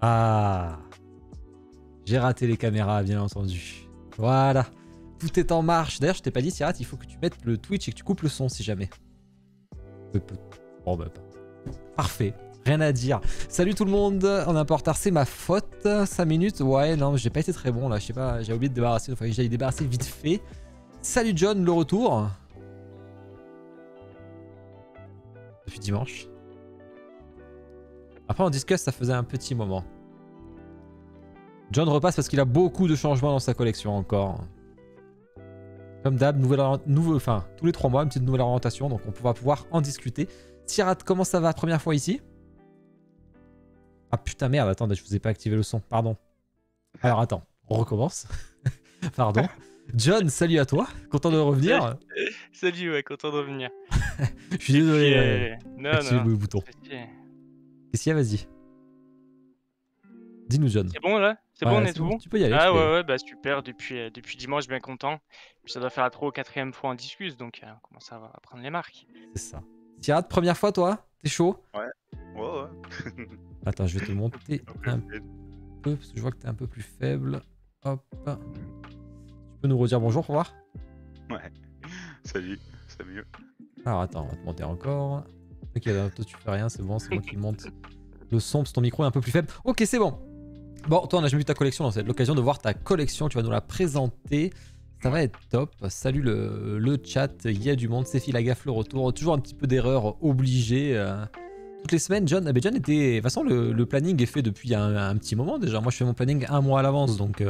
Ah, j'ai raté les caméras, bien entendu. Voilà, tout est en marche. D'ailleurs, je t'ai pas dit, Sirat, il faut que tu mettes le Twitch et que tu coupes le son si jamais. Bon, bah, parfait. Rien à dire. Salut tout le monde, on est un peu en retard, c'est ma faute. 5 minutes, ouais, non, j'ai pas été très bon là, je sais pas, j'ai oublié de débarrasser, il fallait que j'aille débarrasser vite fait. Salut John, le retour. Depuis dimanche. Après, on discuss, ça faisait un petit moment. John repasse parce qu'il a beaucoup de changements dans sa collection encore. Comme d'hab, enfin, tous les 3 mois, une petite nouvelle orientation, donc on va pouvoir en discuter. Sirat, comment ça va, première fois ici? Ah putain, merde, attends, je vous ai pas activé le son, pardon. Alors attends, on recommence. Pardon. John, salut à toi, content de revenir. Salut, ouais, content de revenir. Je suis désolé, non, activer le bouton. Qu'est-ce qu'il y a, vas-y. Dis-nous, John. C'est bon là? C'est Ouais, bon, on est tout bon. bon? Tu peux y aller. Ah ouais, bah super, depuis dimanche, bien content. Puis ça doit faire la 3e ou 4e fois en discus, donc on commence à prendre les marques. C'est ça. Sirat, première fois toi? T'es chaud? Ouais. Attends, je vais te monter un peu, parce que je vois que t'es un peu plus faible. Hop. Tu peux nous redire bonjour pour voir? Ouais. Salut, c'est mieux. Alors attends, on va te monter encore. Ok, toi tu fais rien, c'est bon, c'est moi qui monte le son parce que ton micro est un peu plus faible. Ok, c'est bon. Bon, toi on a jamais vu ta collection, donc ça va être l'occasion de voir ta collection, tu vas nous la présenter. Ça va être top. Salut le chat, il y a du monde, c'est la gaffe le retour. Toujours un petit peu d'erreur obligée. Toutes les semaines, John, John était... De toute façon, le planning est fait depuis un petit moment déjà. Moi je fais mon planning 1 mois à l'avance, donc...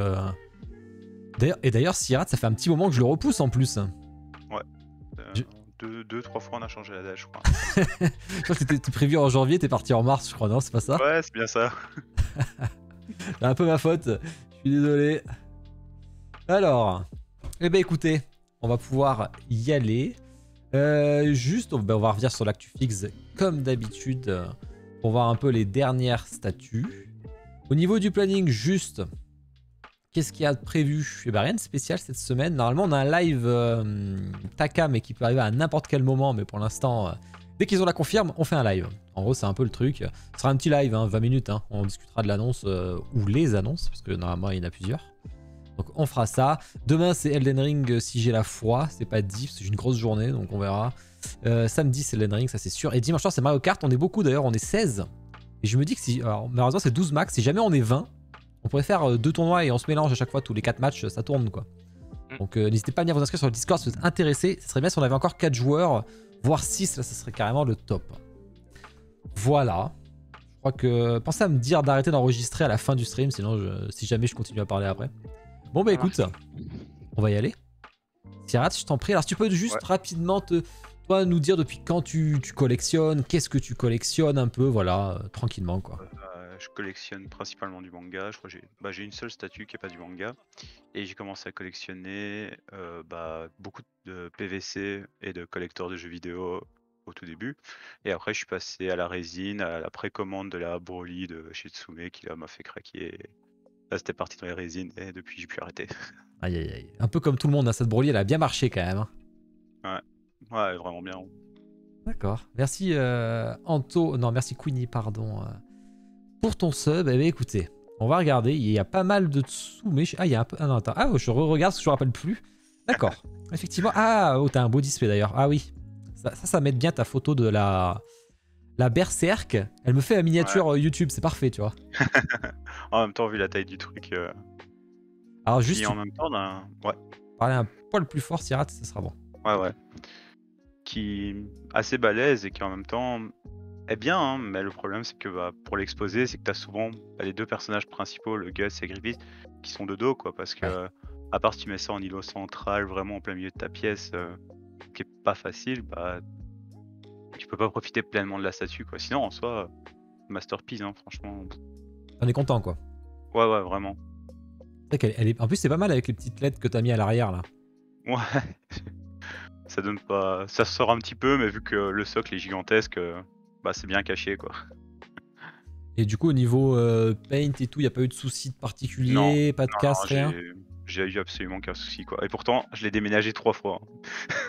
D'ailleurs, Sirat, ça fait un petit moment que je le repousse en plus. Ouais. 2-3 fois on a changé la date, je crois. Je crois que t'étais prévu en janvier, t'es parti en mars, je crois, non? C'est pas ça? Ouais, c'est bien ça. C'est un peu ma faute, je suis désolé. Alors, eh ben écoutez, on va pouvoir y aller. Juste, on va revenir sur l'actu fixe comme d'habitude pour voir un peu les dernières statuts. Au niveau du planning, juste, qu'est-ce qu'il y a de prévu? Eh ben rien de spécial cette semaine. Normalement, on a un live Taka, mais qui peut arriver à n'importe quel moment. Mais pour l'instant, dès qu'ils ont la confirme, on fait un live. En gros, c'est un peu le truc. Ce sera un petit live, 20 minutes. On discutera de l'annonce ou les annonces, parce que normalement, il y en a plusieurs. Donc, on fera ça. Demain, c'est Elden Ring si j'ai la foi. C'est pas dit, c'est une grosse journée, donc on verra. Samedi, c'est Elden Ring, ça c'est sûr. Et dimanche soir, c'est Mario Kart. On est beaucoup d'ailleurs, on est 16. Et je me dis que si. Alors, malheureusement, c'est 12 max. Si jamais on est 20. On pourrait faire 2 tournois et on se mélange à chaque fois, tous les 4 matchs, ça tourne quoi. Donc n'hésitez pas à venir vous inscrire sur le Discord si vous êtes intéressé. Ce serait bien si on avait encore 4 joueurs, voire 6, là ça serait carrément le top. Voilà. Je crois que... Pensez à me dire d'arrêter d'enregistrer à la fin du stream, sinon si jamais je continue à parler après. Bon bah écoute, on va y aller. Sirat, je t'en prie. Alors si tu peux juste rapidement toi nous dire depuis quand tu collectionnes, qu'est-ce que tu collectionnes un peu, voilà, tranquillement quoi. Je collectionne principalement du manga. Je crois que j'ai une seule statue qui n'est pas du manga. Et j'ai commencé à collectionner beaucoup de PVC et de collecteurs de jeux vidéo au tout début. Et après, je suis passé à la résine, à la précommande de la Broly de chez Tsume qui là m'a fait craquer. Et là, c'était parti dans les résines et depuis, j'ai pu arrêter. Aïe aïe aïe. Un peu comme tout le monde, cette Broly, elle a bien marché quand même. Ouais, vraiment bien. D'accord. Merci Anto, non merci Queenie, pardon. Pour ton sub, eh bien, écoutez, on va regarder, il y a pas mal de dessous, mais... Ah, il y a un peu... Ah non, attends, je regarde parce que je me rappelle plus. D'accord, effectivement. Ah, oh, t'as un beau display d'ailleurs. Ah oui, ça m'aide bien ta photo de la Berserk. Elle me fait la miniature YouTube, c'est parfait, tu vois. En même temps, vu la taille du truc... Alors juste... en même temps, parler un poil plus fort, Sirat, ça sera bon. Ouais. Qui est assez balèze et qui en même temps... est bien, hein, mais le problème c'est que pour l'exposer, c'est que t'as souvent les 2 personnages principaux, le Gus et Grievous, qui sont de dos quoi, parce que à part si tu mets ça en îlot central, vraiment en plein milieu de ta pièce, qui est pas facile, tu peux pas profiter pleinement de la statue quoi. Sinon en soi, masterpiece, hein, franchement. On est content quoi. Ouais, vraiment. C'est vrai qu'elle est... En plus c'est pas mal avec les petites lettres que t'as mis à l'arrière là. Ouais. Ça donne pas... Ça sort un petit peu, mais vu que le socle est gigantesque... c'est bien caché quoi. Et du coup au niveau paint et tout, il n'y a pas eu de soucis particuliers, pas de casse, rien? J'ai eu absolument aucun souci quoi. Et pourtant je l'ai déménagé 3 fois.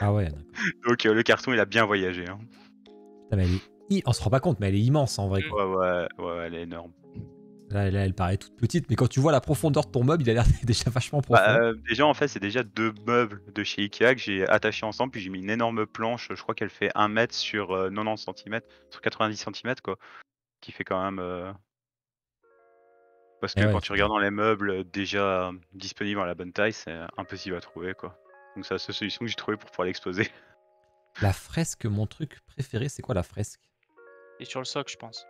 Ah ouais, d'accord. Donc le carton il a bien voyagé. Putain, mais on se rend pas compte, mais elle est immense en vrai. Ouais, elle est énorme. Là, elle paraît toute petite, mais quand tu vois la profondeur de ton meuble, il a l'air déjà vachement profond. Déjà, en fait, c'est déjà 2 meubles de chez Ikea que j'ai attachés ensemble, puis j'ai mis une énorme planche, je crois qu'elle fait 1 mètre sur 90 cm, sur 90 cm quoi, qui fait quand même, parce Et que ouais, quand tu regardes dans les meubles déjà disponibles à la bonne taille, c'est impossible à trouver quoi. Donc c'est la seule solution que j'ai trouvée pour pouvoir l'exposer. la fresque, mon truc préféré, c'est quoi la fresque? Et sur le socle, je pense.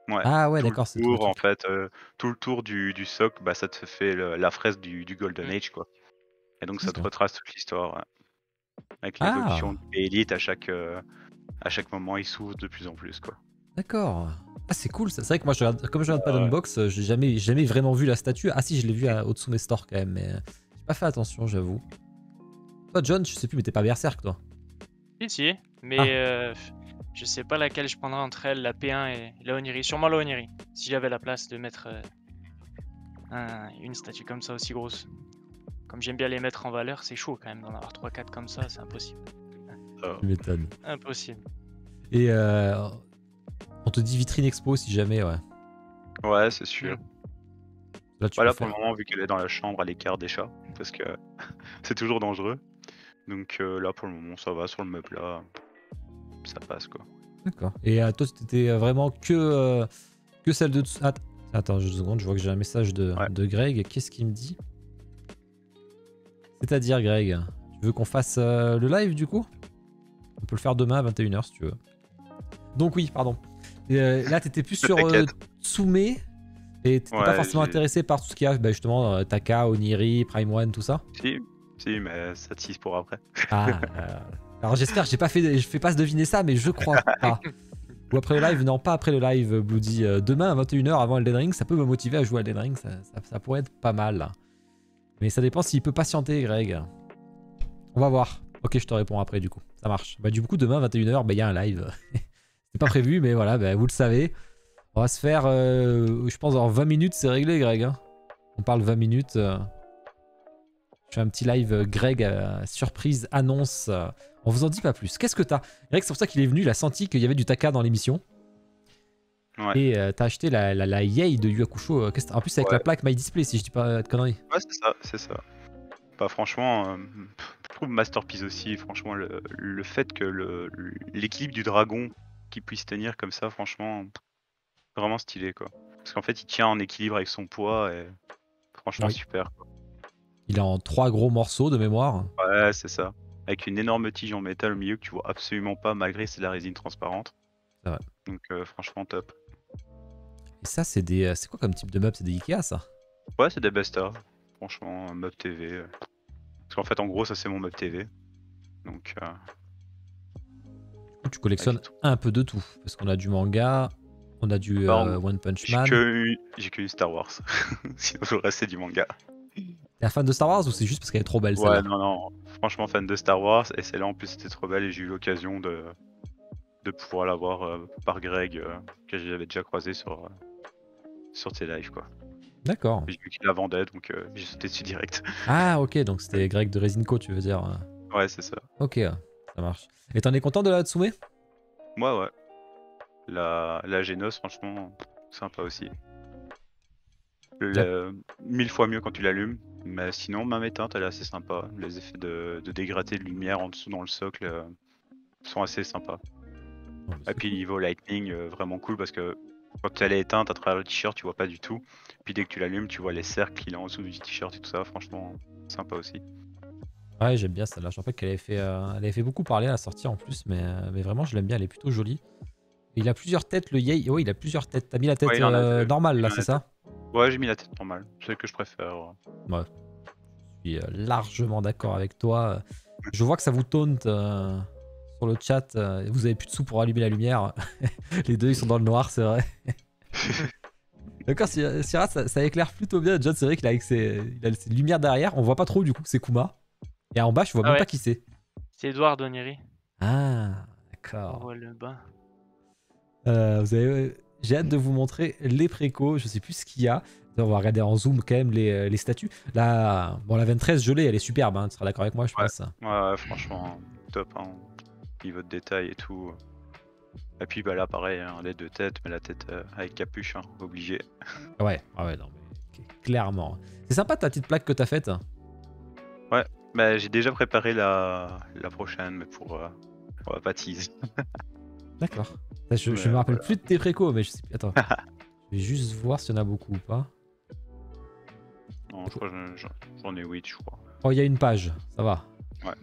Ouais, Ah ouais, tout le d'accord, c'est tout le tour en truc. fait, tout le tour du socle, bah, ça te fait la fresque du Golden Mm. Age quoi. Et donc Ça, ça c'est te bien. retrace toute l'histoire, ouais. Avec l'évolution Ah, du Elite à chaque moment, il s'ouvre de plus en plus quoi. d'accord. Ah, c'est cool ça. C'est vrai que moi, comme je regarde pas Ouais. d'unbox, j'ai jamais vraiment vu la statue. Ah si, je l'ai vu à Otsume Store quand même, mais j'ai pas fait attention, j'avoue. Toi, John, je sais plus, mais t'es pas berserk, toi. Si, mais Ah. je sais pas laquelle je prendrais entre elle, la P1 et la Oniri. Sûrement la Oniri, si j'avais la place de mettre une statue comme ça aussi grosse. Comme j'aime bien les mettre en valeur, c'est chaud quand même d'en avoir 3-4 comme ça, c'est impossible. Tu m'étonnes. Impossible. Et on te dit vitrine expo si jamais, ouais. Ouais, c'est sûr. Là, tu peux Voilà, pour le faire. moment, vu qu'elle est dans la chambre à l'écart des chats, parce que c'est toujours dangereux. Donc là, pour le moment, ça va sur le meuble là, ça passe quoi. D'accord. Et toi, t'étais vraiment que celle de dessous. Attends, 2 secondes, je vois que j'ai un message Ouais. de Greg. Qu'est-ce qu'il me dit? C'est-à-dire, Greg, tu veux qu'on fasse le live du coup? On peut le faire demain à 21h si tu veux. Donc, oui, pardon. Là, t'étais plus sur T'inquiète. Tsume et t'étais pas Ouais, forcément intéressé par tout ce qu'il y a, bah, justement, Taka, Oniri, Prime One, tout ça. si, mais ça tease pour après. Ah, alors j'espère, je fais pas se deviner ça, mais je crois pas. Ou après le live, non, pas après le live, Bloody. Demain à 21h avant Elden Ring, ça peut me motiver à jouer à Elden Ring, ça pourrait être pas mal. Mais ça dépend s'il peut patienter, Greg. On va voir. Ok, je te réponds après du coup. Ça marche. Bah du coup, demain 21h, bah il y a un live. C'est pas prévu, mais voilà, bah, vous le savez. On va se faire, je pense, en 20 minutes, c'est réglé, Greg. Hein. On parle 20 minutes. Je fais un petit live, Greg, surprise, annonce. On vous en dit pas plus. Qu'est-ce que t'as? Greg, c'est pour ça qu'il est venu, il a senti qu'il y avait du Taka dans l'émission. Ouais. Et t'as acheté la Yay de Yu Hakusho. En plus, avec la Ouais. plaque My Display, si je dis pas de conneries. Ouais, c'est ça. Bah franchement, je trouve Masterpiece aussi, franchement, le fait que l'équilibre du dragon qui puisse tenir comme ça, franchement, vraiment stylé quoi. Parce qu'en fait, il tient en équilibre avec son poids et franchement Oui. super quoi. Il est en 3 gros morceaux de mémoire. Ouais, c'est ça. Avec une énorme tige en métal au milieu que tu vois absolument pas malgré c'est de la résine transparente. C'est vrai. Donc franchement top. Et ça, c'est quoi comme type de meuble? C'est des Ikea, ça? Ouais, c'est des besta. Franchement, un meuble TV. Parce qu'en fait, en gros, ça c'est mon meuble TV. Donc, Du coup, tu collectionnes un peu de tout. Parce qu'on a du manga, on a du One Punch Man. j'ai que eu Star Wars. Sinon, le reste c'est du manga. T'es un fan de Star Wars ou c'est juste parce qu'elle est trop belle, Ouais, celle-là? non. Franchement, fan de Star Wars. Et celle-là, en plus, c'était trop belle. Et j'ai eu l'occasion de pouvoir l'avoir par Greg, que j'avais déjà croisé sur tes lives, quoi. D'accord. J'ai vu qu'il la vendait, donc j'ai sauté dessus direct. Ah, ok, donc c'était Greg de Resinco, tu veux dire. Ouais, c'est ça. Ok, ça marche. Et t'en es content de la Hatsume? Moi, ouais. La Genos, franchement, sympa aussi. 1000 fois mieux quand tu l'allumes. Mais sinon, même éteinte, elle est assez sympa. Les effets de dégradé de lumière en dessous dans le socle sont assez sympas. Et puis niveau lightning, vraiment cool parce que quand elle est éteinte à travers le t-shirt, tu vois pas du tout. Puis dès que tu l'allumes, tu vois les cercles qu'il a en dessous du t-shirt et tout ça. Franchement, sympa aussi. Ouais, j'aime bien celle-là. Je rappelle qu'elle elle avait fait beaucoup parler à la sortie en plus, mais vraiment, je l'aime bien. Elle est plutôt jolie. Et il a plusieurs têtes, le Yay. Oui, il a plusieurs têtes. T'as mis la tête Ouais, il en a deux. normale, là, c'est ça? Ouais, j'ai mis la tête normale. C'est celle que je préfère. Ouais. Je suis largement d'accord avec toi. Je vois que ça vous taunte sur le chat. Vous avez plus de sous pour allumer la lumière. Les deux, ils sont dans le noir, c'est vrai. D'accord, Sirat, ça éclaire plutôt bien. John, c'est vrai qu'il a ses lumières derrière. On voit pas trop, du coup, que c'est Kuma. Et en bas, je vois même pas qui c'est. C'est Edouard Oniri. Ah, On d'accord. voit le bas. J'ai hâte de vous montrer les précos. Je sais plus ce qu'il y a. On va regarder en zoom quand même les statues. La 23 gelée, elle est superbe. Hein. Tu seras d'accord avec moi, je pense. Ouais, franchement, top. Hein. Niveau de détail et tout. Et puis bah là pareil, hein, les deux têtes, mais la tête avec capuche, hein, obligé. Ouais, non, mais clairement. C'est sympa ta petite plaque que t'as faite. Ouais, bah j'ai déjà préparé la prochaine, mais on va pas tease. D'accord. Je Mais, me rappelle voilà. plus de tes précos, mais je sais. Attends. Je vais juste voir s'il y en a beaucoup ou pas. Non, je crois que j'en ai 8, je crois. Oh, il y a une page, ça va. Ouais.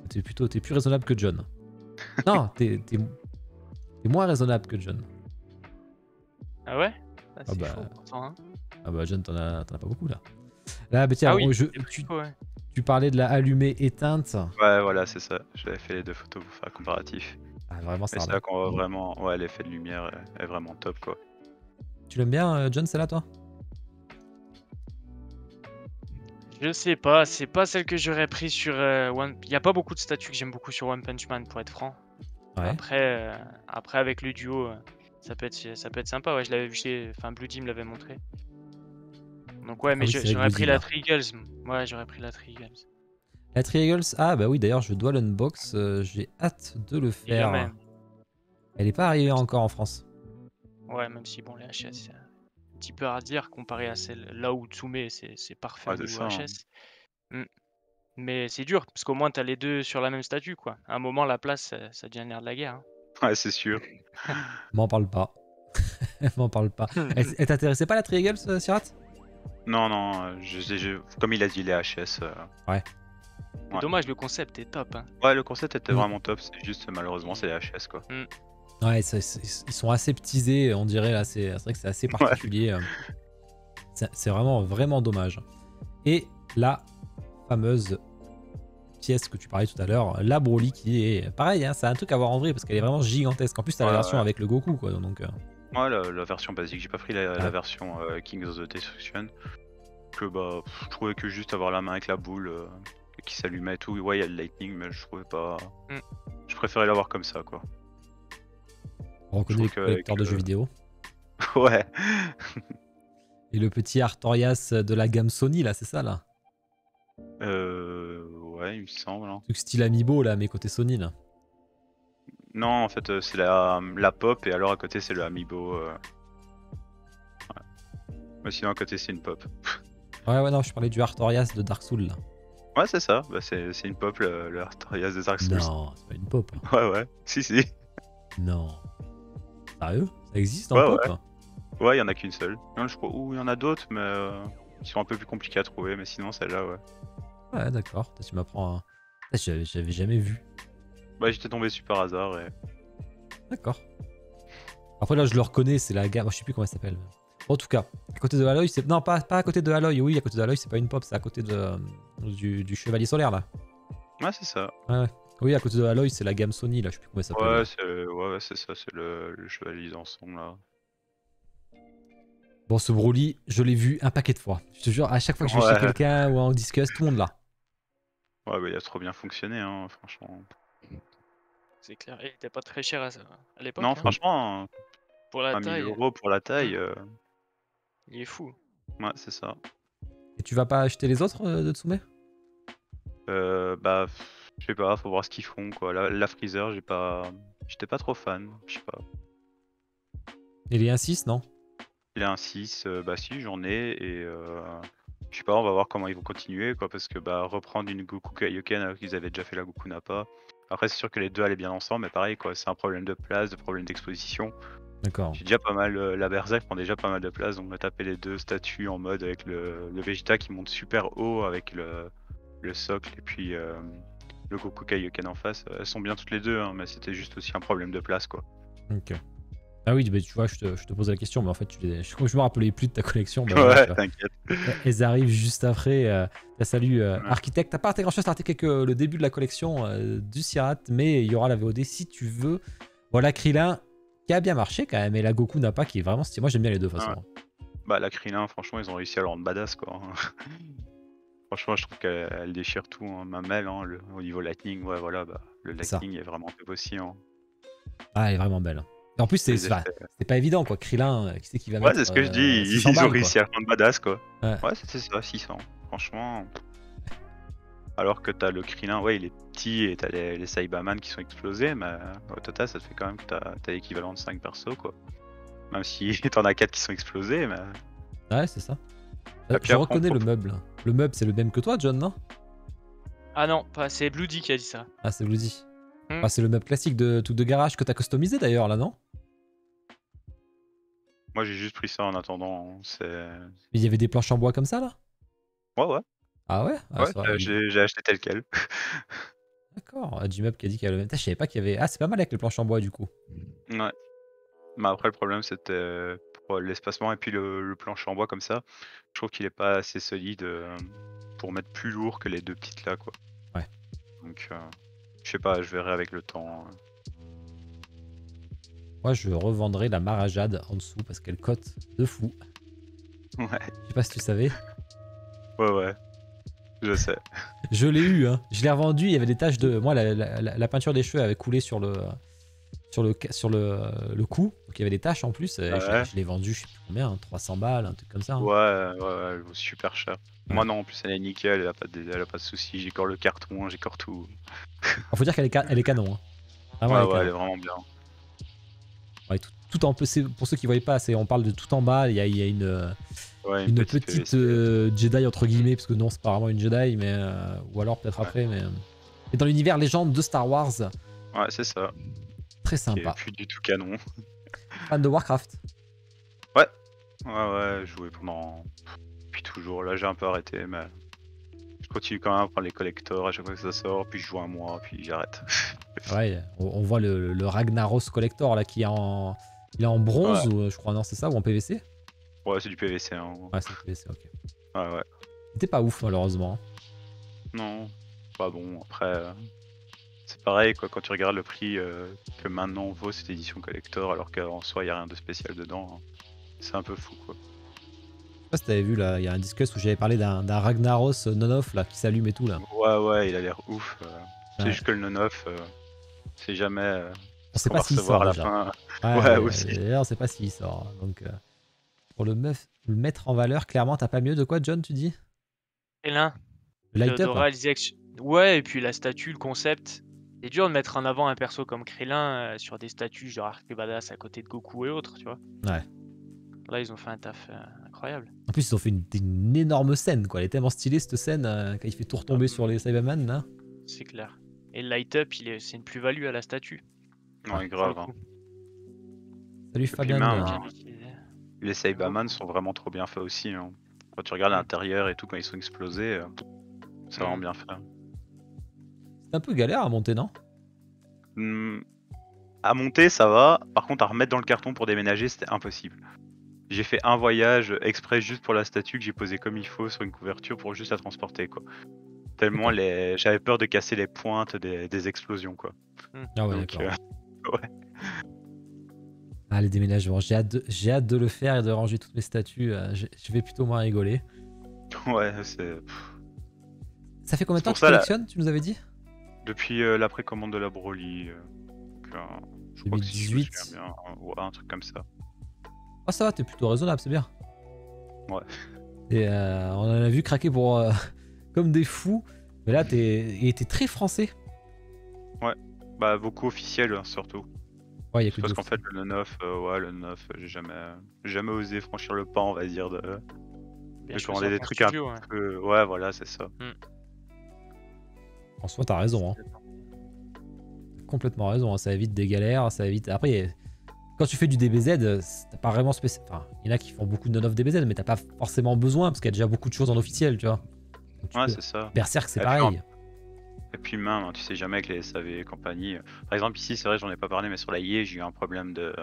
T'es plus raisonnable que John. Non, t'es moins raisonnable que John. Ah ouais? Ah, c'est bah. chaud pourtant, hein. Ah bah John, t'en as pas beaucoup là. Là, bah tiens, Ah oui, tu, ouais. tu parlais de la allumée éteinte. Ouais, voilà, c'est ça. J'avais fait les deux photos pour faire un comparatif. Ah, vraiment, Mais ça c'est là qu'on voit vraiment, ouais, l'effet de lumière est vraiment top, quoi. Tu l'aimes bien, John, celle-là, toi? Je sais pas, c'est pas celle que j'aurais pris sur One. Il y a pas beaucoup de statues que j'aime beaucoup sur One Punch Man, pour être franc. Ouais. Après avec le duo, ça peut être sympa. Ouais, je l'avais vu chez, enfin Bloody me l'avait montré. Donc ouais, mais oui, c'est avec j'aurais pris Bloody, la là. Triggles. Ouais, j'aurais pris la Triggles. La Triangles, ah bah oui, d'ailleurs, je dois l'unbox. J'ai hâte de le Et faire. même. Elle est pas arrivée encore en France. Ouais, même si bon, les HS, c'est un petit peu à dire comparé à celle là où Tsume, c'est parfait Ouais, au c'est niveau ça, hein. HS. Mais c'est dur, parce qu'au moins t'as les deux sur la même statue, quoi. À un moment, la place, ça devient le nerf de la guerre, hein. Ouais, c'est sûr. M'en parle pas. M'en parle pas. Elle t'intéressait pas la Triangles, Sirat? Non, non, comme il a dit, les HS. Ouais. C'est Ouais. dommage, le concept est top, hein. Ouais, le concept était Mm. vraiment top, c'est juste malheureusement c'est les HS, quoi. Ouais, ils sont aseptisés, on dirait là. C'est vrai que c'est assez particulier. C'est vraiment, vraiment dommage. Et la fameuse pièce que tu parlais tout à l'heure, la Broly, qui est pareil, hein, c'est un truc à voir en vrai parce qu'elle est vraiment gigantesque. En plus, t'as la Ouais, version ouais. avec le Goku, quoi. Donc, Ouais, la version basique, j'ai pas pris la Ouais. version Kings of the Destruction. Que bah, je trouvais que juste avoir la main avec la boule qui s'allumait et tout. Ouais, il y a le lightning, mais je trouvais pas. Je préférais l'avoir comme ça, quoi. on reconnaît les trouve collecteurs de qu'avec, jeux vidéo. Ouais. Et le petit Artorias de la gamme Sony, là, c'est ça, là? Ouais, il me semble. Hein. Truc style Amiibo, là, mais côté Sony, là. Non, en fait, c'est la pop et alors à côté c'est le amiibo. Ouais. Mais sinon à côté c'est une pop. Ouais, non, je parlais du Artorias de Dark Souls, là. Ouais, c'est ça. Bah, c'est une pop, le Artorias des Dark Souls. Non, c'est pas une pop. Hein. Ouais, ouais. Si. Non. Sérieux? Ça existe en Ouais, pop? Ouais. Ouais, il y en a qu'une seule. Non, je crois. Ou il y en a d'autres, mais qui sont un peu plus compliqués à trouver. Mais sinon, celle-là, ouais. Ouais, d'accord. Tu m'apprends un. J'avais jamais vu. Bah, j'étais tombé dessus par hasard et. D'accord. Après, là, je le reconnais, c'est la gamme. Je sais plus comment elle s'appelle. En tout cas, à côté de Aloy, c'est. Non, pas à côté de Aloy. Oui, à côté de Aloy, c'est pas une pop, c'est à côté du Chevalier Solaire, là. Ouais, c'est ça. Ouais. Oui, à côté de Aloy, c'est la gamme Sony, là. Je sais plus comment elle s'appelle. Ouais, c'est ça. C'est le chevalier d'ensemble, là. Bon, ce Broly, je l'ai vu un paquet de fois. Je te jure, à chaque fois que je vais chez Ouais. quelqu'un ou on discuss, tout le monde là. Ouais, bah, il a trop bien fonctionné, hein, franchement. C'est clair. Et il était pas très cher à l'époque. Non, hein. franchement, Pour la 1000 taille, € pour la taille. il est fou. Ouais, c'est ça. Et tu vas pas acheter les autres de Tsume? Bah, je sais pas, faut voir ce qu'ils font, quoi. La Freezer, j'étais pas trop fan, je sais pas. Il est un 6, non? Il a un 6, bah si, j'en ai, et je sais pas, on va voir comment ils vont continuer, quoi, parce que bah, reprendre une Goku Kaioken alors qu'ils avaient déjà fait la Goku Nappa. Après, c'est sûr que les deux allaient bien ensemble, mais pareil, quoi, c'est un problème de place, de problème d'exposition. D'accord. J'ai déjà pas mal, la Berserk prend déjà pas mal de place, donc on va taper les deux statues en mode avec le Vegeta qui monte super haut avec le socle et puis le Goku Kaioken en face. Elles sont bien toutes les deux, hein, mais c'était juste aussi un problème de place, quoi. Ok. Ah oui, bah, tu vois, je te posais la question, mais en fait, je me rappelais plus de ta collection. Bah, Ouais, voilà, tu vois. t'inquiète. Elles arrivent juste après. Salut, architecte. T'as pas raté grand chose, t'as raté le début de la collection du Sirat, mais il y aura la VOD si tu veux. Voilà, Krillin qui a bien marché quand même, et la Goku Nappa qui est vraiment stylée. Moi, j'aime bien les deux de toute façon. Bah, la Krillin, franchement, ils ont réussi à le rendre badass, quoi. Franchement, je trouve qu'elle déchire tout, hein. Même elle, hein, au niveau lightning, ouais, voilà, bah, le C'est ça. lightning est vraiment top aussi. Hein. Ah, elle est vraiment belle. Et en plus, c'est Les effets. pas évident, quoi. Krillin, qui c'est qui va Ouais, mettre c'est ce que je dis, 600 ils ont balles, réussi à le rendre badass, quoi. Ouais. Ouais, c'est ça, 600. Franchement, Alors que t'as le Krillin, ouais, il est petit et t'as les Saibaman qui sont explosés, mais au total, ça te fait quand même que t'as l'équivalent de 5 persos, quoi. Même si t'en as 4 qui sont explosés, mais. Ouais, c'est ça. Et puis Je après, reconnais le meuble. Le meuble, c'est le même que toi, John, non? Ah non, c'est Bloody qui a dit ça. Ah, c'est Bloody. Hmm. Ah, c'est le meuble classique de truc de garage que t'as customisé d'ailleurs, là, non? Moi, j'ai juste pris ça en attendant. Il y avait des planches en bois comme ça, là? Ouais, ouais. Ah ouais? Ah, Ouais, ça va, j'ai acheté tel quel. D'accord. G-Meuble qui a dit qu'il y avait le même. Putain, je savais pas qu'il y avait. Ah, c'est pas mal avec les planches en bois, du coup. Ouais. Mais après, le problème, c'était pour l'espacement et puis le plancher en bois comme ça. Je trouve qu'il est pas assez solide pour mettre plus lourd que les 2 petites là, quoi. Ouais. Donc, je sais pas, je verrai avec le temps. Moi, je revendrai la Marajade en dessous parce qu'elle cote de fou. Ouais, Je sais pas si tu savais. ouais, je sais. Je l'ai eu, hein. Je l'ai revendu. Il y avait des taches de. Moi, la peinture des cheveux avait coulé sur le cou. Donc il y avait des taches en plus. Et Ouais. je l'ai vendu, je sais plus combien, hein, 300 balles, un truc comme ça. Hein. Ouais, elle vaut super cher. Ouais. Moi non, en plus elle est nickel, elle a pas de soucis, j'ai encore le carton, j'ai encore tout. Faut dire qu'elle est canon. Hein. Vraiment, Ouais, elle est elle est canon. vraiment bien. Ouais, tout en pour ceux qui voyaient pas, on parle de tout en bas. Il y a Ouais, une petite PVC. Jedi entre guillemets, parce que non, c'est pas vraiment une Jedi, mais ou alors peut-être après. Mais et dans l'univers légende de Star Wars, Ouais, c'est ça. très Qui sympa. est plus du tout canon. Fan de Warcraft. Ouais, joué pendant. Puis toujours, là j'ai un peu arrêté, mais. Je continue quand même à prendre les collectors à chaque fois que ça sort, puis je joue un mois, puis j'arrête. Ouais, on voit le Ragnaros Collector là qui est en. Il est en bronze, ou je crois, non, c'est ça, ou en PVC? Ouais, c'est du PVC, hein. Ouais, c'est en PVC, ok. Ouais. C'était pas ouf, malheureusement. Non, pas bon. Après, c'est pareil, quoi, quand tu regardes le prix que maintenant vaut cette édition collector, alors qu'en soi, il n'y a rien de spécial dedans. Hein. C'est un peu fou, quoi. Je sais pas si t'avais vu là, il y a un discuss où j'avais parlé d'un Ragnaros non-off là qui s'allume et tout là. Ouais, il a l'air ouf. C'est Ouais. juste que le non-off, c'est jamais On sait qu'on pas va s'il recevoir sort à la déjà. fin. Ouais, aussi. d'ailleurs, on sait pas s'il sort. Donc, pour le mettre en valeur, clairement, t'as pas mieux de quoi, John, tu dis? Et là, Le light up? Theodora, elle disait que... Ouais, et puis la statue, le concept. C'est dur de mettre en avant un perso comme Krillin sur des statues genre Arc Badass à côté de Goku et autres, tu vois. Ouais. Là, ils ont fait un taf incroyable. En plus, ils ont fait une énorme scène, quoi. Elle est tellement stylée, cette scène, quand il fait tout retomber sur les Cybermen, là. C'est clair. Et le light-up, c'est une plus-value à la statue. Ouais, pour le grave. Hein. coup. Salut puis Fabien. même, Bien utilisé. Les Saibaman sont vraiment trop bien faits aussi. Hein. Quand tu regardes l'intérieur et tout, quand ils sont explosés, c'est vraiment bien fait. C'est un peu galère à monter, non? À monter, ça va. Par contre, à remettre dans le carton pour déménager, c'était impossible. J'ai fait un voyage exprès juste pour la statue que j'ai posée comme il faut sur une couverture pour juste la transporter, quoi. Tellement j'avais peur de casser les pointes des explosions, quoi. Ah ouais, Donc, d'accord. ouais. Ah, les déménagements, j'ai hâte de le faire et de ranger toutes mes statues. Je vais plutôt moins rigoler. Ouais, c'est... Ça fait combien de temps que pour tu ça, collectionnes, tu nous avais dit? Depuis la précommande de la Broly. Je crois que si je me 2018. souviens bien, ouais, un truc comme ça. Ah, ça va, t'es plutôt raisonnable, c'est bien. Ouais. Et on en a vu craquer pour comme des fous. Mais là, t'es très français. Bah, beaucoup officiel, hein, surtout. Ouais, y a que Parce des qu'en fous. fait, le 9, le 9, j'ai jamais osé franchir le pas, on va dire, de Bien joué commander sur des ton trucs studio, un ouais. peu... Ouais, voilà, c'est ça. En soi, t'as raison. Hein. Complètement raison. Hein. Ça évite des galères. Ça évite. Après, quand tu fais du DBZ, t'as pas vraiment spécial. Enfin, il y en a qui font beaucoup de non-off DBZ, mais t'as pas forcément besoin parce qu'il y a déjà beaucoup de choses en officiel, tu vois. Donc, Ouais, c'est ça. Berserk, c'est Et puis, pareil. Et puis même, hein, tu sais jamais avec les SAV et compagnie. Par exemple, ici, c'est vrai, j'en ai pas parlé, mais sur la IE, j'ai eu un problème de...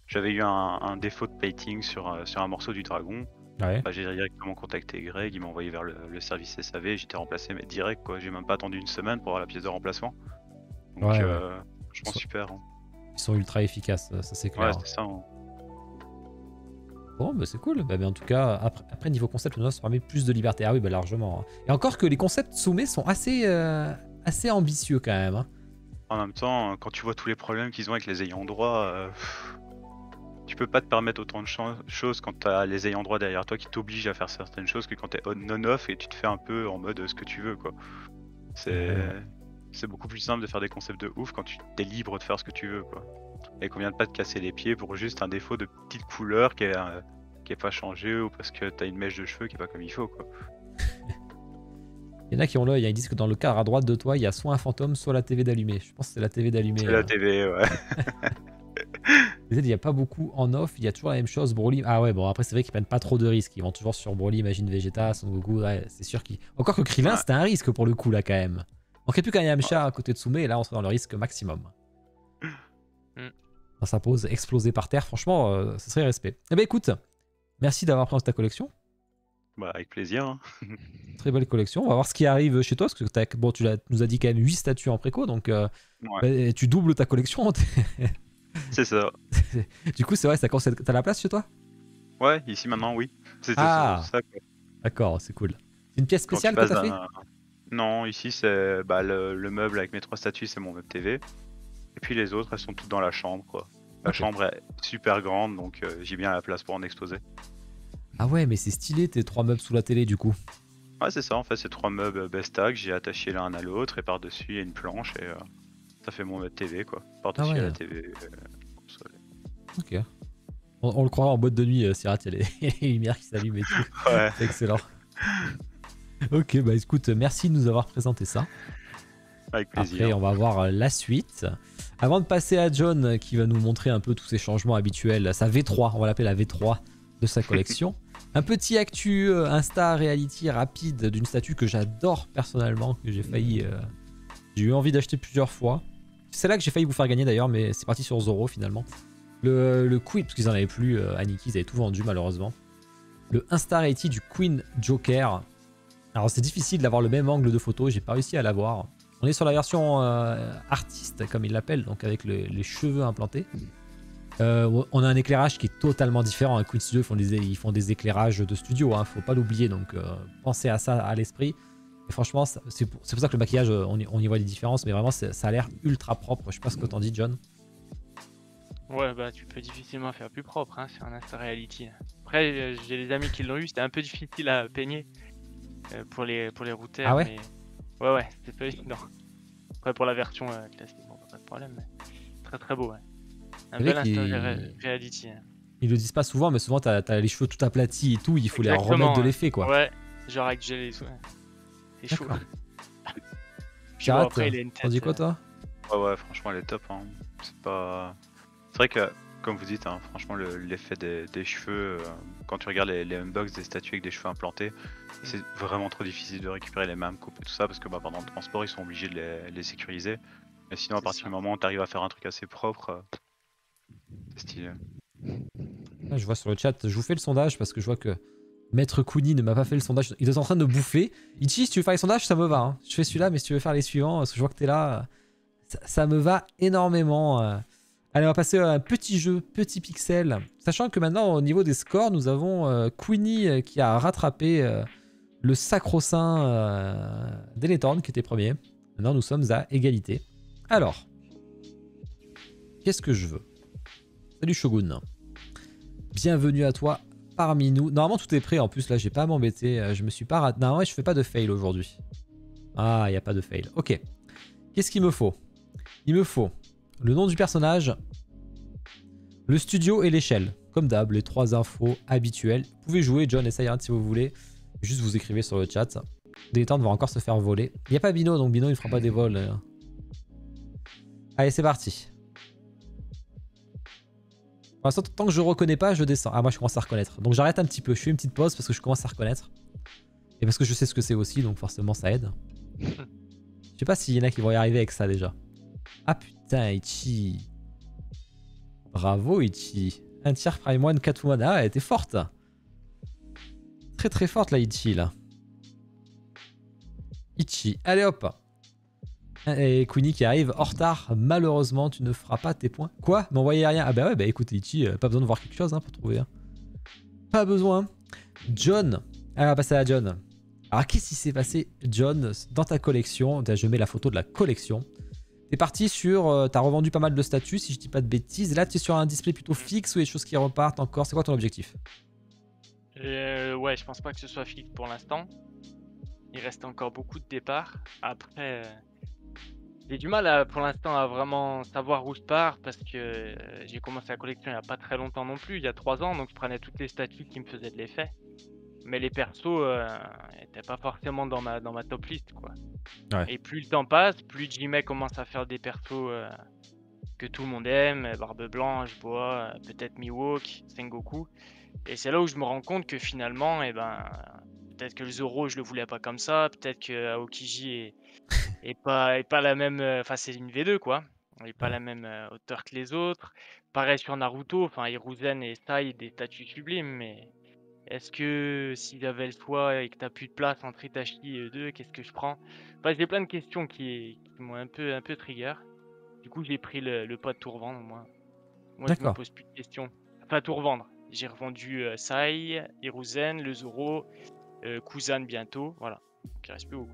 J'avais eu un défaut de painting sur un morceau du dragon. Ouais. Bah, j'ai directement contacté Greg, il m'a envoyé vers le service SAV, j'étais remplacé, mais direct, quoi. J'ai même pas attendu une semaine pour avoir la pièce de remplacement. Donc, Ouais, je pense super. Hein. Ils sont ultra efficaces, ça c'est clair. Ouais, c'est ça. Hein. Bon, bah c'est cool. Bah, mais en tout cas, après niveau concept, ça permet plus de liberté. Ah oui, bah largement. Hein. Et encore que les concepts sommés sont assez ambitieux quand même. Hein. En même temps, quand tu vois tous les problèmes qu'ils ont avec les ayants droit, tu peux pas te permettre autant de choses quand t'as les ayants droit derrière toi qui t'obligent à faire certaines choses que quand t'es non-off et tu te fais un peu en mode ce que tu veux, quoi. C'est beaucoup plus simple de faire des concepts de ouf quand tu es libre de faire ce que tu veux, quoi. Et qu'on vient de pas te casser les pieds pour juste un défaut de petite couleur qui est pas changé ou parce que t'as une mèche de cheveux qui est pas comme il faut, quoi. Il y en a qui ont l'œil, ils disent que dans le cadre à droite de toi, il y a soit un fantôme, soit la TV d'allumée. Je pense que c'est la TV d'allumée. C'est la TV, ouais. Il n'y a pas beaucoup en off, il y a toujours la même chose. Broly. Ah ouais, bon, après, c'est vrai qu'ils prennent pas trop de risques. Ils vont toujours sur Broly, Imagine Vegeta, Son Goku. Ouais, c'est sûr qu'ils. Encore que Krillin, Ouais. c'était un risque pour le coup, là, quand même. On ne plus qu'un Yamcha à côté de Tsume, et là, on serait dans le risque maximum. Dans sa pose, exploser par terre, franchement, ce serait respect. Eh ben écoute, merci d'avoir présenté ta collection. Bah, avec plaisir. Hein. Très belle collection. On va voir ce qui arrive chez toi, parce que bon, nous as dit quand même 8 statues en préco, donc Ouais. bah, tu doubles ta collection. C'est ça. Du coup, c'est vrai, t'as la place chez toi? Ouais, ici maintenant, oui. C'était Ah. ça, quoi. D'accord, c'est cool. C'est une pièce Quand tu spéciale que passes t'as fait? Non, ici, c'est le meuble avec mes 3 statues, c'est mon meuble TV. Et puis les autres, elles sont toutes dans la chambre, quoi. La Ok. chambre est super grande, donc j'ai bien la place pour en exposer. Ah ouais, mais c'est stylé tes 3 meubles sous la télé du coup. Ouais, c'est ça, en fait, c'est 3 meubles Bestac, j'ai attaché l'un à l'autre, et par-dessus, il y a une planche, et ça fait mon meuble TV, quoi. Par-dessus, Ah ouais. la TV. Console. Ok. On le croira en boîte de nuit, Sirat, il y a les lumières qui s'allument et tout. Ouais, C'est excellent. Ok, bah écoute, merci de nous avoir présenté ça. avec plaisir. Après, on va voir la suite. Avant de passer à John, qui va nous montrer un peu tous ces changements habituels, sa V3, on va l'appeler la V3 de sa collection. Un petit actu Insta Reality rapide d'une statue que j'adore personnellement, que j'ai failli... j'ai eu envie d'acheter plusieurs fois. C'est là que j'ai failli vous faire gagner d'ailleurs, mais c'est parti sur Zoro finalement. Le Queen, parce qu'ils en avaient plus à Nikki, ils avaient tout vendu malheureusement. Le Insta Reality du Queen Joker. Alors c'est difficile d'avoir le même angle de photo, j'ai pas réussi à l'avoir. On est sur la version artiste, comme ils l'appellent, donc avec les cheveux implantés. On a un éclairage qui est totalement différent. À Queen Studio, ils font des éclairages de studio, hein, faut pas l'oublier, donc pensez à ça à l'esprit. Et franchement, c'est pour ça que le maquillage, on y voit des différences, mais vraiment, ça a l'air ultra propre. Je sais pas ce que t'en dis, John. Ouais, bah tu peux difficilement faire plus propre hein, sur un Insta Reality. Après, j'ai des amis qui l'ont eu, c'était un peu difficile à peigner pour les routeurs. Ah ouais mais... Ouais, c'était pas évident. Après, pour la version classique, bon, pas de problème. Mais... Très très beau, ouais. Un C'est bel vrai Insta Reality. Hein. Ils le disent pas souvent, mais souvent, t'as les cheveux tout aplatis et tout, il faut les Exactement, remettre de ouais. l'effet, quoi. Ouais, genre avec gelé. Ouais. C'est chaud. D'accord. Puis bon, Charat, après, il a une t'en dis tête. quoi, toi? Ouais, franchement, elle est top. Hein. C'est vrai que, comme vous dites, hein, franchement, l'effet des cheveux, quand tu regardes les unbox des statues avec des cheveux implantés, c'est vraiment trop difficile de récupérer les mêmes coupes et tout ça parce que pendant le transport, ils sont obligés de les sécuriser. Mais sinon, à C'est partir ça. du moment où tu arrives à faire un truc assez propre, c'est stylé. Ah, je vois sur le chat, je vous fais le sondage parce que je vois que Maître Kuni ne m'a pas fait le sondage. Il est en train de bouffer. Ichi, si tu veux faire les sondages, ça me va. Hein. Je fais celui-là, mais si tu veux faire les suivants, parce que je vois que t'es là, ça me va énormément. Allez, on va passer à un petit jeu, petit pixel. Sachant que maintenant, au niveau des scores, nous avons Queenie qui a rattrapé le sacro-saint Denethorn qui était premier. Maintenant, nous sommes à égalité. Alors, qu'est-ce que je veux? Salut Shogun. Bienvenue à toi parmi nous. Normalement, tout est prêt. En plus, là, j'ai pas à m'embêter. Je me suis pas raté. Non, ouais, je fais pas de fail aujourd'hui. Ah, il n'y a pas de fail. Ok. Qu'est-ce qu'il me faut? Il me faut le nom du personnage, le studio et l'échelle. Comme d'hab, les 3 infos habituelles. Vous pouvez jouer, John et Sayrat si vous voulez. Juste vous écrivez sur le chat. Détente va encore se faire voler. Il n'y a pas Bino, donc Bino il fera pas des vols. Allez, c'est parti. Pour l'instant, tant que je reconnais pas, je descends. Ah, moi je commence à reconnaître. Donc j'arrête un petit peu. Je fais une petite pause parce que je commence à reconnaître. Et parce que je sais ce que c'est aussi, donc forcément ça aide. Je sais pas s'il y en a qui vont y arriver avec ça déjà. Ah putain, Ichi. Bravo, Ichi. Un tiers Prime 1 Catwoman. Ah, elle était forte. Très très forte la Ichi là. Ichi. Allez hop. Et Queenie qui arrive en retard. Malheureusement, tu ne feras pas tes points. Quoi? M'envoyez rien. Ah bah ouais, bah écoute, Ichi, pas besoin de voir quelque chose hein, pour trouver. Hein. Pas besoin. John. Alors, on va passer à John. Alors, qu'est-ce qui s'est passé, John, dans ta collection? Je mets la photo de la collection. T'es parti sur... t'as revendu pas mal de statuts, si je dis pas de bêtises. Et là, tu es sur un display plutôt fixe ou des choses qui repartent encore. C'est quoi ton objectif? Ouais, je pense pas que ce soit fixe pour l'instant. il reste encore beaucoup de départs. Après, j'ai du mal pour l'instant à vraiment savoir où je pars parce que j'ai commencé la collection il n'y a pas très longtemps non plus, il y a 3 ans, donc je prenais toutes les statues qui me faisaient de l'effet. Mais les persos étaient pas forcément dans ma top list, quoi. Ouais. Et plus le temps passe, plus Jimmy commence à faire des persos que tout le monde aime, Barbe Blanche, Boa, peut-être Mihawk, Sengoku. Et c'est là où je me rends compte que finalement, peut-être que le Zoro, je le voulais pas comme ça, peut-être que Aokiji est pas la même, enfin c'est une V2 quoi. Elle est pas Ouais. la même hauteur que les autres. Pareil sur Naruto, enfin Hiruzen et Sai, des statues sublimes, mais est-ce que si j'avais le choix et que t'as plus de place entre Itachi et eux deux, qu'est-ce que je prends? Enfin, j'ai plein de questions qui m'ont un peu trigger. Du coup, j'ai pris le pas de tout revendre, moi. Moi, je me D'accord. pose plus de questions. Enfin, tout revendre. J'ai revendu Sai, Hiruzen, le Zoro, Kuzan bientôt, voilà. Donc, il reste plus beaucoup.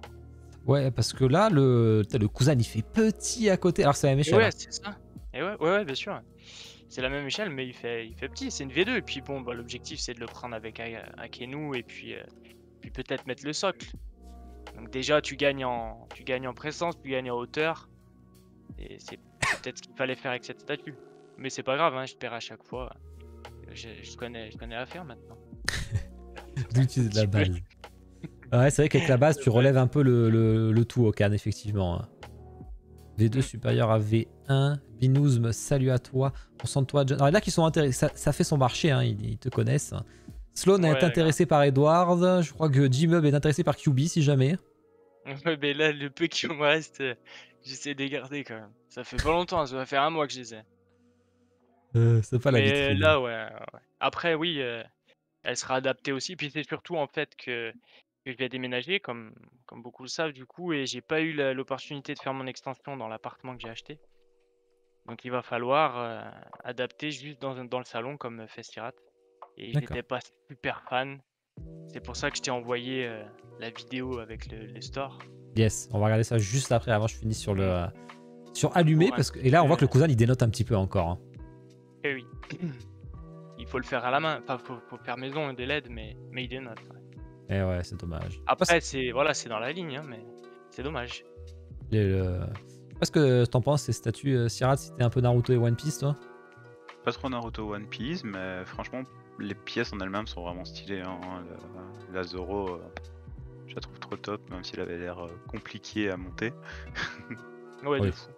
Ouais, parce que là, le cousin, il fait petit à côté. Alors que c'est la même Et échelle. ouais, Hein. c'est ça. Et ouais, bien sûr. C'est la même échelle, mais il fait petit. C'est une V2. Et puis bon, bah, l'objectif, c'est de le prendre avec Akenu et puis peut-être mettre le socle. Donc déjà, tu gagnes en présence, tu gagnes en hauteur. Et c'est peut-être ce qu'il fallait faire avec cette statue. Mais c'est pas grave, hein, je perds à chaque fois. Je connais l'affaire maintenant. D'où tu de la base. Ouais, c'est vrai qu'avec la base, tu relèves un peu le tout au can, effectivement. Hein. V2 supérieur à V1. Binouzm, salut à toi. Concentre-toi, John. Alors là, qui sont intéressés, ça fait son marché, hein, ils te connaissent. Sloan est intéressé par Edward. Je crois que J-Mub est intéressé par QB, si jamais. Ouais, mais là, le peu qui me reste, j'essaie de les garder quand même. Ça fait pas longtemps, ça va faire un mois que je les ai. C'est pas la Mais vitrine. là, ouais. Après, oui, elle sera adaptée aussi. Puis c'est surtout en fait que je vais déménager, comme beaucoup le savent du coup, et j'ai pas eu l'opportunité de faire mon extension dans l'appartement que j'ai acheté. Donc il va falloir adapter juste dans le salon comme fait Sirat. Et D'accord. j'étais pas super fan. C'est pour ça que je t'ai envoyé la vidéo avec le store. Yes, on va regarder ça juste après. Avant, je finis sur le sur allumé Pour un parce que petit et là, on voit peu, que le cousin il dénote un petit peu encore. Hein. Eh oui. Il faut le faire à la main. Enfin, faut faire maison des LED, mais il dénote. Ouais. Et ouais, c'est dommage. Après, c'est dans la ligne, hein, mais c'est dommage. Je sais pas ce que t'en penses, ces statues Sirat, si t'es un peu Naruto et One Piece, toi. Pas trop Naruto One Piece, mais franchement, les pièces en elles-mêmes sont vraiment stylées. Hein. La Zoro, je la trouve trop top, même si elle avait l'air compliquée à monter. Ouais, Oui. de fou.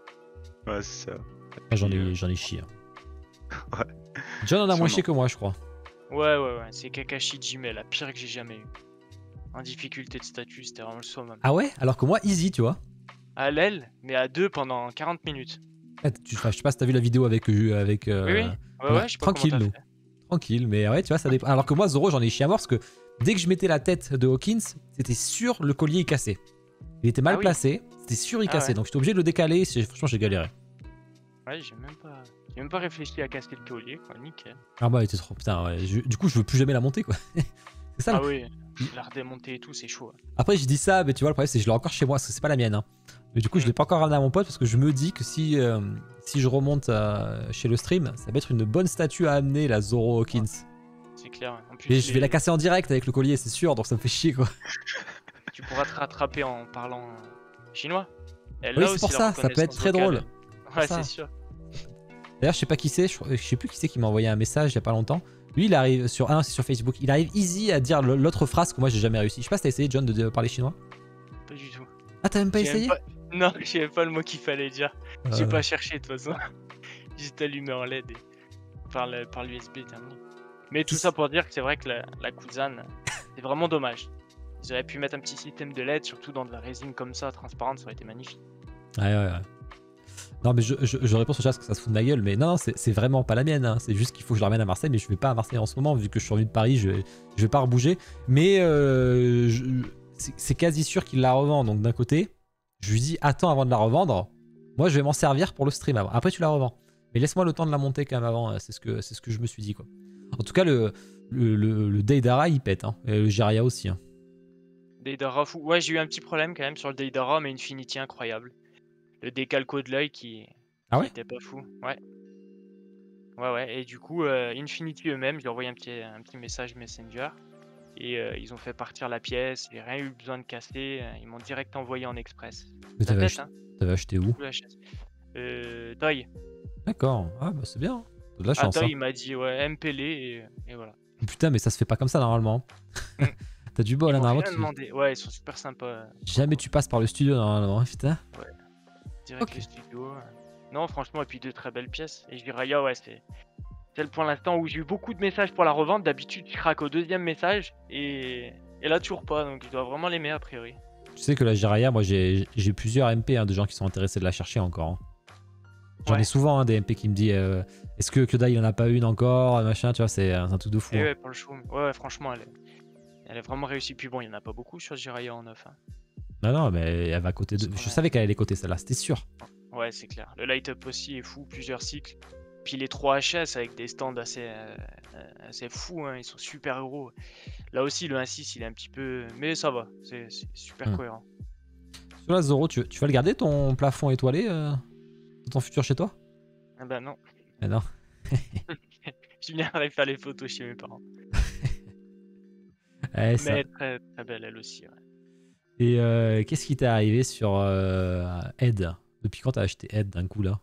Ouais, c'est ça. Moi, j'en ai chié. Hein. Ouais. John en a moins Son chié que moi, je crois. Ouais. C'est Kakashi Jime, la pire que j'ai jamais eue. En difficulté de statut, c'était vraiment le summum. Ah ouais? Alors que moi, easy, tu vois. À l'aile, mais à deux pendant 40 minutes. Je sais pas si t'as vu la vidéo avec. Oui. Ouais, je sais pas tranquille, comment nous. t'as fait. Tranquille, mais ouais, tu vois, ça dépend. Alors que moi, Zoro, j'en ai chié à mort parce que dès que je mettais la tête de Hawkins, c'était sûr le collier est cassé. Il était mal Ah oui. placé, c'était sûr il Ah cassait. ouais. Donc j'étais obligé de le décaler. Franchement, j'ai galéré. Ouais, j'ai même pas réfléchi à casser le collier, quoi, nickel. Ah bah, il était trop. Putain, ouais. Du coup, je veux plus jamais la monter, quoi. C'est ça. Ah oui, la redémonter et tout, c'est chaud. Après, je dis ça, mais tu vois, le problème, c'est que je l'ai encore chez moi, parce que c'est pas la mienne. Hein. Mais du coup, je l'ai pas encore ramené à mon pote, parce que je me dis que si je remonte chez le stream, ça va être une bonne statue à amener, la Zoro Hawkins. C'est clair. En plus, Et je vais la casser en direct avec le collier, c'est sûr, donc ça me fait chier, quoi. Tu pourras te rattraper en parlant chinois. Elle Oui, a c'est aussi pour la ça peut être reconnaissance très vocale. drôle. Ouais, ça. c'est sûr. D'ailleurs, je sais pas qui c'est, je sais plus qui c'est qui m'a envoyé un message il y a pas longtemps. Lui, il arrive sur. Ah non, c'est sur Facebook. Il arrive easy à dire l'autre phrase que moi j'ai jamais réussi. Je sais pas si t'as essayé, John, de parler chinois. Pas du tout. Ah, t'as même pas essayé? Non, je savais pas le mot qu'il fallait dire. J'ai pas cherché de toute façon. Juste allumé en LED et par l'USB terminé. Mais tout ça pour dire que c'est vrai que la Kuzan, c'est vraiment dommage. Ils auraient pu mettre un petit système de LED, surtout dans de la résine comme ça, transparente, ça aurait été magnifique. Ouais. Non, mais je réponds au chat parce que ça se fout de ma gueule, mais non, c'est vraiment pas la mienne. Hein. C'est juste qu'il faut que je la ramène à Marseille, mais je vais pas à Marseille en ce moment, vu que je suis revenu de Paris, je vais pas rebouger. Mais c'est quasi sûr qu'il la revend, donc d'un côté, je lui dis attends avant de la revendre. Moi, je vais m'en servir pour le stream avant. Après, tu la revends. Mais laisse-moi le temps de la monter quand même avant, c'est ce que je me suis dit, quoi. En tout cas, le Deidara, il pète, hein. Et le Jiraiya aussi. Hein. Deidara fou. Ouais, j'ai eu un petit problème quand même sur le Deidara, mais Infinity incroyable. Le décalco de l'œil qui était pas fou. Ouais. Et du coup, Infinity eux-mêmes, j'ai envoyé un petit message Messenger. Et ils ont fait partir la pièce, j'ai rien eu besoin de casser, ils m'ont direct envoyé en express. Mais La t'avais tête, ach- hein, t'avais acheté où? tout HS. Toy. D'accord. Ah bah c'est bien. T'as de la Ah, chance. Toy, Hein. il m'a dit, ouais, MP-les et voilà. Putain, mais ça se fait pas comme ça normalement. Mm. T'as du bol Ils là, m'ont normalement. rien demandé. Ouais, ils sont super sympas. Jamais tu passes par le studio normalement, hein, putain. Direct Ok. le studio. Non, franchement, et puis de très belles pièces. Et je dirais, Raya, ouais, c'est pour l'instant où j'ai eu beaucoup de messages pour la revente. D'habitude, je craque au deuxième message et là, toujours pas. Donc, je dois vraiment l'aimer a priori. Tu sais que la Jiraya, moi j'ai plusieurs MP de gens qui sont intéressés de la chercher encore. Hein. J'en ai Ouais. souvent des MP qui me disent est-ce que Kyodai il en a pas une encore, machin, tu vois, c'est un truc de fou. Et Hein. ouais, pour le show. Ouais, franchement, elle est vraiment réussie. Puis bon, il y en a pas beaucoup sur Jiraya en neuf. Hein. Non, mais elle va côté de. Je savais qu'elle allait côté celle-là, c'était sûr. Ouais, c'est clair. Le light-up aussi est fou, plusieurs cycles. Puis les 3 HS avec des stands assez fous, hein, ils sont super gros. Là aussi, le 1.6, il est un petit peu. Mais ça va, c'est super cohérent. Sur la Zoro, tu vas le garder ton plafond étoilé dans ton futur chez toi? Ah bah non. Mais non. Je viendrai faire les photos chez mes parents. Ouais, ça. Mais très, très belle, elle aussi. Ouais. Et qu'est-ce qui t'est arrivé sur Ed? Depuis quand t'as acheté Ed d'un coup là?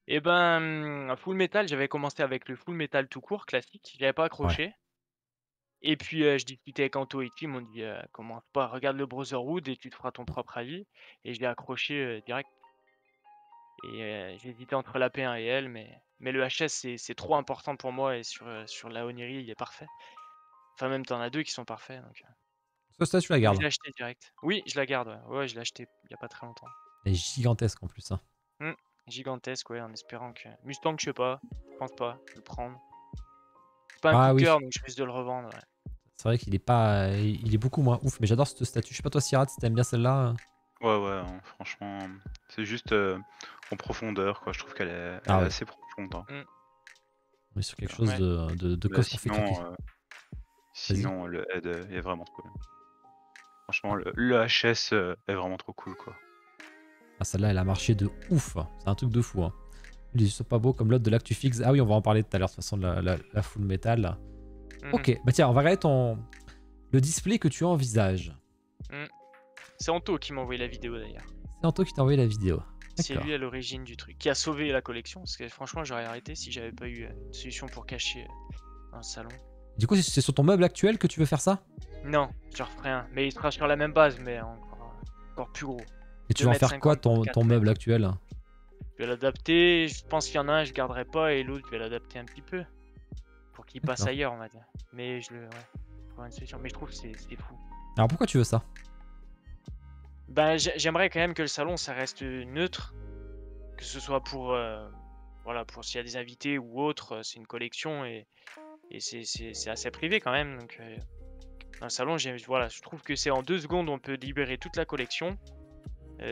Et ben, Full Metal, j'avais commencé avec le Full Metal tout court, classique. J'avais pas accroché. Et puis, je discutais avec Anto et Tim, on dit commence pas, regarde le Brotherhood et tu te feras ton propre avis. Et je l'ai accroché direct. Et j'hésitais entre la P1 et elle, mais le HS, c'est trop important pour moi. Et sur la Oniri, il est parfait. Enfin, même, t'en as deux qui sont parfaits. Donc, Ça, tu la je gardes. l'ai acheté direct. Oui, je la garde. Ouais, ouais je l'ai acheté il y a pas très longtemps. Elle est gigantesque en plus. Hein. Gigantesque, ouais, en espérant que. Mustang, je sais pas. Je pense pas. Je vais le prendre. C'est pas un Ah coup de oui. cœur, donc je risque de le revendre. Ouais. C'est vrai qu'il est pas. Il est beaucoup moins ouf, mais j'adore ce statut. Je sais pas toi, Sirat, si t'aimes bien celle-là. Ouais, hein, franchement, c'est juste en profondeur, quoi. Je trouve qu'elle est, Ah elle est ouais. assez profonde. Hein. On est sur quelque chose Ouais. de Mais costaud fait craquer. sinon, le head est vraiment trop bien. Franchement, le HS est vraiment trop cool, quoi. Ah, celle-là, elle a marché de ouf. C'est un truc de fou. Hein. Ils sont pas beaux comme l'autre de l'Actufix. Ah oui, on va en parler tout à l'heure, de toute façon, de la full metal. Là. Ok, bah tiens, on va regarder le display que tu envisages. C'est Anto qui m'a envoyé la vidéo d'ailleurs. C'est Anto qui t'a envoyé la vidéo. C'est D'accord. lui à l'origine du truc, qui a sauvé la collection. Parce que franchement, j'aurais arrêté si j'avais pas eu une solution pour cacher un salon. Du coup, c'est sur ton meuble actuel que tu veux faire ça? Non, je referai un. Mais il sera sur la même base, mais encore plus gros. Et tu vas en faire quoi 2,50 par ton 4 meuble actuel? Je vais l'adapter. Je pense qu'il y en a un, je garderai pas, et l'autre, je vais l'adapter un petit peu. Pour qu'il passe D'accord. ailleurs, on va dire. Mais je le. Ouais, faut une solution. Mais je trouve que c'est fou. Alors pourquoi tu veux ça? Ben, j'aimerais quand même que le salon, ça reste neutre. Que ce soit pour. Voilà, pour s'il y a des invités ou autre, c'est une collection et c'est assez privé quand même. Donc, un salon, voilà, je trouve que c'est en 2 secondes, on peut libérer toute la collection.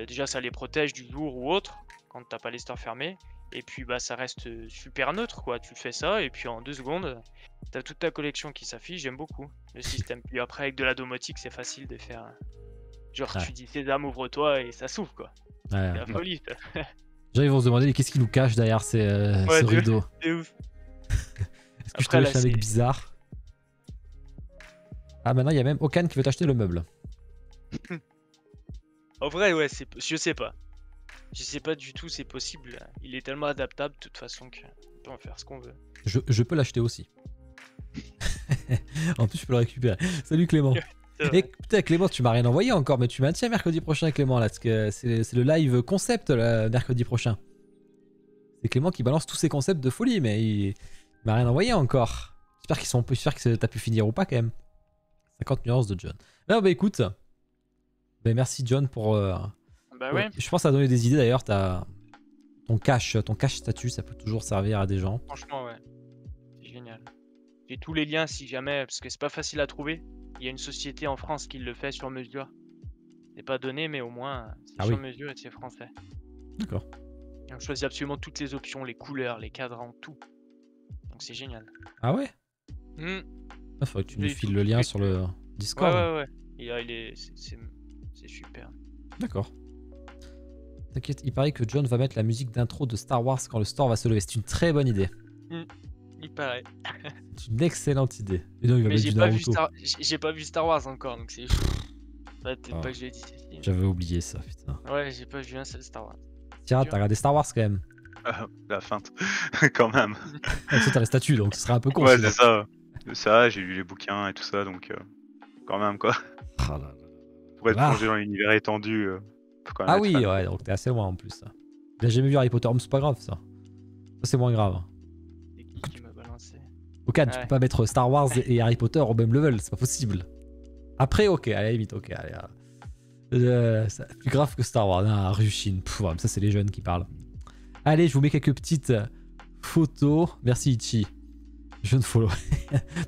Déjà, ça les protège du jour ou autre, quand t'as pas les stores fermés. Et puis, bah, ça reste super neutre, quoi. Tu fais ça, et puis en 2 secondes, t'as toute ta collection qui s'affiche. J'aime beaucoup le système. Puis après, avec de la domotique, c'est facile de faire. Genre, Ouais. tu dis Sésame, ouvre-toi, et ça s'ouvre, quoi. Ouais, C'est la folie, ça. déjà, ils vont se demander qu'est-ce qui nous cache derrière ce rideau. C'est ouf. Est-ce que je Après, te là, laisse un mec c'est- bizarre? Ah, maintenant, il y a même Okan qui veut t'acheter le meuble. En vrai, ouais, je sais pas. Je sais pas du tout, c'est possible. Il est tellement adaptable de toute façon qu'on peut en faire ce qu'on veut. Je peux l'acheter aussi. En plus, je peux le récupérer. Salut Clément. C'est vrai. Et putain, Clément, tu m'as rien envoyé encore, mais tu maintiens mercredi prochain, Clément, là, parce que c'est le live concept, là, mercredi prochain. C'est Clément qui balance tous ses concepts de folie, mais il m'a rien envoyé encore. J'espère que t'as pu finir ou pas, quand même. 50 nuances de John. Non, bah écoute. Bah, merci, John, pour. Bah ouais, Je pense que ça a donné des idées, d'ailleurs. Ton cache statut, ça peut toujours servir à des gens. franchement, ouais. C'est génial. J'ai tous les liens si jamais, parce que c'est pas facile à trouver. Il y a une société en France qui le fait sur mesure. C'est pas donné, mais au moins, c'est Ah sur oui. mesure et c'est français. D'accord. Et on choisit absolument toutes les options, les couleurs, les cadrans, tout. Donc c'est génial. Ah ouais? Hmm. Il faudrait que tu Oui, nous il files faut le que lien je sur le Ouais, Discord. ouais. C'est super. D'accord. T'inquiète, il paraît que John va mettre la musique d'intro de Star Wars quand le store va se lever. C'est une très bonne idée. Il pareil. C'est une excellente idée. Et non, il va Mais mettre du Naruto. j'ai pas vu Star Wars encore, donc c'est. Ouais, peut-être Ah. pas que je l'ai dit ceci. J'avais oublié ça, putain. Ouais, j'ai pas vu un seul Star Wars. Tiens, t'as regardé Star Wars quand même. La feinte, quand même. Ah, tu sais, t'as les statues, donc ce serait un peu con. Ouais, sinon. c'est ça. Ça, j'ai lu les bouquins et tout ça, donc quand même quoi. Ah, là, là. Pour être Ah. plongé dans l'univers étendu, faut quand même Ah être oui, fan. ouais, donc t'es assez loin en plus. Il a jamais vu Harry Potter, mais c'est pas grave ça. Ça c'est moins grave. C'est qui m'a balancé? Ok, tu peux pas mettre Star Wars et Harry Potter au même level, c'est pas possible. Après, ok, à la limite, ok, allez. C'est plus grave que Star Wars. Ah, Rushin, ça c'est les jeunes qui parlent. Allez, je vous mets quelques petites photos. Merci Ichi. Je ne follow.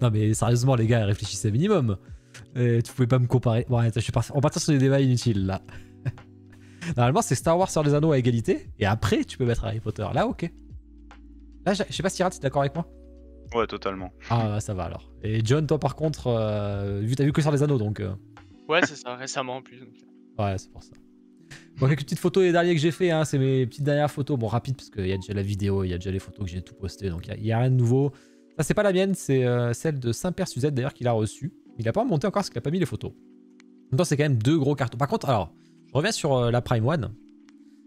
Non mais sérieusement les gars, réfléchissez un minimum. Tu pouvez pas me comparer. Bon, attends, on part sur des débats inutiles là. Normalement c'est Star Wars sur les anneaux à égalité. Et après tu peux mettre Harry Potter. Là ok. Là je sais pas si Rat t'es d'accord avec moi. Ouais, totalement. Ah bah, ça va alors. Et John toi par contre, t'as vu que sur les anneaux donc... Ouais, c'est ça, récemment en plus. Donc. Ouais, c'est pour ça. Bon, quelques petites photos et derniers que j'ai fait, hein, c'est mes petites dernières photos. Bon, rapide, parce qu'il y a déjà la vidéo, il y a déjà les photos que j'ai tout posté, donc il y a rien de nouveau. Ça, c'est pas la mienne, c'est celle de Saint-Père Suzette d'ailleurs qu'il a reçue. Il a pas remonté encore parce qu'il a pas mis les photos. En même temps, c'est quand même 2 gros cartons. Par contre, alors, je reviens sur la Prime One.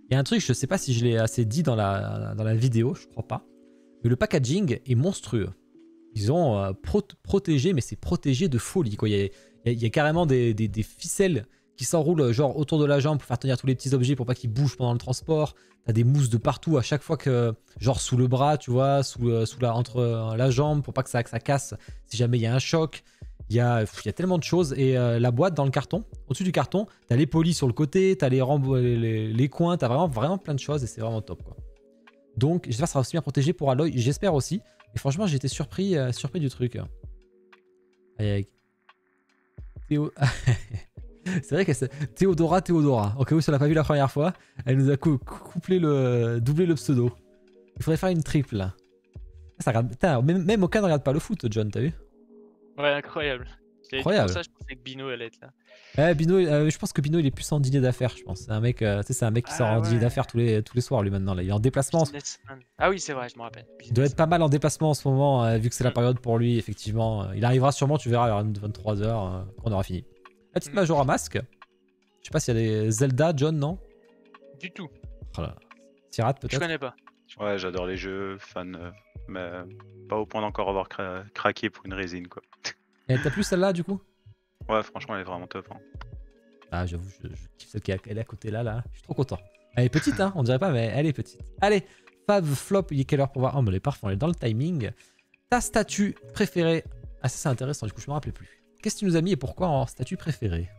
Il y a un truc, je sais pas si je l'ai assez dit dans la vidéo, je crois pas. Mais le packaging est monstrueux. Ils ont protégé, mais c'est protégé de folie, quoi. Il y a carrément des ficelles qui s'enroulent genre autour de la jambe pour faire tenir tous les petits objets pour pas qu'ils bougent pendant le transport. T'as des mousses de partout à chaque fois que, genre sous le bras, tu vois, entre la jambe pour pas que ça casse si jamais il y a un choc. Il y a tellement de choses. Et la boîte dans le carton, au-dessus du carton, t'as les polis sur le côté, t'as les coins, t'as vraiment plein de choses et c'est vraiment top, quoi. Donc j'espère que ça sera aussi bien protégé pour Aloy, j'espère aussi. Et franchement, j'ai été surpris du truc. Avec Théo. C'est vrai que c'est Théodora. Au cas où ça l'a pas vu la première fois, elle nous a doublé le pseudo. Il faudrait faire une triple là. Ça regarde... Putain, même aucun ne regarde pas le foot, John, t'as vu? Ouais, incroyable. Incroyable. Pour ça, je pensais que Bino allait être là. Ouais, Bino, je pense que Bino il est plus en dîner d'affaires, je pense. C'est un mec, c'est un mec qui sort en dîner d'affaires tous les soirs lui maintenant. Là. Il est en déplacement. Ah oui, c'est vrai, je me rappelle. Il doit être pas mal en déplacement en ce moment, vu que c'est la période pour lui, effectivement. Il arrivera sûrement, tu verras, à 23h quand on aura fini. La petite Majora Mask. Je sais pas s'il y a des Zelda, John, non? Du tout. Oh là. Sirat peut-être? Je connais pas. Ouais, j'adore les jeux, fan, mais pas au point d'encore avoir craqué pour une résine, quoi. Et t'as plus celle-là, du coup? Ouais, franchement, elle est vraiment top. Hein. Ah, j'avoue, je kiffe celle qui est à côté là. Je suis trop content. Elle est petite, hein, on dirait pas, mais elle est petite. Allez, Fav, Flop, il est quelle heure pour voir? Oh, mais elle est parfaite, on est dans le timing. Ta statue préférée? Ah, ça c'est intéressant, du coup, je me rappelais plus. Qu'est-ce que tu nous as mis et pourquoi en statue préférée?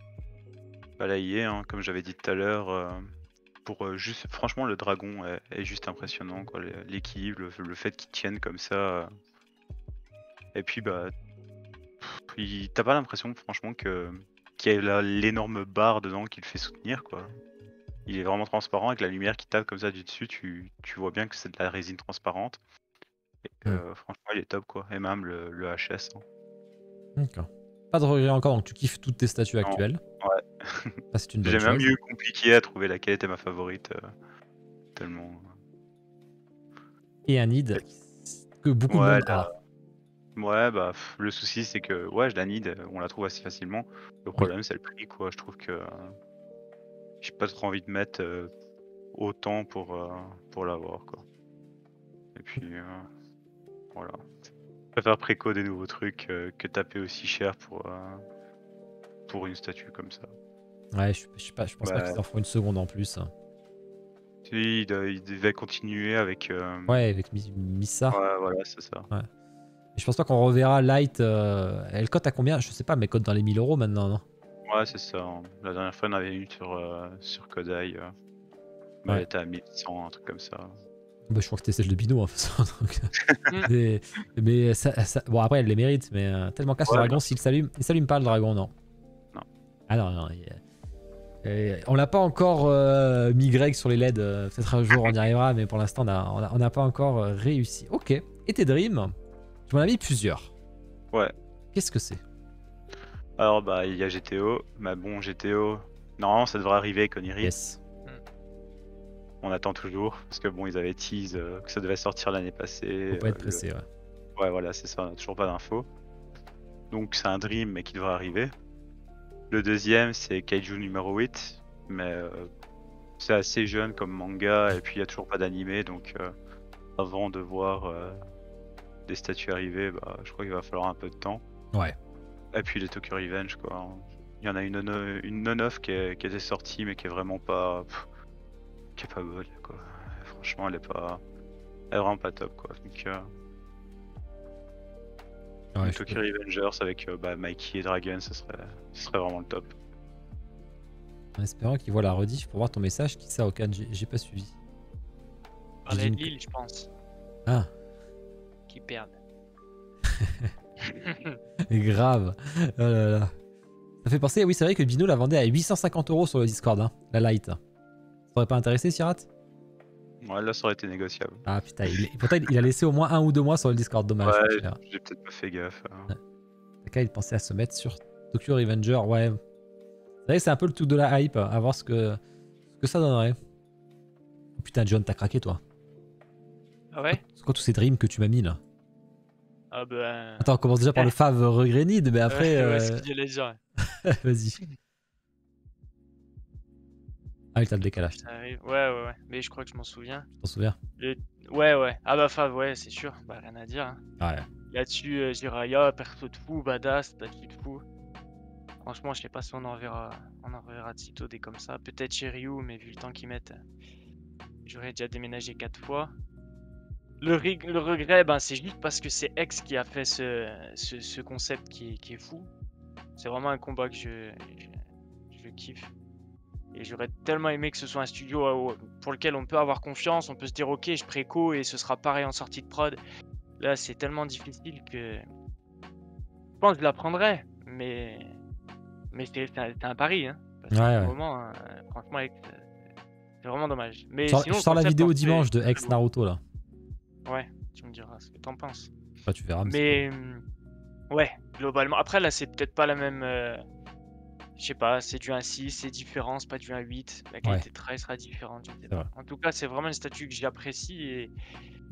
Bah là, il est, hein, comme j'avais dit tout à l'heure, pour juste, franchement, le dragon est juste impressionnant, quoi. L'équilibre, le fait qu'il tienne comme ça. Et puis, bah, t'as pas l'impression, franchement, qu'il y a l'énorme barre dedans qui le fait soutenir, quoi. Il est vraiment transparent avec la lumière qui tape comme ça du dessus, tu vois bien que c'est de la résine transparente. Et franchement, il est top, quoi. Et même le HS. Hein. D'accord. Pas de regret encore, donc tu kiffes toutes tes statues actuelles. Ouais. Ça, c'est une bonne chose. J'ai même eu compliqué à trouver laquelle était ma favorite. Tellement. Et un nid que beaucoup de monde a. Ouais, bah, le souci, c'est que, ouais, je la need, on la trouve assez facilement. Le problème, c'est le prix, quoi. Je trouve que j'ai pas trop envie de mettre autant pour l'avoir, quoi. Et puis, voilà. Je préfère préco des nouveaux trucs que taper aussi cher pour une statue comme ça. Ouais, je pense pas qu'ils en font une seconde en plus. Si, il devait continuer avec. Ouais, avec Missa. Ouais, voilà, c'est ça. Ouais. Et je pense pas qu'on reverra Light. Elle cote à combien? Je sais pas, mais cote dans les 1000 € maintenant, non? Ouais, c'est ça. Hein. La dernière fois, on avait une sur Kodai. Mais elle était à 1100, un truc comme ça. Bah, je crois que c'était celle de Bino, en fait. Mais bon, après, elle les mérite, mais tellement casse le dragon, s'il s'allume pas le dragon, non. Non. Ah non. On l'a pas encore mis Greg sur les LED. Peut-être un jour on y arrivera, mais pour l'instant, on n'a pas encore réussi. Ok. Et tes dreams? Tu m'en as mis plusieurs. Ouais. Qu'est-ce que c'est? Alors, bah, il y a GTO. Mais bon, GTO, normalement, ça devrait arriver avec Oniris. Yes. On attend toujours, parce que bon, ils avaient tease que ça devait sortir l'année passée. Faut pas être pressé, ouais. Ouais, voilà, c'est ça, on a toujours pas d'infos. Donc c'est un dream, mais qui devrait arriver. Le deuxième, c'est Kaiju numéro 8, mais c'est assez jeune comme manga, et puis il y a toujours pas d'animé, donc avant de voir des statues arriver, bah, je crois qu'il va falloir un peu de temps. Ouais. Et puis les Tokyo Revenge, quoi. Il y en a une non-off qui était sortie, mais qui est vraiment pas... qui est pas bonne, quoi. Franchement, elle est vraiment pas top, quoi. Donc, Ouais, Tokyo Revengers avec Mikey et Dragon, ce serait vraiment le top. En espérant qu'il voit la rediff pour voir ton message. Qui ça, Okan? J'ai pas suivi. Parlait de Lille, je pense. Ah, Qui perdent. grave. Oh là là. Ça fait penser, oui, c'est vrai que Bino la vendait à 850 € sur le Discord, hein, la light. Ça t'aurait pas intéressé, Sirat? Ouais, là, ça aurait été négociable. Ah putain, pourtant il a laissé au moins 1 ou 2 mois sur le Discord, dommage. Ouais, j'ai peut-être pas fait gaffe. Taka, il pensait à se mettre sur Tokyo Revenger, ouais. C'est vrai que c'est un peu le truc de la hype, à voir ce que ça donnerait. Oh, putain, John, t'as craqué toi. Ah ouais? C'est quoi tous ces dreams que tu m'as mis là? Ah bah... Attends, on commence déjà par le Fav Regrenid, mais après... Ouais, c'est ce que j'allais dire. Vas-y. Ah, il t'a le décalage. Ça arrive. Ouais. Mais je crois que je m'en souviens. Tu t'en souviens? Ouais. Ah bah Fav, ouais, c'est sûr. Bah rien à dire. Hein. Ouais. Là-dessus, Jiraya, perso de fou, badass, statut de fou. Franchement, je sais pas si on en reverra de sitôt des comme ça. Peut-être chez Ryu, mais vu le temps qu'ils mettent, j'aurais déjà déménagé 4 fois. Le regret, ben, c'est juste parce que c'est X qui a fait ce concept qui est fou. C'est vraiment un combat que je kiffe. Et j'aurais tellement aimé que ce soit un studio pour lequel on peut avoir confiance, on peut se dire ok, je préco et ce sera pareil en sortie de prod. Là, c'est tellement difficile que je pense que je l'apprendrai, mais c'est un pari. Hein, parce qu'à un moment, franchement, c'est vraiment dommage. Mais je sors la vidéo dimanche de X Naruto là. Ouais, tu me diras ce que t'en penses. Bah, tu verras. Mais ouais, globalement. Après, là, c'est peut-être pas la même. Je sais pas, c'est du 1.6, c'est différent, c'est pas du 1.8. La qualité de travail sera différente. Je sais pas. En tout cas, c'est vraiment une statue que j'apprécie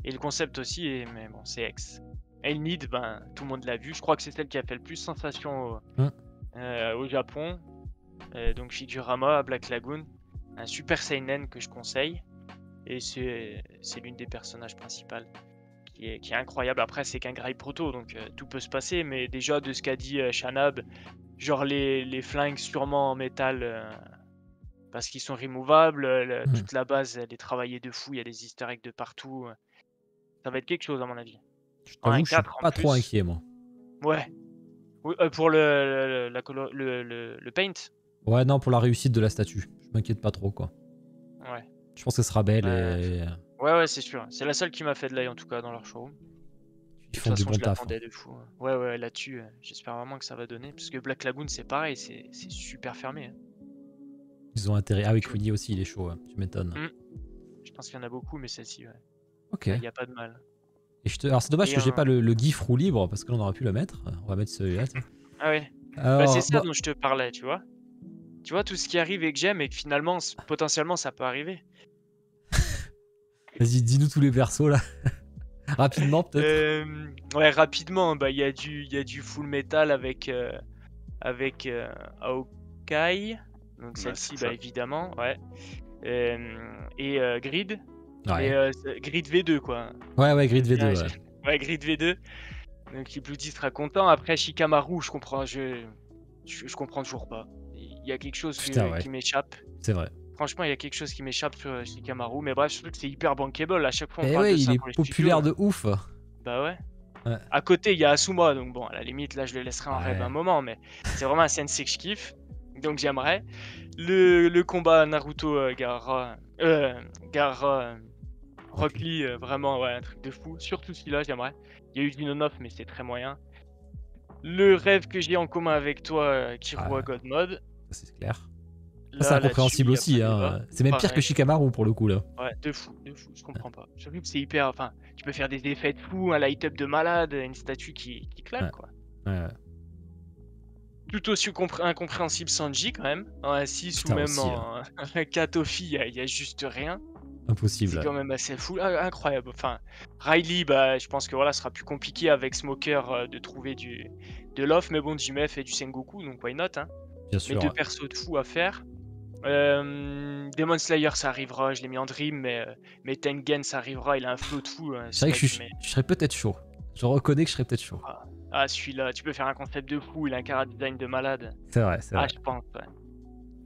et le concept aussi. Mais bon, c'est X. El Need, ben, tout le monde l'a vu. Je crois que c'est celle qui a fait le plus sensation au Japon. Donc Figurama, Black Lagoon, un super seinen que je conseille. Et c'est l'une des personnages principales qui est incroyable. Après, c'est qu'un Grey Proto, donc tout peut se passer. Mais déjà, de ce qu'a dit Shanab, genre les flingues sûrement en métal parce qu'ils sont removables. Toute la base, elle est travaillée de fou. Il y a des easter eggs de partout. Ça va être quelque chose, à mon avis. Je t'avoue, je suis pas trop inquiet, moi. Ouais. Pour le paint. Ouais, non, pour la réussite de la statue. Je m'inquiète pas trop, quoi. Ouais. Je pense qu'elle sera belle et... Ouais, c'est sûr. C'est la seule qui m'a fait de l'œil, en tout cas, dans leur showroom. Ils font du bon taf. De fou. Ouais, là-dessus, j'espère vraiment que ça va donner. Parce que Black Lagoon, c'est pareil, c'est super fermé. Hein. Ils ont intérêt. Ah oui, Queenie aussi, il est chaud, tu m'étonnes. Je pense qu'il y en a beaucoup, mais celle-ci, ouais. Ok. Il n'y a pas de mal. Et alors, c'est dommage que j'ai pas le GIF roue libre, parce que là, on aurait pu le mettre. On va mettre celui-là. Ah ouais. Alors, c'est ça dont je te parlais, tu vois. Tu vois, tout ce qui arrive et que j'aime, et que finalement, potentiellement, ça peut arriver. Vas-y, dis-nous tous les persos, là. Rapidement, peut-être. Ouais, rapidement. Bah, il y a du full metal avec Aokai. Donc celle-ci, bah, évidemment, ouais. Et Grid. Ouais. Mais Grid V2, quoi. Ouais, Grid V2, ouais. Ouais, Grid V2. Donc Bloody sera content. Après, Shikamaru, je comprends toujours pas. Il y a quelque chose qui m'échappe. C'est vrai. Franchement, il y a quelque chose qui m'échappe sur Shikamaru. Mais bref, je trouve que c'est hyper bankable. À chaque fois, on et parle ouais, de ça il est pour les populaire studios, de ouf. Bah ouais. À côté, il y a Asuma. Donc bon, à la limite, là, je le laisserai en rêve un moment. Mais c'est vraiment un sensei que je kiffe. Donc j'aimerais. Le combat Naruto Gaara Rock Lee, vraiment, ouais, un truc de fou. Surtout celui-là, j'aimerais. Il y a eu du non-off, mais c'est très moyen. Le rêve que j'ai en commun avec toi, Kirua God Mode. C'est clair. C'est incompréhensible aussi. Hein. C'est même pire que Shikamaru pour le coup, là. Ouais, de fou. Je comprends pas. Surtout que c'est hyper. Enfin, tu peux faire des effets de fou, un light-up de malade, une statue qui claque, quoi. Ouais. Tout aussi incompréhensible Sanji, quand même. En 1-6 ou même en 4 Ofi, il y a juste rien. Impossible. C'est quand même assez fou, incroyable. Enfin, Riley, bah, je pense que voilà, ce sera plus compliqué avec Smoker de trouver de l'off, mais bon, Jimmy fait du Sengoku, donc why not, hein. Bien Mais sûr. deux persos de fou à faire. Demon Slayer, ça arrivera, je l'ai mis en dream, mais Tengen, ça arrivera, il a un flow de fou. C'est vrai que je serais peut-être chaud. Je reconnais que je serais peut-être chaud. Ah, celui-là, tu peux faire un concept de fou, il a un chara design de malade. C'est vrai, c'est Ah, vrai. je pense, ouais.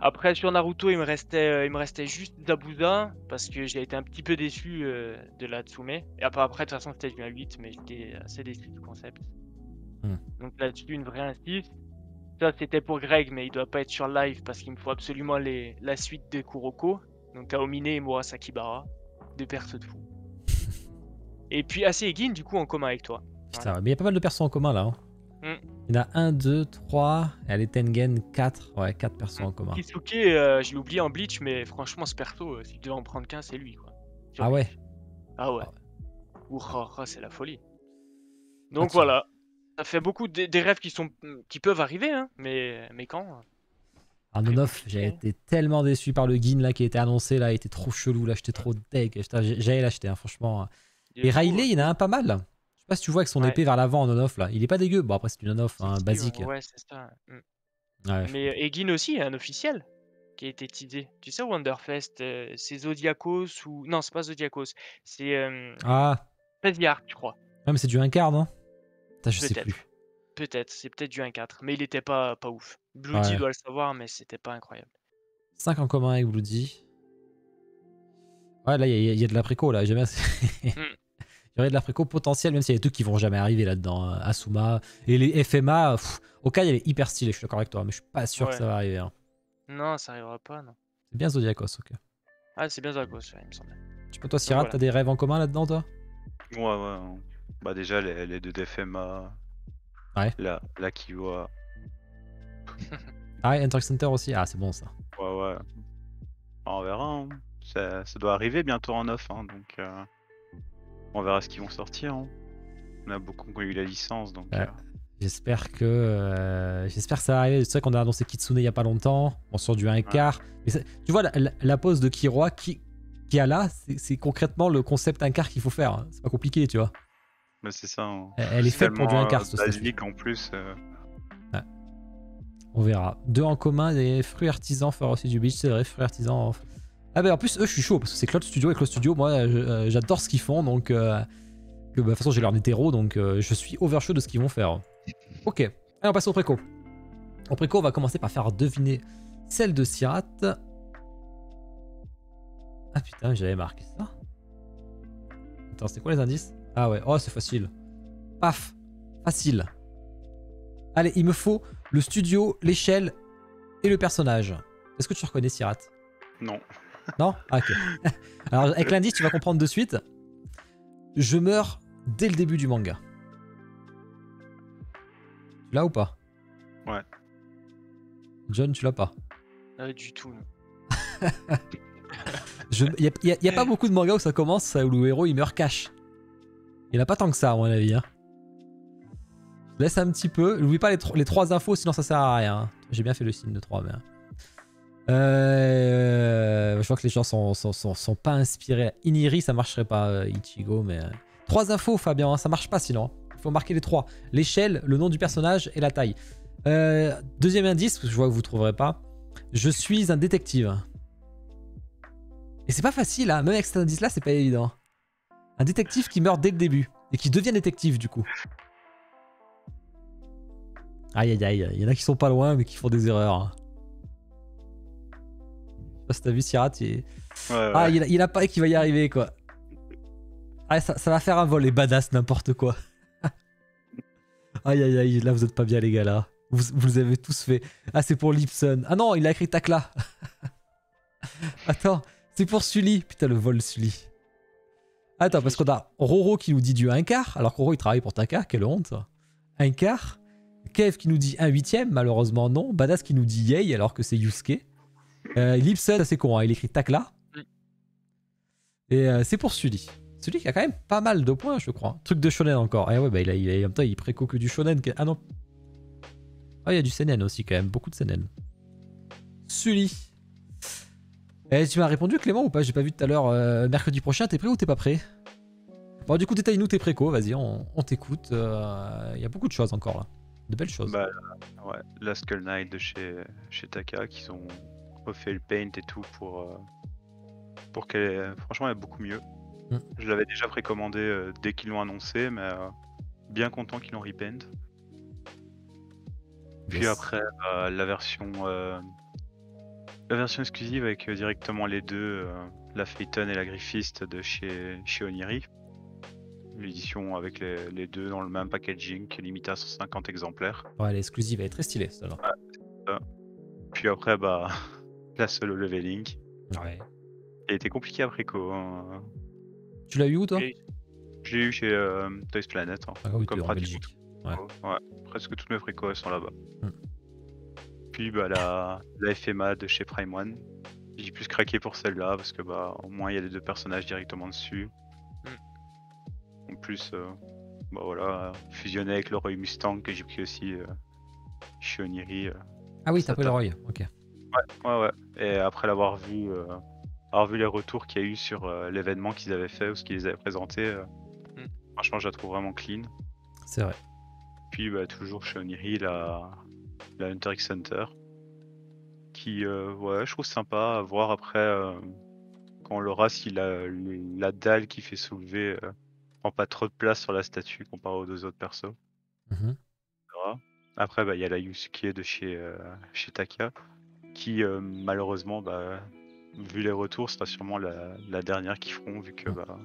Après, sur Naruto, il me restait juste Zabuza, parce que j'ai été un petit peu déçu de la Tsume. Et après, de toute façon, c'était du 1-8, mais j'étais assez déçu du concept. Donc là-dessus, une vraie insiste. Ça, c'était pour Greg, mais il doit pas être sur live, parce qu'il me faut absolument la suite de Kuroko. Donc Aomine et Murasakibara, deux persos de fou. Et puis Ase et Gin, du coup, en commun avec toi. Putain, mais il y a pas mal de persos en commun là. Hein. Mm. Il y en a 1, 2, 3, et allez, Tengen, 4. Ouais, 4 persos en commun. Kisuke, je l'ai oublié en Bleach, mais franchement, ce perso, s'il devait en prendre qu'un, c'est lui, quoi. Ah ouais. Ah ouais. Ah ouais. Ouh, c'est la folie. Donc voilà. Ça fait beaucoup des rêves qui peuvent arriver, hein, mais quand Nonof, j'ai été tellement déçu par le Gin là qui a été annoncé là, il était trop chelou là, j'étais trop deg. J'allais l'acheter, hein, franchement. Et Riley, il y en a un pas mal. Je sais pas si tu vois avec son épée vers l'avant en Nonof là, il est pas dégueu. Bon, après, c'est du Nonof, hein, basique. Ouais, c'est ça. Ouais, mais Egin aussi, un officiel qui a été teasé. Tu sais, Wonderfest, c'est Zodiacos ou. Non, c'est pas Zodiacos, c'est. Pesiar, je crois. Ouais, mais c'est du 1/4, non? Je sais plus. Peut-être, c'est peut-être du 1/4, mais il était pas ouf. Bloody doit le savoir, mais c'était pas incroyable. 5 en commun avec Bloody. Ouais, là, il y a de l'apricot, là. J'aime bien. Il y aurait de l'apricot potentiel, même s'il y a des trucs qui vont jamais arriver là-dedans. Asuma. Et les FMA, Okai, elle est hyper stylée, je suis d'accord avec toi, mais je suis pas sûr que ça va arriver. Hein. Non, ça arrivera pas, non. C'est bien Zodiacos, ok. Ah, c'est bien Zodiacos, il me semblait. Tu peux, toi, Sirat, t'as des rêves en commun là-dedans, toi? Ouais. Bah, déjà, les deux d'FMA. Ouais. La Kiwa. Ah ouais, Enter Center aussi. Ah, c'est bon ça. Ouais. On verra. Hein. Ça doit arriver bientôt en off, hein, donc on verra ce qu'ils vont sortir. Hein. On a beaucoup qui ont eu la licence, donc. J'espère que ça va arriver. C'est vrai qu'on a annoncé Kitsune il y a pas longtemps. On sort du 1/4. Mais tu vois, la pose de Kiroa qui a là, c'est concrètement le concept 1/4 qu'il faut faire. Hein. C'est pas compliqué, tu vois. Mais c'est ça. Hein. Elle est faite pour du 1/4, ce basique en plus. Ouais. On verra. 2 en commun, des fruits artisans fera aussi du beach, c'est vrai, fruits artisans. Ah bah en plus, eux, je suis chaud parce que c'est Cloud Studio et Cloud Studio, moi, j'adore ce qu'ils font, donc de toute façon, j'ai leur hétéro, donc je suis over chaud de ce qu'ils vont faire. Ok, allez, on passe au préco. Au préco, on va commencer par faire deviner celle de Sirat. Ah putain, j'avais marqué ça. Attends, c'est quoi les indices? Ah ouais, oh c'est facile. Paf, facile. Allez, il me faut le studio, l'échelle et le personnage. Est-ce que tu reconnais Sirat? Non. Non? Ah, ok. Alors avec l'indice, tu vas comprendre de suite. Je meurs dès le début du manga. Tu l'as ou pas? Ouais. John, tu l'as pas? Du tout. Il y a pas beaucoup de mangas où ça commence, où le héros il meurt cash. Il n'y en a pas tant que ça à mon avis. Hein. Je laisse un petit peu. N'oublie pas les 3 infos, sinon ça sert à rien. Hein. J'ai bien fait le signe de 3, mais... je vois que les gens sont pas inspirés. Iniri, ça marcherait pas, Ichigo, mais... 3 infos, Fabien, hein, ça marche pas sinon. Il faut marquer les 3. L'échelle, le nom du personnage et la taille. Deuxième indice, parce que je vois que vous trouverez pas. Je suis un détective. Et c'est pas facile, hein. Même avec cet indice-là, c'est pas évident. Un détective qui meurt dès le début. Et qui devient détective, du coup. Aïe, aïe, aïe. Il y en a qui sont pas loin, mais qui font des erreurs. Je sais pas si t'as vu Sirat, Ah, il a pas qui va y arriver, quoi. Ah, ça va faire un vol, les badass, n'importe quoi. Aïe, aïe, aïe. Là, vous êtes pas bien, les gars, là. Vous avez tous fait. Ah, c'est pour Lipson. Ah non, il a écrit Takla. Attends, c'est pour Sully. Putain, le vol Sully. Attends, parce qu'on a Roro qui nous dit du 1/4, alors que Roro il travaille pour Taka, quelle honte ça. 1/4. Kev qui nous dit 1/8, malheureusement non. Badass qui nous dit Yay, alors que c'est Yusuke. Lipson, c'est con, hein, il écrit Takla. Et c'est pour Sully. Sully qui a quand même pas mal de points, je crois. Truc de shonen encore. Et ouais, bah en même temps, il préco que du shonen. Ah non. Ah, il y a du seinen aussi quand même, beaucoup de seinen. Sully. Eh, tu m'as répondu Clément ou pas? J'ai pas vu tout à l'heure. Mercredi prochain, t'es prêt ou t'es pas prêt? Bon, du coup, détaille-nous tes précos, vas-y, on t'écoute. Il y a beaucoup de choses encore là. De belles choses. Bah, ouais, la Skull Knight de chez Taka, qui ont refait le paint et tout pour qu'elle franchement elle est beaucoup mieux. Je l'avais déjà précommandé dès qu'ils l'ont annoncé, mais bien content qu'ils l'ont repaint. Puis Yes. après, la version exclusive avec directement les deux, la Phaeton et la Griffist de chez Oniri. L'édition avec les deux dans le même packaging qui est limité à 150 exemplaires. Ouais, elle est exclusive, elle est très stylée celle-là. Puis après, bah, la solo leveling. Ouais. Elle était compliquée à préco. Hein. Tu l'as eu où toi? Et Je l'ai eu chez Toys Planet. Hein. Ah oui, Comme t'es en pratiquement Belgique. tout. Ouais. Ouais, presque toutes mes précos elles sont là-bas. Mm. Puis bah, la FMA de chez Prime One. J'ai plus craqué pour celle-là parce que bah au moins il y a les deux personnages directement dessus. En plus, bah voilà, fusionné avec le Roy Mustang que j'ai pris aussi chez Oniri. Ah oui, ça t'as pris le tape. Roy, ok. Ouais. Et après l'avoir vu les retours qu'il y a eu sur l'événement qu'ils avaient fait ou ce qu'ils les avaient présenté, franchement je la trouve vraiment clean. C'est vrai. Puis bah, toujours chez Oniri, la Hunter x Hunter, qui ouais, je trouve sympa à voir après quand on l'aura, si la dalle qui fait soulever prend pas trop de place sur la statue comparé aux deux autres persos. Mhm. Voilà. Après bah, y a la Yusuke de chez Taka, qui malheureusement, bah, vu les retours, sera sûrement la dernière qu'ils feront, vu que bah,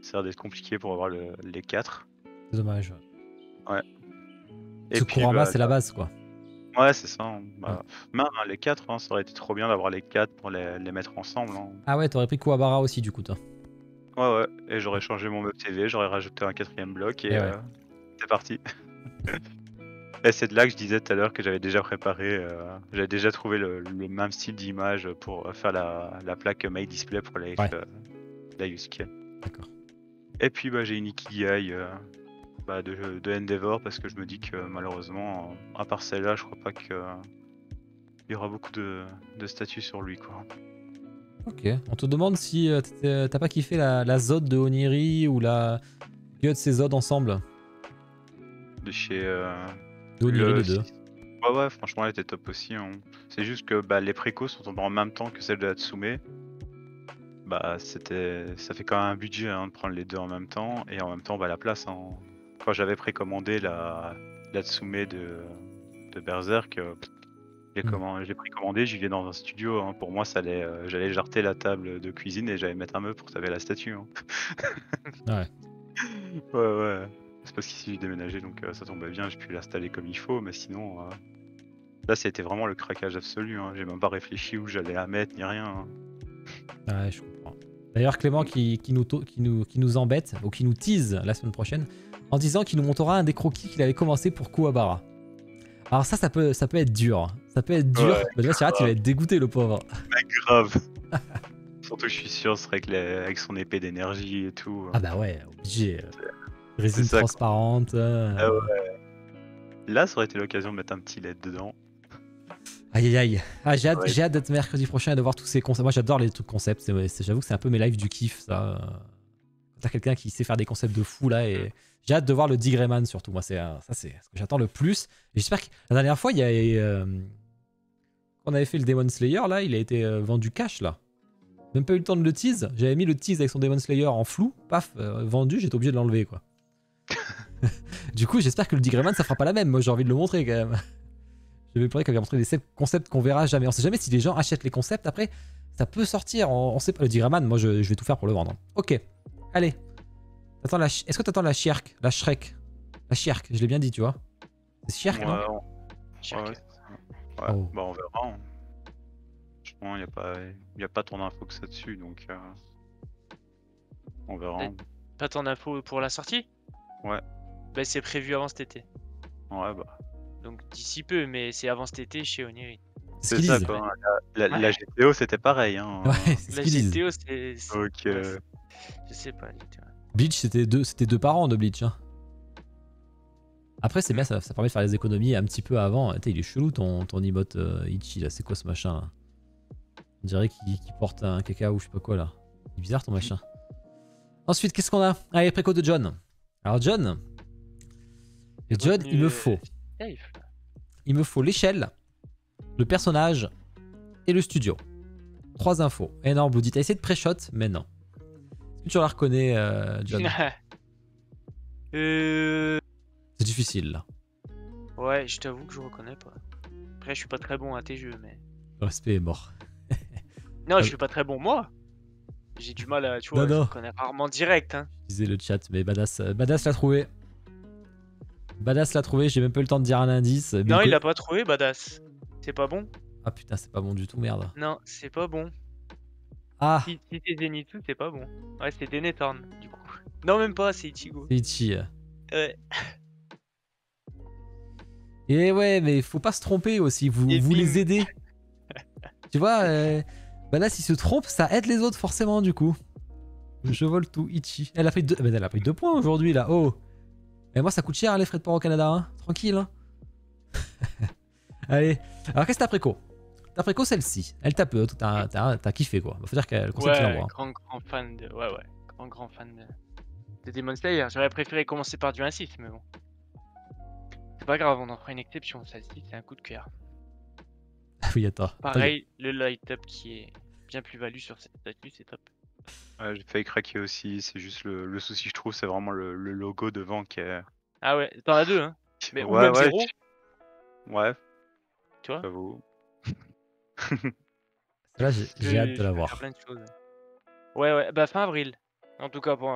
ça a l'air d'être compliqué pour avoir les 4. C'est dommage. Ouais. Parce que Kurama, c'est la base quoi. Ouais, c'est ça. Hein. Bah, même hein, les 4, hein, ça aurait été trop bien d'avoir les 4 pour les mettre ensemble. Hein. Ah ouais, t'aurais pris Kuwabara aussi du coup toi. Ouais. Et j'aurais changé mon meuble TV, j'aurais rajouté un 4ème bloc et ouais. c'est parti. Et c'est de là que je disais tout à l'heure que j'avais déjà préparé, j'avais déjà trouvé le même style d'image pour faire la plaque My Display pour la Yusuke. D'accord. Et puis bah, j'ai une Ikigai bah, de Endeavor parce que je me dis que malheureusement, à part celle-là, je crois pas qu'il y aura beaucoup de statues sur lui. Quoi. Ok. On te demande si t'as pas kiffé la Zod de Oniri ou la Guts et Zod ensemble. De chez De Oniri, les deux. Ouais, franchement, elle était top aussi. Hein. C'est juste que bah, les précos sont tombés en même temps que celle de Hatsume. Bah, ça fait quand même un budget hein, de prendre les deux en même temps. Et en même temps, bah, la place. Hein. Quand j'avais précommandé la Hatsume de Berserk, j'ai précommandé, j'y vais dans un studio. Hein. Pour moi, ça allait, j'allais jarter la table de cuisine et j'allais mettre un meuble pour taper la statue. Hein. Ouais. Ouais. C'est parce qu'ici j'ai déménagé donc ça tombait bien, j'ai pu l'installer comme il faut, mais sinon là c'était vraiment le craquage absolu, hein. J'ai même pas réfléchi où j'allais la mettre ni rien. Hein. Ouais, je comprends. D'ailleurs, Clément qui nous embête, ou qui nous tease la semaine prochaine, en disant qu'il nous montrera un des croquis qu'il avait commencé pour Kuwabara. Alors ça peut être dur. Ça peut être dur. Ouais, Bah, déjà, Sirat, il va être dégoûté, le pauvre. Mais grave. Surtout je suis sûr, ce serait avec son épée d'énergie et tout. Ah bah ouais, obligé. Résine ça, transparente. Ah ouais. Là, ça aurait été l'occasion de mettre un petit LED dedans. Aïe. Ah, j'ai hâte, Ouais. j'ai hâte d'être mercredi prochain et de voir tous ces concepts. Moi, j'adore les trucs concepts. J'avoue que c'est un peu mes lives du kiff, ça. Quand t'as quelqu'un qui sait faire des concepts de fou, là. Et j'ai hâte de voir le Digrayman, surtout. Moi, c'est ce que j'attends le plus. Et j'espère que la dernière fois, il y a. Quand on avait fait le Demon Slayer, là, il a été vendu cash, là. Même pas eu le temps de le tease. J'avais mis le tease avec son Demon Slayer en flou. Paf, vendu, j'étais obligé de l'enlever, quoi. Du coup, j'espère que le Digrayman, ça fera pas la même. Moi, j'ai envie de le montrer, quand même. Je vais pleurer qu'elle va montrer des concepts qu'on verra jamais. On sait jamais si les gens achètent les concepts. Après, ça peut sortir. On sait pas. Le Digrayman, moi, je vais tout faire pour le vendre. Ok. Allez. Est-ce que t'attends la Shirk? La Shrek? La Shirk, je l'ai bien dit, tu vois. C'est Shirk, non? Ouais. Oh. Bah on verra. Hein. Franchement, il n'y a pas tant d'infos que ça dessus, donc on verra. Hein. Pas tant d'infos pour la sortie? Ouais. Bah c'est prévu avant cet été. Ouais, bah. Donc d'ici peu, mais c'est avant cet été chez Oniri. C'est ce C'est qu'ils ça, disent. quoi. La GTO, c'était pareil. Hein. Ouais, c'est ce La qu'ils disent. GTO, c'est... Donc, Je sais pas, GTO. Bleach, c'était deux par an de Bleach. Hein. Après, c'est bien, ça permet de faire des économies un petit peu avant. Attends, il est chelou ton emote Ichi, là. C'est quoi ce machin, là? On dirait qu'il porte un caca ou je sais pas quoi là. C'est bizarre ton machin. Ensuite, qu'est-ce qu'on a? Allez, préco de John. Alors John, il me faut. Safe. Il me faut l'échelle, le personnage et le studio. 3 infos. Énorme, Bloody. T'as essayé de pré-shot, mais non. Est-ce que tu la reconnais, John? C'est difficile là. Ouais, je t'avoue que je reconnais pas. Après, je suis pas très bon à tes jeux, mais. Le respect est mort. Non, je suis pas très bon moi. J'ai du mal à, tu vois, Non. je reconnais rarement direct. Hein. Je disais le chat, mais Badass l'a trouvé. Badass l'a trouvé, j'ai même pas eu le temps de dire un indice. Non, il l'a pas trouvé, Badass. C'est pas bon? Ah putain, c'est pas bon du tout, merde. Non, c'est pas bon. Ah, Si t'es Zenitsu, c'est pas bon. Ouais, c'est Denethorn, du coup. Non, même pas, c'est Ichigo. c'est Ichi. Ouais. Et ouais, mais faut pas se tromper aussi, vous Et les bing. aidez. Tu vois, Badass il se trompe, ça aide les autres forcément du coup. Je vole tout, Ichi. Elle a pris 2 points aujourd'hui là, oh. Et moi ça coûte cher les frais de port au Canada, hein. Tranquille. Hein. Allez, alors qu'est-ce que t'as préco? T'as préco celle-ci, elle t'a peu, t'as kiffé quoi. Faut dire qu'elle concept il Ouais, envoie. grand fan de. Ouais, grand fan de Demon Slayer. J'aurais préféré commencer par du 1-6, mais bon. C'est pas grave, on en fera une exception. Celle-ci, c'est un coup de cœur. Oui, attends. Pareil, le light-up qui est bien plus value sur cette statue, c'est top. Ouais, j'ai failli craquer aussi, c'est juste le souci, je trouve, c'est vraiment le logo devant qui est. Ah ouais, t'en as deux, hein. Mais ou Ouais, même zéro, Ouais, tu vois. j'avoue. Là j'ai hâte de la Je peux voir. faire plein de choses. Ouais, bah fin avril. En tout cas, pour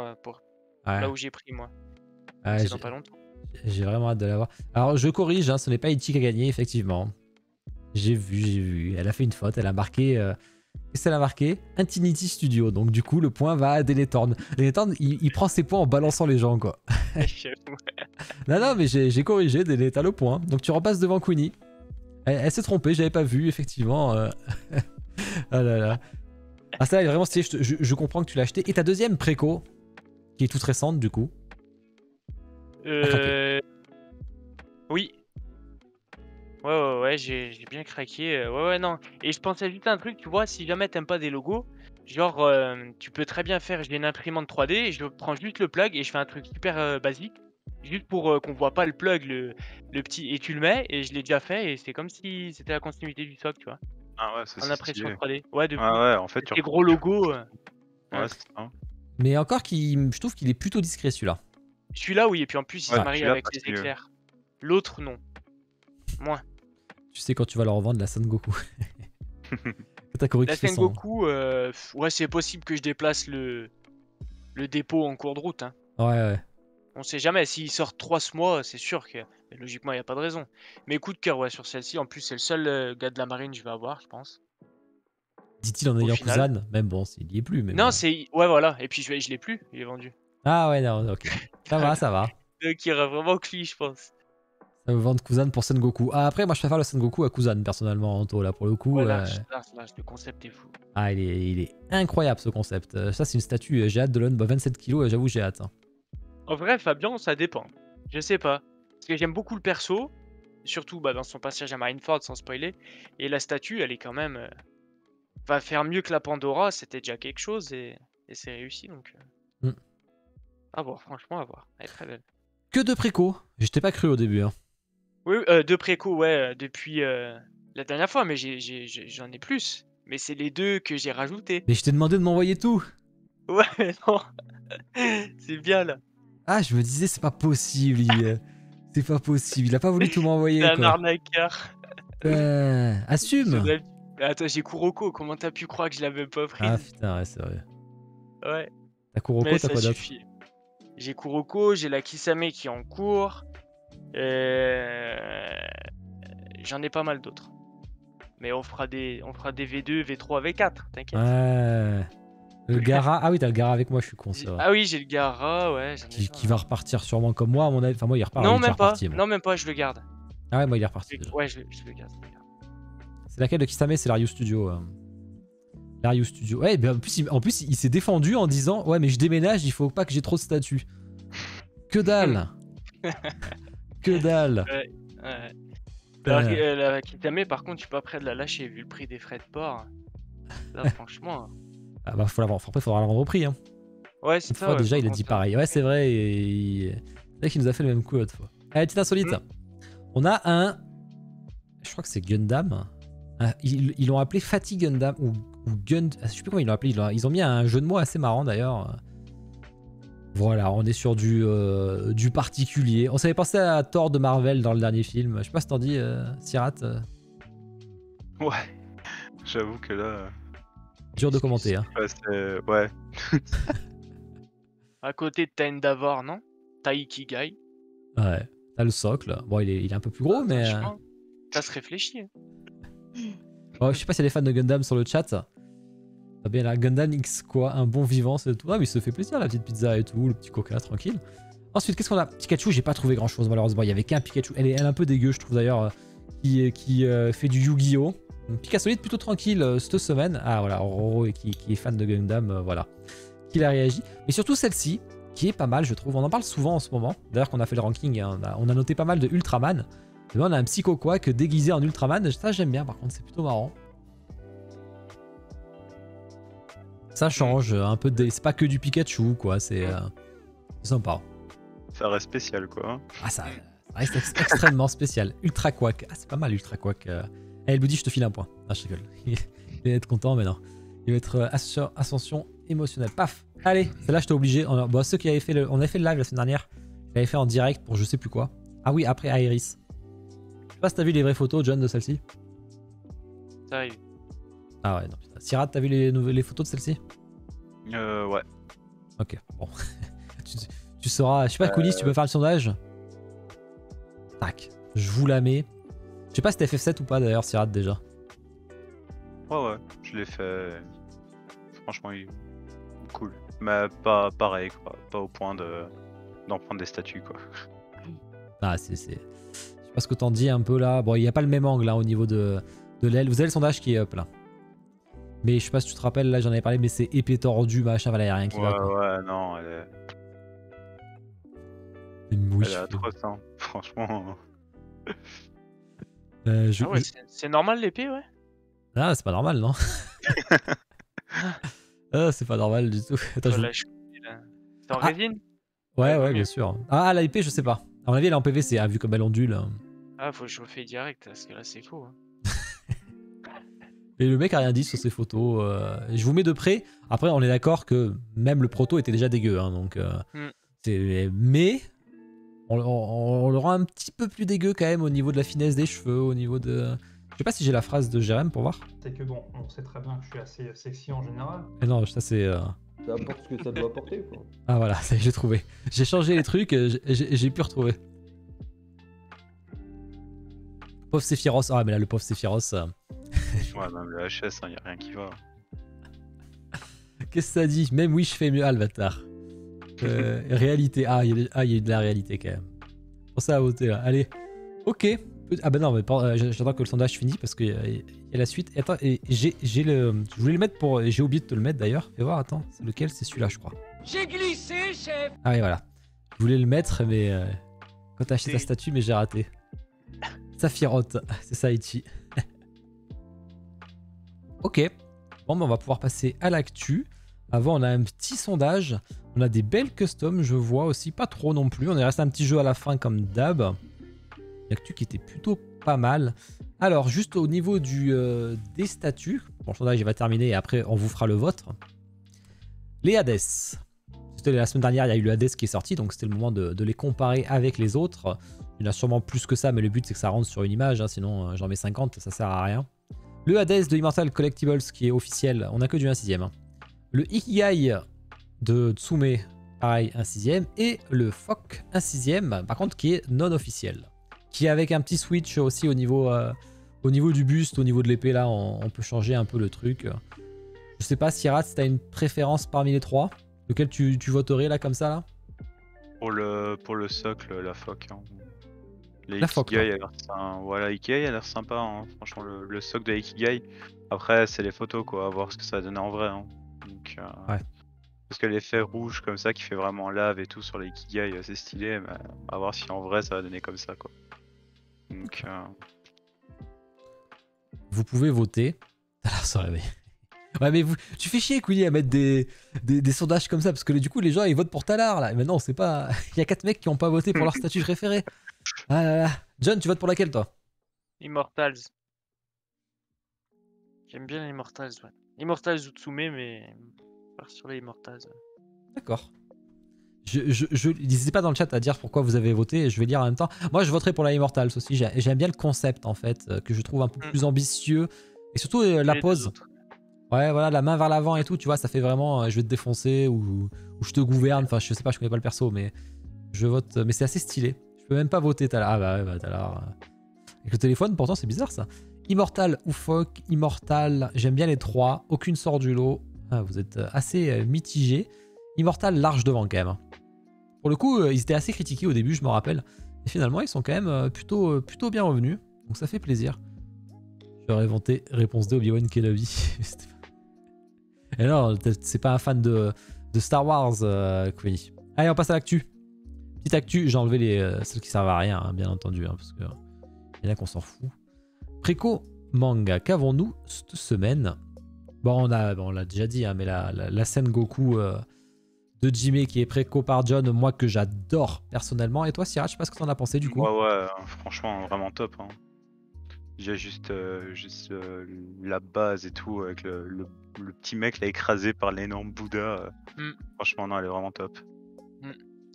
Ouais. là où j'ai pris, moi. Ouais, C'est dans pas longtemps. j'ai vraiment hâte de la voir. Alors je corrige, hein, ce n'est pas Ichi qui a gagné, effectivement. J'ai vu. Elle a fait une faute, elle a marqué. Qu'est-ce qu'elle a marqué? Infinity Studio. Donc du coup, le point va à Denethorn. Denethorn, il prend ses points en balançant les gens, quoi. Non, mais j'ai corrigé, Denethorn, t'as le point. Donc tu repasses devant Queenie. Elle s'est trompée, j'avais pas vu, effectivement. Ah là là. Ah ça, elle est vraiment stylé, je comprends que tu l'as acheté. Et ta deuxième préco, qui est toute récente, du coup. Oui. Ouais, j'ai bien craqué. Ouais, non. Et je pensais juste à un truc, tu vois, si jamais t'aimes pas des logos, genre, tu peux très bien faire, j'ai une imprimante 3D, et je prends juste le plug et je fais un truc super basique, juste pour qu'on voit pas le plug, le petit, et tu le mets, et je l'ai déjà fait, et c'est comme si c'était la continuité du socle, tu vois, Ah ouais, ça en c'est impression stylé. 3D. Ouais, de fou. Ah ouais, en fait, Ces gros logos. Ouais, c'est ça. Mais encore, je trouve qu'il est plutôt discret, celui-là. Celui-là, oui, et puis en plus, il Ouais, se marie celui-là avec passe les mieux. éclairs. L'autre, non. Moins. Tu sais quand tu vas leur revendre la Sengoku. T'as Cory La qui fait son... Sengoku, ouais, c'est possible que je déplace le dépôt en cours de route. Hein. Ouais. On sait jamais. S'il sort 3 ce mois, c'est sûr que logiquement, il n'y a pas de raison. Mais coup de cœur, ouais, sur celle-ci. En plus, c'est le seul gars de la marine que je vais avoir, je pense. Dit-il en Au ayant final. Kuzan. Même bon, il y est plus, mais Non, bon. c'est. Ouais, voilà. Et puis, je l'ai plus. Il est vendu. Ah ouais, non, ok. Ça va. Donc, il y aura vraiment que lui, je pense. Ça veut vendre Kuzan pour Sengoku. Ah, après, moi, je préfère le Sengoku à Kuzan, personnellement, Anto, là, pour le coup. Ouais, là, le concept est fou. Ah, il est incroyable, ce concept. Ça, c'est une statue, j'ai hâte de l'un. 27 kilos, j'avoue, j'ai hâte. Hein. En vrai, Fabien, ça dépend. Je sais pas. Parce que j'aime beaucoup le perso. Surtout dans son passage à Marineford, sans spoiler. Et la statue, elle est quand même. Va faire mieux que la Pandora, c'était déjà quelque chose. Et c'est réussi, donc. À voir, franchement, à voir. Elle est très belle. Que de préco. J'étais pas cru au début. Hein. Oui, de préco, ouais, depuis la dernière fois, mais j'en ai plus. Mais c'est les 2 que j'ai rajoutés. Mais je t'ai demandé de m'envoyer tout. Ouais, mais non. C'est bien, là. Ah, je me disais, c'est pas possible. C'est pas possible. Il a pas voulu tout m'envoyer, C'est un quoi. arnaqueur. Assume. Mais attends, j'ai Kuroko. Comment t'as pu croire que je l'avais pas prise? Ah, putain, ouais, c'est vrai. Ouais. T'as Kuroko, Mais t'as ça quoi d'autre? suffit. J'ai Kuroko, j'ai la Kisame qui est en cours. J'en ai pas mal d'autres. Mais on fera des V2, V3, V4, t'inquiète. Ouais. Le Gara. Ah oui, t'as le Gara avec moi, je suis con, ça va. Ah oui, j'ai le Gara, ouais. J'en ai Qui va repartir sûrement comme moi, à mon avis. Enfin, moi, il repart. Non, il est même pas. reparti, moi. Non, même pas, je le garde. Ah ouais, moi, il est reparti. Déjà. Ouais, je le garde. C'est laquelle de Kisame? C'est l'Aryu Studio. L'Aryu Studio. Ouais, ben en plus, il s'est défendu en disant ouais, mais je déménage, il faut pas que j'ai trop de statuts. Que dalle. Que dalle. Ouais. La Kitame, par contre, je suis pas prêt de la lâcher vu le prix des frais de port. Là, franchement. Ah bah, faut l'avoir. Après, faudra la vendre au prix. Hein. Ouais, c'est Une ça. fois, Ouais, déjà, par il a dit contre, pareil. Ouais, c'est vrai. C'est vrai qu'il nous a fait le même coup l'autre fois. Allez, petite insolite. On a un. Je crois que c'est Gundam. Ils l'ont appelé Fatigue Gundam ou Gund. Je sais plus comment ils l'ont appelé. Ils ont mis un jeu de mots assez marrant d'ailleurs. Voilà, on est sur du particulier. On s'avait pensé à Thor de Marvel dans le dernier film. Je sais pas si t'en dis, Sirat. Ouais. J'avoue que là. Dur de commenter. Hein. Ouais. À côté, t'as Endeavor, non? T'as Ikigai. Ouais. T'as le socle. Bon, il est un peu plus gros, mais. Franchement, ça se réfléchit. Hein. Oh, je sais pas s'il y a des fans de Gundam sur le chat. Ah bien là, Gundam X quoi, un bon vivant, c'est tout. Ah mais il se fait plaisir la petite pizza et tout, le petit coca tranquille. Ensuite, qu'est-ce qu'on a? Pikachu, j'ai pas trouvé grand chose malheureusement. Il y avait qu'un Pikachu. Elle est un peu dégueu, je trouve d'ailleurs, qui fait du Yu-Gi-Oh! Pika solide plutôt tranquille cette semaine. Ah voilà, Roro qui est fan de Gundam, voilà. Qu'il a réagi. Mais surtout celle-ci, qui est pas mal, je trouve. On en parle souvent en ce moment. D'ailleurs, qu'on a fait le ranking, hein, on a noté pas mal de Ultraman. Et là, on a un Psycho Quack déguisé en Ultraman. Ça, j'aime bien par contre, c'est plutôt marrant. Ça change un peu de. C'est pas que du Pikachu, quoi. C'est sympa. Ça reste spécial, quoi. Ah, ça reste extrêmement spécial. Ultra Quack. Ah, c'est pas mal, Ultra Quack. Eh, Elboudi, je te file un point. Ah, je rigole. Il va être content, mais non. Il va être ascension émotionnelle. Paf. Allez, celle-là, je t'ai obligé. Bon, ceux qui avaient fait on avait fait le live la semaine dernière. J'avais fait en direct pour je sais plus quoi. Ah oui, après Iris. Je sais pas si t'as vu les vraies photos, John, de celle-ci. Ça arrive. Ah ouais, non, putain. Sirat, t'as vu les photos de celle-ci? Ouais. Ok, bon. tu sauras. Je sais pas, Coulis, tu peux faire le sondage? Tac. Je vous la mets. Je sais pas si t'as FF7 ou pas d'ailleurs, Sirat, déjà. Ouais, je l'ai fait. Franchement, il est cool. Mais pas pareil, quoi. Pas au point d'en prendre des statues, quoi. Ah, c'est. Je sais pas ce que t'en dis un peu là. Bon, il n'y a pas le même angle là au niveau de l'aile. Vous avez le sondage qui est up là. Mais je sais pas si tu te rappelles, là j'en avais parlé, mais c'est épée tordue, machin, voilà, y a rien qui va. Quoi. Ouais, non, elle est. Oui, elle est atroce, hein. Franchement. Ah ouais, c'est normal l'épée, ouais. Ah, c'est pas normal, non? Ah, c'est pas normal du tout. Attends, C'est en résine? Ouais, bien sûr. Ah, la épée, je sais pas. À mon avis, elle est en PVC, vu comme elle ondule. Ah, faut chauffer direct, parce que là, c'est faux. Hein. Et le mec a rien dit sur ses photos. Je vous mets de près. Après, on est d'accord que même le proto était déjà dégueu. Hein, donc, mais on le rend un petit peu plus dégueu quand même au niveau de la finesse des cheveux, au niveau de... Je sais pas si j'ai la phrase de Jérém pour voir. C'est que bon, on sait très bien que je suis assez sexy en général. Mais non, ça c'est... Ça apporte ce que ça doit apporter, quoi. Ah voilà, ça y est, j'ai trouvé. J'ai changé les trucs, j'ai pu retrouver. Pauvre Sephiroth. Ah mais là, le pauvre Sephiroth... Ouais, même le HS, hein, y a rien qui va. Qu'est-ce que ça dit? Même oui, je fais mieux, Alvatar. Réalité. Ah, il y a eu de la réalité quand même. Pour ça à voter là. Allez. Ok. Ah bah non, mais j'attends que le sondage finisse parce qu'il y a la suite. Et attends, j'ai le. Je voulais le mettre pour. J'ai oublié de te le mettre d'ailleurs. Fais voir, attends. C'est lequel? C'est celui-là, je crois. J'ai glissé, chef. Ah oui, voilà. Je voulais le mettre, mais. Quand t'as acheté ta statue, mais j'ai raté. Sephiroth. C'est ça, Ichi. Ok. Bon, bah, on va pouvoir passer à l'actu. Avant, on a un petit sondage. On a des belles customs, je vois aussi. Pas trop non plus. On est resté un petit jeu à la fin comme d'hab. L'actu qui était plutôt pas mal. Alors, juste au niveau des statuts. Bon, le sondage il va terminer et après, on vous fera le vôtre. Les Hades. C'était la semaine dernière, il y a eu le Hades qui est sorti. Donc, c'était le moment de les comparer avec les autres. Il y en a sûrement plus que ça, mais le but, c'est que ça rentre sur une image. Hein, sinon, j'en mets 50, ça sert à rien. Le Hades de Immortal Collectibles qui est officiel, on a que du 1/6. Hein. Le Ikigai de Tsume, pareil, 1/6. Et le Fok 1/6, par contre, qui est non officiel. Qui est avec un petit switch aussi au niveau du buste, au niveau de l'épée, là, on peut changer un peu le truc. Je sais pas, Sirat, si t'as une préférence parmi les trois, lequel tu voterais là, comme ça, là? Pour le socle, la Fok. Hein. La Fok, Ikigai, voilà, Ikigai a l'air sympa, hein. Franchement, le socle de Ikigai. Après, c'est les photos, quoi, à voir ce que ça va donner en vrai. Hein. Donc, ouais. Parce que l'effet rouge comme ça qui fait vraiment lave et tout sur les Ikigai, c'est stylé, mais à voir si en vrai ça va donner comme ça, quoi. Donc, vous pouvez voter. Alors, ça réveille. Ouais, mais tu fais chier, Queenie, à mettre des sondages comme ça, parce que du coup, les gens, ils votent pour Talar, là. Et maintenant, c'est pas... Il y a 4 mecs qui ont pas voté pour leur statut préféré. Ah là là. John, tu votes pour laquelle, toi? Immortals. J'aime bien les Immortals, ouais. Immortals Utsume, mais... Part sur les Immortals. D'accord. N'hésitez pas dans le chat à dire pourquoi vous avez voté, et je vais lire en même temps. Moi, je voterai pour la Immortals aussi. J'aime bien le concept, en fait, que je trouve un peu plus ambitieux. Et surtout, la pose. Ouais, voilà, la main vers l'avant et tout, tu vois, ça fait vraiment je vais te défoncer ou je te gouverne. Enfin, je sais pas, je connais pas le perso, mais je vote. Mais c'est assez stylé. Je peux même pas voter Talar. Ah bah ouais, bah Talar. Avec le téléphone, pourtant, c'est bizarre ça. Immortal ou Folk, Immortal, j'aime bien les trois. Aucune sort du lot. Ah, vous êtes assez mitigé. Immortal large devant quand même. Pour le coup, ils étaient assez critiqués au début, je me rappelle. Et finalement, ils sont quand même plutôt bien revenus. Donc ça fait plaisir. J'aurais inventé réponse D, Obi-Wan Kenobi. Et non, c'est pas un fan de Star Wars, Queenie. Allez, on passe à l'actu. Petite actu, j'ai enlevé celles qui servent à rien, hein, bien entendu, hein, parce que il y en a qu'on s'en fout. Préco manga, qu'avons-nous cette semaine? Bon, on l'a déjà dit, hein, mais la scène Goku de Jimé qui est préco par John, moi que j'adore personnellement. Et toi, Syrah, je sais pas ce que t'en as pensé du coup. Ouais, franchement, vraiment top. Hein. Il y a juste la base et tout, avec le petit mec là écrasé par l'énorme Bouddha. Franchement, non, elle est vraiment top.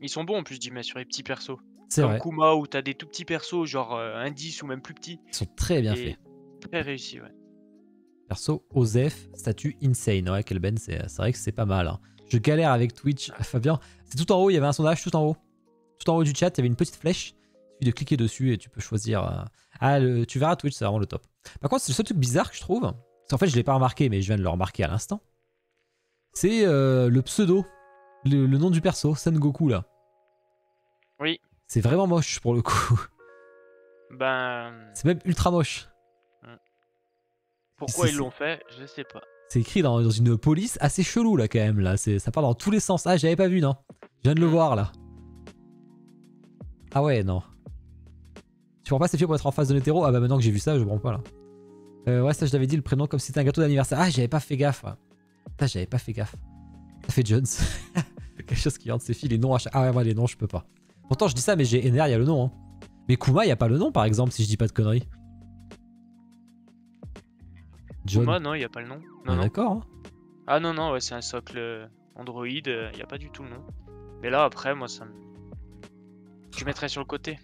Ils sont bons en plus, Jimé, sur les petits persos. C'est Comme vrai. Kuma, où t'as des tout petits persos, genre un 10 ou même plus petits. Ils sont très bien faits. Très réussis, ouais. Perso, Osef, statut insane. Ouais, Kelben, c'est vrai que c'est pas mal. Hein. Je galère avec Twitch. Fabien, c'est tout en haut, il y avait un sondage tout en haut. Tout en haut du chat, il y avait une petite flèche. Il suffit de cliquer dessus et tu peux choisir. Tu verras Twitch, c'est vraiment le top. Par contre, c'est le seul truc bizarre que je trouve. En fait, je l'ai pas remarqué, mais je viens de le remarquer à l'instant. C'est le pseudo. Le nom du perso, Sengoku là. Oui. C'est vraiment moche pour le coup. Ben. C'est même ultra moche. Pourquoi ils l'ont fait, je sais pas. C'est écrit dans une police assez chelou là quand même là. Ça part dans tous les sens. Ah, j'avais pas vu, non. Je viens de le voir là. Ah ouais, non. Tu prends pas ces filles pour être en face de l'hétéro? Ah bah maintenant que j'ai vu ça, je prends pas là. Ouais, ça je l'avais dit, le prénom comme si c'était un gâteau d'anniversaire. Ah, j'avais pas fait gaffe. Putain, j'avais pas fait gaffe. Ça fait Jones. Quelque chose qui vient de ses filles, les noms. Ah ouais, moi les noms, je peux pas. Pourtant, je dis ça, mais j'ai NR, il y a le nom. Hein. Mais Kuma, il y a pas le nom par exemple, si je dis pas de conneries. John. Kuma, non, il y a pas le nom. Non, d'accord. Hein. Ah non, ouais, c'est un socle Android, il y a pas du tout le nom. Mais là, après, moi, ça me. Je mettrais sur le côté.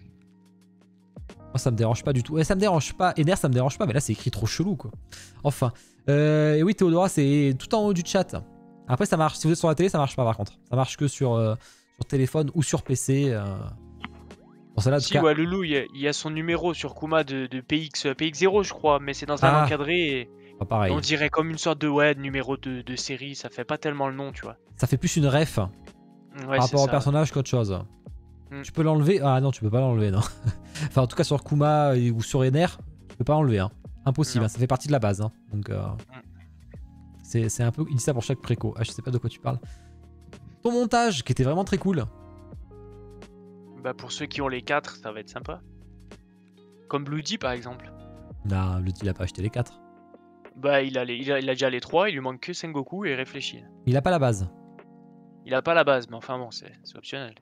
Moi, ça me dérange pas du tout. Ça me dérange pas. Ener, ça me dérange pas, mais là, c'est écrit trop chelou, quoi. Enfin. Et oui, Théodora, c'est tout en haut du chat. Après, ça marche. Si vous êtes sur la télé, ça marche pas, par contre. Ça marche que sur téléphone ou sur PC. Bon, ça, là, si, ouais, Loulou, il y a son numéro sur Kuma de PX0, je crois, mais c'est dans un encadré et pareil. On dirait comme une sorte de numéro de série. Ça fait pas tellement le nom, tu vois. Ça fait plus une ref par rapport au personnage qu'autre chose. Tu peux l'enlever. Ah non, tu peux pas l'enlever, non. Enfin, en tout cas, sur Kuma ou sur Ener, tu peux pas enlever. Hein. Impossible, hein, ça fait partie de la base. Hein. Donc, c'est un peu. Il dit ça pour chaque préco. Ah, je sais pas de quoi tu parles. Ton montage, qui était vraiment très cool. Bah, pour ceux qui ont les 4, ça va être sympa. Comme Bloody, par exemple. Non, Bloody, il a pas acheté les 4. Bah, il a déjà les 3, il lui manque que Sengoku et réfléchit. Il a pas la base. Il a pas la base, mais enfin bon, c'est optionnel.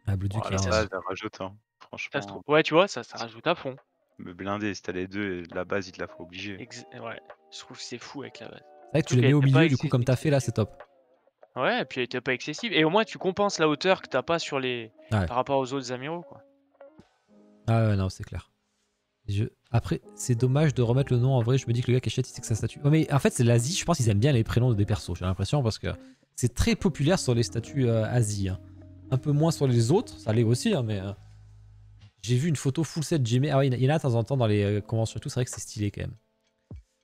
Ah, Bloody, la base, elle rajoute, hein. Franchement. Ouais, tu vois, ça rajoute à fond. Me blinder, si t'as les deux, la base, il te la faut obligée. Ouais, je trouve que c'est fou avec la base. C'est vrai que tu les mets au milieu, du coup, comme t'as fait là, c'est top. Ouais, et puis elle était pas excessive. Et au moins, tu compenses la hauteur que t'as pas sur les. Par rapport aux autres amiraux, quoi. Ah ouais, non, c'est clair. Après, c'est dommage de remettre le nom en vrai. Je me dis que le gars qui achète, il sait que ça statue. Oh, mais en fait, c'est l'Asie. Je pense qu'ils aiment bien les prénoms des persos. J'ai l'impression parce que c'est très populaire sur les statuts Asie. Hein. Un peu moins sur les autres. Ça l'est aussi, hein, mais j'ai vu une photo full set Jimmy. Ah ouais, il y en a de temps en temps dans les conventions et tout. C'est vrai que c'est stylé quand même.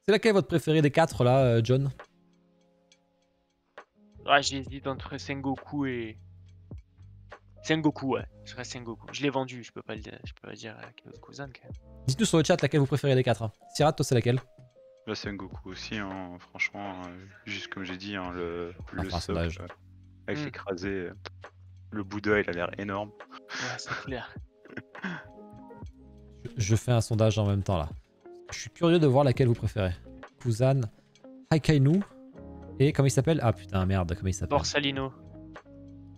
C'est laquelle votre préféré des 4 là, John? Ouais, j'hésite entre Sengoku et. Sengoku, ouais. Je reste Sengoku. Je l'ai vendu, je peux pas le dire à Kuzan quand même. Dites-nous sur le chat laquelle vous préférez des 4. Hein. Sirat, toi c'est laquelle? Là, Sengoku aussi, hein. Franchement, juste comme j'ai dit, hein, le socle avec l'écrasé, le Bouddha il a l'air énorme. Ouais, c'est clair. Je fais un sondage en même temps là. Je suis curieux de voir laquelle vous préférez. Kuzan, Haikainu. Et comment il s'appelle? Ah putain, merde, comment il s'appelle? Borsalino.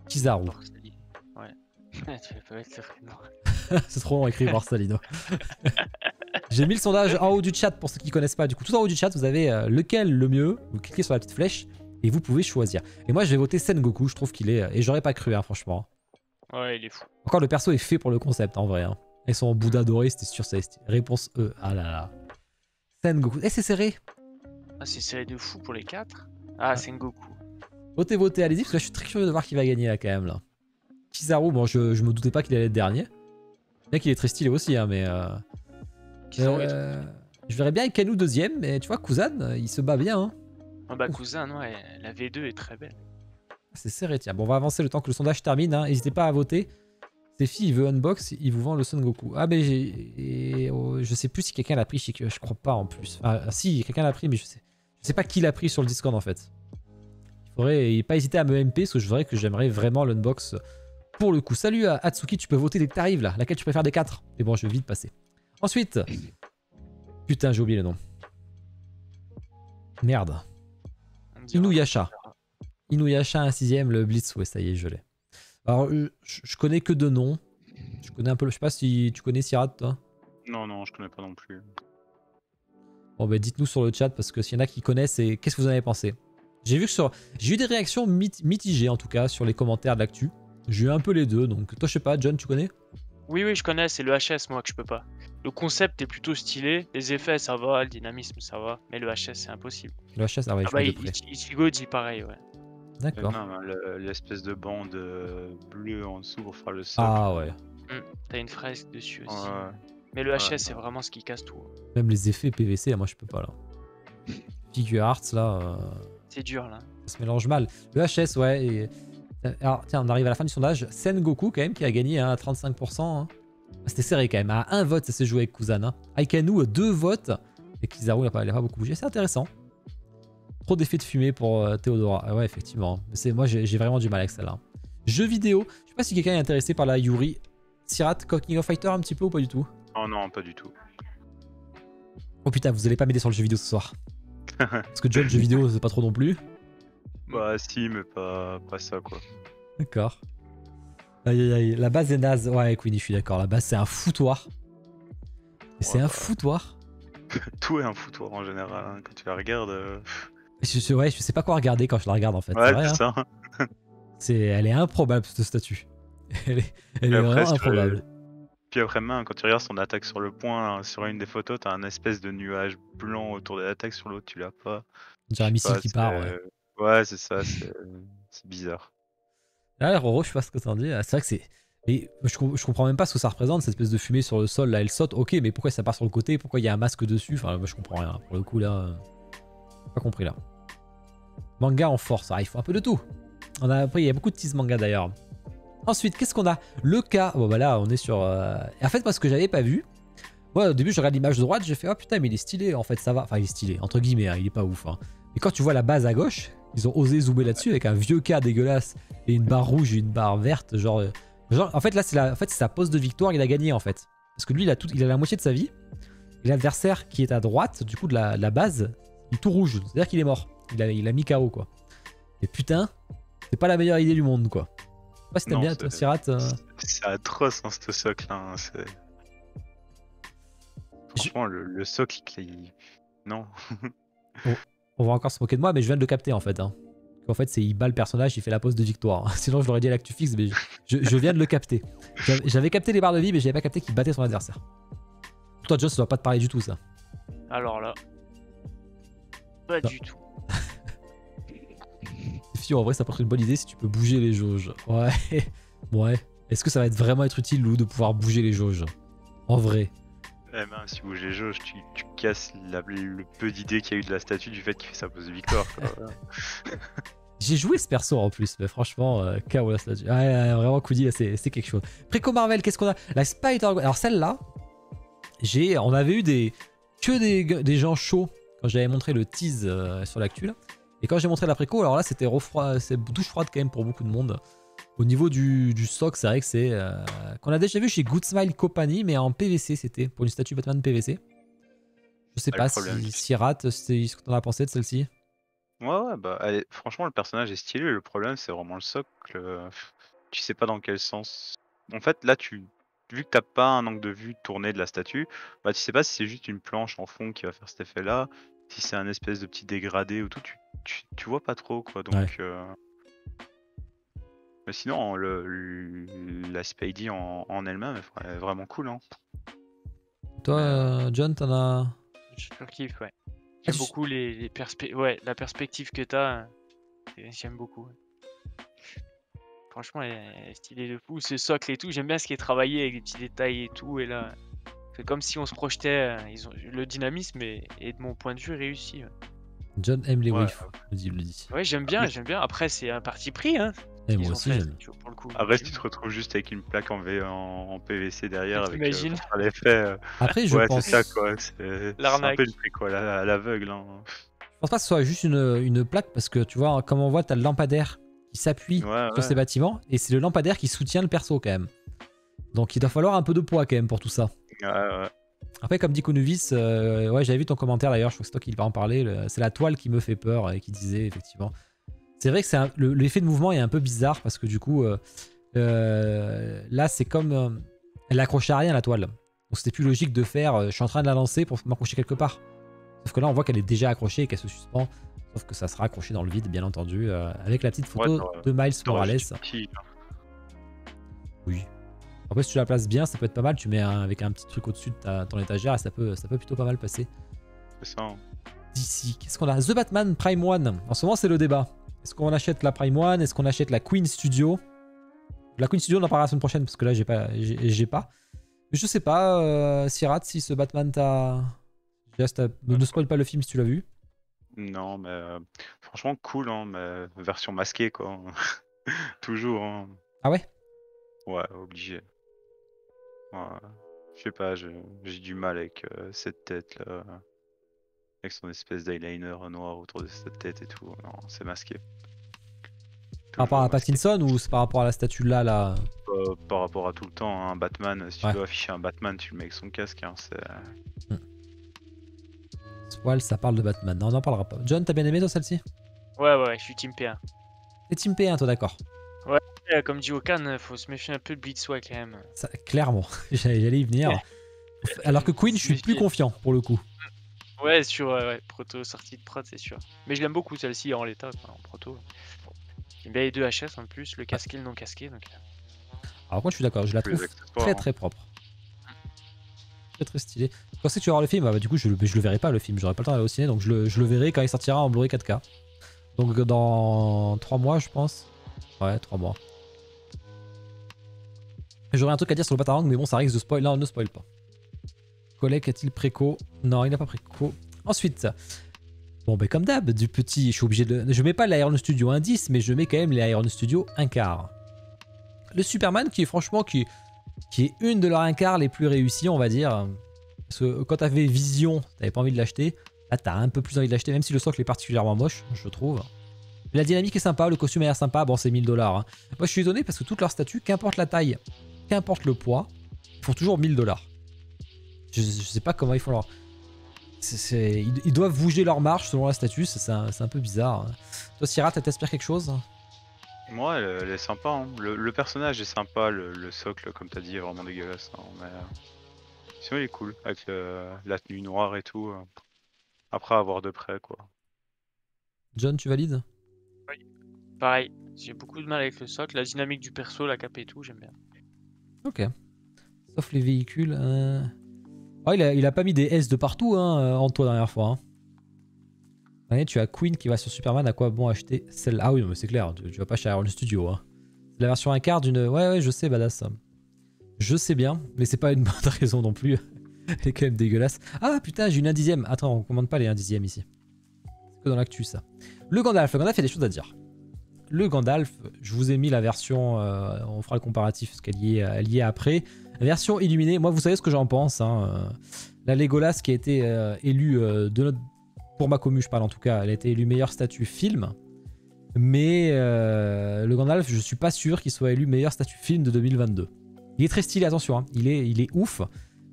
Kizaru. Borsalino. Ouais. Tu peux pas mettre le prénom. C'est trop long écrit Borsalino. J'ai mis le sondage en haut du chat pour ceux qui connaissent pas. Du coup, tout en haut du chat, vous avez lequel le mieux. Vous cliquez sur la petite flèche et vous pouvez choisir. Et moi, je vais voter Sengoku. Je trouve qu'il est. Et j'aurais pas cru, hein, franchement. Ouais, il est fou. Encore, le perso est fait pour le concept en vrai. Hein. Ils sont en Bouddha doré, c'était sûr, ça. Réponse E. Ah là là. Sengoku. Eh, c'est serré. Ah, c'est serré de fou pour les 4. Ah, Sengoku. Votez, votez, allez-y, parce que là, je suis très curieux de voir qui va gagner là quand même. Là. Kizaru, bon, je me doutais pas qu'il allait être dernier. Le mec, il est très stylé aussi, hein, mais. Kizaru Je verrais bien Kanu deuxième, mais tu vois, Kuzan, il se bat bien. Hein. Ah bah, cousin, ouais, la V2 est très belle. C'est serré, tiens. Bon, on va avancer le temps que le sondage termine. Hein. N'hésitez pas à voter. Stéphie, il veut unbox, il vous vend le Son Goku. Ah, mais je sais plus si quelqu'un l'a pris, je crois pas en plus. Enfin, si, quelqu'un l'a pris, mais je sais pas qui l'a pris sur le Discord en fait. Il faudrait pas hésiter à me MP, parce que j'aimerais vraiment l'unbox pour le coup. Salut à Atsuki, tu peux voter dès que t'arrives là. Laquelle tu préfères des 4? Mais bon, je vais vite passer. Ensuite. Putain, j'ai oublié le nom. Merde. On dirait- Inuyasha. Inuyasha, un 6ème, le Blitz, ouais, ça y est, je l'ai. Alors, je connais que deux noms. Je connais un peu, je sais pas si tu connais Sirat, toi. Non, non, je connais pas non plus. Bon, bah, dites-nous sur le chat, parce que s'il y en a qui connaissent, et qu'est-ce que vous en avez pensé? J'ai vu que j'ai eu des réactions mitigées, en tout cas, sur les commentaires de l'actu. J'ai eu un peu les deux, donc toi, je sais pas, John, tu connais? Oui, oui, je connais, c'est le HS, moi, que je peux pas. Le concept est plutôt stylé, les effets, ça va, le dynamisme, ça va, mais le HS, c'est impossible. Le HS, ah ouais, Ah je bah, vois de près. Ichigo dit pareil, ouais. D'accord. Non, l'espèce de bande bleue en dessous pour faire le socle. Ah ouais. T'as une fresque dessus aussi. Ouais. Mais le HS, Ouais, c'est vraiment ce qui casse tout. Même les effets PVC, moi, je peux pas, là. Figure Arts, là, C'est dur, là. ça se mélange mal. Le HS, ouais. Alors, tiens, on arrive à la fin du sondage. Sengoku, quand même, qui a gagné à 35%. Hein. C'était serré, quand même. À un vote, ça s'est joué avec Kuzan. Hein. Aikanu, 2 votes. Et Kizaru, il a pas beaucoup bougé. C'est intéressant. Trop d'effets de fumée pour Théodora. Ah ouais, effectivement. Moi, j'ai vraiment du mal avec celle-là. Jeux vidéo. Je sais pas si quelqu'un est intéressé par la Yuri. Sirat, King of Fighter un petit peu ou pas du tout? Oh non, pas du tout. Oh putain, vous allez pas m'aider sur le jeu vidéo ce soir. Parce que John, jeu vidéo, c'est pas trop non plus. Bah si, mais pas ça quoi. D'accord. Aïe aïe aïe, la base est naze. Ouais, Queenie, je suis d'accord. La base, c'est un foutoir. Et c'est un foutoir. Tout est un foutoir en général, hein. Quand tu la regardes. Ouais, je sais pas quoi regarder quand je la regarde en fait. Ouais, C'est vrai, c'est hein. ça. Elle est improbable cette statue. Elle est Et après, vraiment improbable. Puis après, quand tu regardes son attaque sur le point, là, sur une des photos, t'as un espèce de nuage blanc autour de l'attaque, sur l'autre, tu l'as pas. On dirait un missile qui part, ouais. Ouais, c'est ça, c'est bizarre. Là, Roro, je sais pas ce que t'en dis. C'est vrai que c'est. Mais je comprends même pas ce que ça représente, cette espèce de fumée sur le sol. Là, elle saute. Ok, mais pourquoi ça part sur le côté? Pourquoi il y a un masque dessus? Enfin, moi, je comprends rien. Pour le coup, là. Pas compris, là. Manga en force. Ah, il faut un peu de tout. Après, il y a beaucoup de tease manga d'ailleurs. Ensuite, qu'est-ce qu'on a? Le cas. Bon, bah là, on est sur. Et en fait, moi, ce que j'avais pas vu. Moi, au début, je regarde l'image de droite. J'ai fait, oh putain, mais il est stylé. En fait, ça va. Enfin, il est stylé. Entre guillemets, hein, il est pas ouf. Hein. Mais quand tu vois la base à gauche, ils ont osé zoomer là-dessus avec un vieux cas dégueulasse et une barre rouge et une barre verte. Genre en fait, là, c'est sa pose de victoire. Il a gagné, en fait. Parce que lui, il a la moitié de sa vie. Et l'adversaire qui est à droite, du coup, de la base, il est tout rouge. C'est-à-dire qu'il est mort. Il a mis KO, quoi. Et putain, c'est pas la meilleure idée du monde, quoi. Je sais pas si t'aimes Non, bien, toi, Sirat. C'est atroce, hein, ce socle. Hein, franchement, le socle, non. On va encore se moquer de moi, mais je viens de le capter, en fait. Hein. En fait, il bat le personnage, il fait la pose de victoire. Sinon, je l'aurais dit à l'actu fixe, mais je viens de le capter. J'avais capté les barres de vie, mais j'avais pas capté qu'il battait son adversaire. Toi, Joss, ça doit pas te parler du tout, ça. Alors là. Pas du tout. Si, en vrai, ça peut être une bonne idée si tu peux bouger les jauges. Ouais. Ouais. Est-ce que ça va vraiment être utile, Lou, de pouvoir bouger les jauges? En vrai. Eh ben, si tu bouges les jauges, tu casses le peu d'idées qu'il y a eu de la statue du fait qu'il fait sa pose de victoire. J'ai joué ce perso en plus, mais franchement, KO la statue. Ouais, vraiment, Koudi, c'est quelque chose. Préco Marvel, qu'est-ce qu'on a? La Spider. Alors, celle-là, on avait eu des gens chauds quand j'avais montré le tease sur l'actu, là. Et quand j'ai montré la préco, alors là, c'était c'est douche froide quand même pour beaucoup de monde. Au niveau du stock, c'est vrai que c'est qu'on a déjà vu chez Good Smile Company, mais en PVC, c'était pour une statue Batman PVC. Je sais pas si Sirat, c'est ce que t'en as pensé de celle-ci. Ouais, bah, franchement, le personnage est stylé. Le problème, c'est vraiment le socle. Tu sais pas dans quel sens. En fait, là, vu que t'as pas un angle de vue tourné de la statue, bah, tu sais pas si c'est juste une planche en fond qui va faire cet effet-là, si c'est un espèce de petit dégradé ou tout. Tu vois pas trop, quoi. Donc, Ouais. mais sinon, la Spidey en elle-même est vraiment cool, hein. Toi, John, t'en as. Je surkiffe, ouais. Ah, J'aime beaucoup la perspective que t'as. J'aime beaucoup. Franchement, elle est stylée de fou. Ce socle et tout, j'aime bien ce qui est travaillé avec des petits détails et tout. Et là, c'est comme si on se projetait. Le dynamisme est, de mon point de vue, réussi. Ouais, John aime les Ouais. waifus, il le dit. ouais, j'aime bien, j'aime bien. Après, c'est un parti pris, hein. Et Ils moi ont aussi, fait, j'aime. tu vois, pour le coup. Après, si tu te retrouves juste avec une plaque en PVC derrière, avec T'imagines pour faire l'effet. Après, je Ouais, pense. c'est ça, quoi. C'est un L'arnaque. peu le truc, quoi, à l'aveugle. Hein. Je pense pas que ce soit juste une plaque parce que tu vois, comme on voit, t'as le lampadaire qui s'appuie Ouais, sur ces bâtiments et c'est le lampadaire qui soutient le perso quand même. Donc il doit falloir un peu de poids quand même pour tout ça. ouais. Après, comme dit Kunovis, ouais, j'avais vu ton commentaire d'ailleurs, je crois que c'est toi qui va en parler. C'est la toile qui me fait peur et qui disait effectivement. C'est vrai que l'effet de mouvement est un peu bizarre parce que du coup, là c'est comme. Elle l'accroche à rien la toile. Donc c'était plus logique de faire. Je suis en train de la lancer pour m'accrocher quelque part. Sauf que là, on voit qu'elle est déjà accrochée et qu'elle se suspend. Sauf que ça sera accroché dans le vide, bien entendu, avec la petite photo de Miles Morales. Oui. Après, si tu la places bien, ça peut être pas mal. Tu mets avec un petit truc au-dessus de ton étagère et ça peut plutôt pas mal passer. C'est ça. Hein. D'ici, qu'est-ce qu'on a? The Batman Prime 1. En ce moment, c'est le débat. Est-ce qu'on achète la Prime 1? Est-ce qu'on achète la Queen Studio? La Queen Studio, on en parlera la semaine prochaine parce que là, j'ai pas. Mais je sais pas, Sirat, si ce Batman t'a. Ne spoil pas le film si tu l'as vu. Non, mais franchement, cool, hein, mais version masquée, quoi. Toujours. Hein. Ah ouais? Ouais, obligé. Ouais. Je sais pas, j'ai du mal avec cette tête-là. Avec son espèce d'eyeliner noir autour de cette tête et tout. Non, c'est masqué. Par rapport à Pattinson ou c'est par rapport à la statue là Par rapport à tout le temps, hein, Batman, si Ouais. tu dois afficher un Batman, tu le mets avec son casque. Hein, Spoil, ça parle de Batman. Non, on n'en parlera pas. John, t'as bien aimé toi celle-ci? Ouais, je suis team P1. T'es Team P1 toi, d'accord. Comme dit Okan, faut se méfier un peu de Blitzway quand même. Ça, clairement, j'allais y venir. Alors que Queen, je suis plus confiant pour le coup. Ouais, proto, sortie de prod, c'est sûr. Mais je l'aime beaucoup celle-ci en l'état, en proto. J'aime bien les deux HS en plus, le casqué et le non casqué. Donc... Alors moi je suis d'accord, je la trouve très très propre. Très très stylé. Quand c'est que tu vas voir le film, bah, du coup je le verrai pas le film, j'aurai pas le temps d'aller au ciné, donc je le verrai quand il sortira en Blu-ray 4K. Donc dans 3 mois je pense. Ouais, 3 mois. J'aurais un truc à dire sur le Batarang, mais bon ça risque de spoil. Non, ne spoil pas. Collègue a-t-il préco? Non, il n'a pas préco. Ensuite, bon ben comme d'hab, du petit, je suis obligé de... Je mets pas l'Iron Studio 1.10, mais je mets quand même l'Iron Studio 1/4. Le Superman qui est franchement, qui est une de leurs 1/4 les plus réussies, on va dire. Parce que quand t'avais Vision, t'avais pas envie de l'acheter. Là, t'as un peu plus envie de l'acheter, même si le socle est particulièrement moche, je trouve. La dynamique est sympa, le costume a l'air sympa, bon c'est 1000 $. Hein. Moi je suis étonné parce que toutes leurs statues, qu'importe la taille, qu'importe le poids, ils font toujours 1000 $. Je sais pas comment ils font leur... Ils doivent bouger leur marche selon la statue, c'est un peu bizarre. Toi Sirat, t'inspire quelque chose? Moi, elle est sympa. Hein. Le personnage est sympa, le socle, comme t'as dit, est vraiment dégueulasse. Hein, mais sinon, il est cool, avec la tenue noire et tout. Après, à voir de près, quoi. John, tu valides? Oui. Pareil, j'ai beaucoup de mal avec le socle, la dynamique du perso, la cape et tout, j'aime bien. Ok. Sauf les véhicules. Oh, il a pas mis des S de partout, hein, en toi, la dernière fois. Hein. Allez, tu as Queen qui va sur Superman, à quoi bon acheter celle-là? Ah oui, non, mais c'est clair, tu vas pas chez Iron Studio. Hein. C'est la version 1/4 d'une... Ouais, je sais, badass. Je sais bien, mais c'est pas une bonne raison non plus. Elle est quand même dégueulasse. Ah putain, j'ai une 1/10. Attends, on commande pas les 1/10 ici. C'est que dans l'actu, ça. Le Gandalf il y a des choses à dire. Le Gandalf, je vous ai mis la version... on fera le comparatif, parce qu'elle y est après. La version illuminée, moi, vous savez ce que j'en pense. Hein. La Legolas qui a été élue pour ma commu, je parle en tout cas, elle a été élue meilleure statue film. Mais le Gandalf, je suis pas sûr qu'il soit élu meilleur statue film de 2022. Il est très stylé, attention, hein. Il est ouf.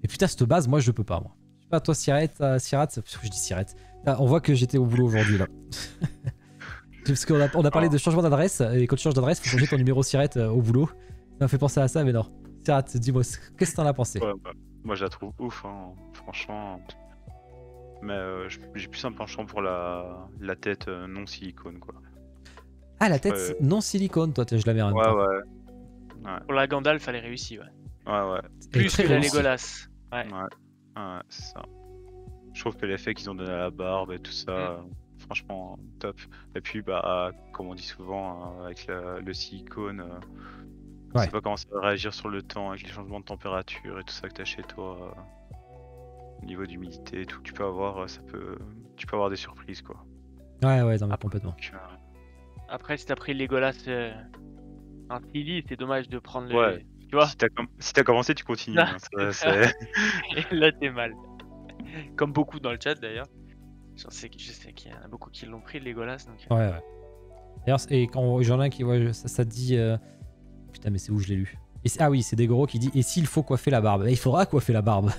Et putain, cette base, moi, je peux pas, moi. Je sais pas, toi, Sirat, je dis Sirat. On voit que j'étais au boulot aujourd'hui, là. Parce qu'on a parlé de changement d'adresse, et quand tu changes d'adresse, faut changer ton numéro SIRET au boulot. Ça m'a fait penser à ça, mais non. Sirat, dis-moi, qu'est-ce que t'en as pensé? Ouais, bah, moi je la trouve ouf, hein, franchement. Mais j'ai plus un penchant pour la tête non silicone, quoi. Ah, la tête Ouais. non silicone, toi, je la mets en même Ouais, temps. ouais. Pour la Gandalf, elle est réussie, ouais. Ouais. Elle est Plus très que la réussie. Legolas. Ouais. Ouais, c'est ça. Je trouve que l'effet qu'ils ont donné à la barbe et tout ça, franchement, top. Et puis, bah, comme on dit souvent, avec le silicone, on Ouais. sait pas comment ça va réagir sur le temps, avec les changements de température et tout ça que t'as chez toi. Au niveau d'humidité et tout, tu peux avoir des surprises, quoi. Ouais, non, mais complètement. Donc, Après, si t'as pris le Legolas en Tilly, c'est dommage de prendre le. Ouais. Tu vois? si t'as commencé, tu continues. Non, hein, c'est ça. Et là, t'es mal. Comme beaucoup dans le chat d'ailleurs. Je sais qu'il y en a beaucoup qui l'ont pris le Legolas. Donc... Ouais. D'ailleurs, et quand j'en ai un qui, ouais, ça dit. Putain, mais c'est où je l'ai lu? Ah oui, c'est Degoro qui dit: et s'il faut coiffer la barbe? Il faudra coiffer la barbe.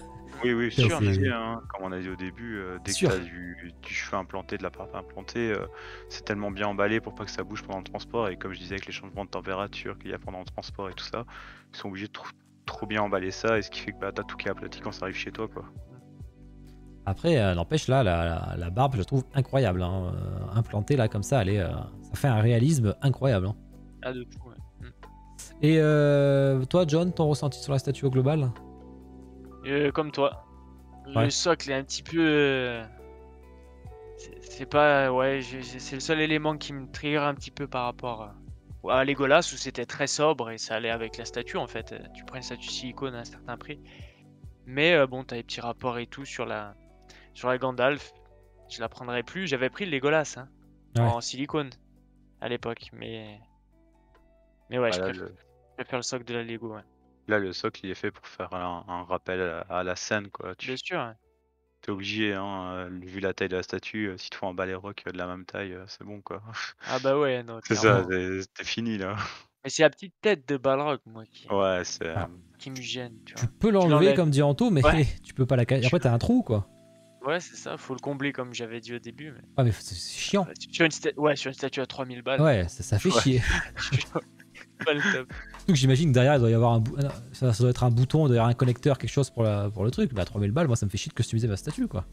Oui, C'est- sûr. Comme on a dit au début, dès Sûr. que t'as du cheveu implanté, de la barbe implantée, c'est tellement bien emballé pour pas que ça bouge pendant le transport. Et comme je disais, avec les changements de température qu'il y a pendant le transport et tout ça, ils sont obligés de trop bien emballer ça. Et ce qui fait que bah, t'as tout qui est aplati quand ça arrive chez toi, quoi. Après, n'empêche, là, la barbe, je la trouve incroyable. Hein. Implantée là, comme ça, ça fait un réalisme incroyable. Hein. Ah, de tout, ouais. Et toi, John, ton ressenti sur la statue au global? Comme toi. Ouais. Le socle est un petit peu. C'est pas. Ouais, c'est le seul élément qui me trigger un petit peu par rapport à Legolas où c'était très sobre et ça allait avec la statue en fait. Tu prends une statue silicone à un certain prix. Mais bon, t'as les petits rapports et tout sur la Gandalf. Je la prendrais plus. J'avais pris le Legolas hein, Ouais. en silicone à l'époque. Mais ouais, je Là, préfère le socle de la Lego. Ouais. là, le socle, il est fait pour faire un rappel à la scène, quoi. Bien sûr. Hein. T'es obligé, hein, vu la taille de la statue, s'il te faut un balai rock de la même taille, c'est bon, quoi. Ah bah ouais, non, C'est ça, clairement. t'es fini, là. Mais c'est la petite tête de Balrog, moi, Ouais, c'est... Ah. qui me gêne. Tu Tu vois. peux l'enlever l'enlèves. comme dit Anto, mais Ouais. tu peux pas la cacher. Après, t'as un trou, quoi. Ouais, c'est ça, faut le combler comme j'avais dit au début. Mais... Ah, mais c'est chiant. Sur une statue à 3000 balles. Ouais, ça fait Ouais. chier. Surtout Pas le top. que j'imagine que derrière, il doit y avoir ça doit être un bouton, derrière un connecteur, quelque chose pour le truc. Mais à 3000 balles, moi, ça me fait chier de customiser ma statue, quoi.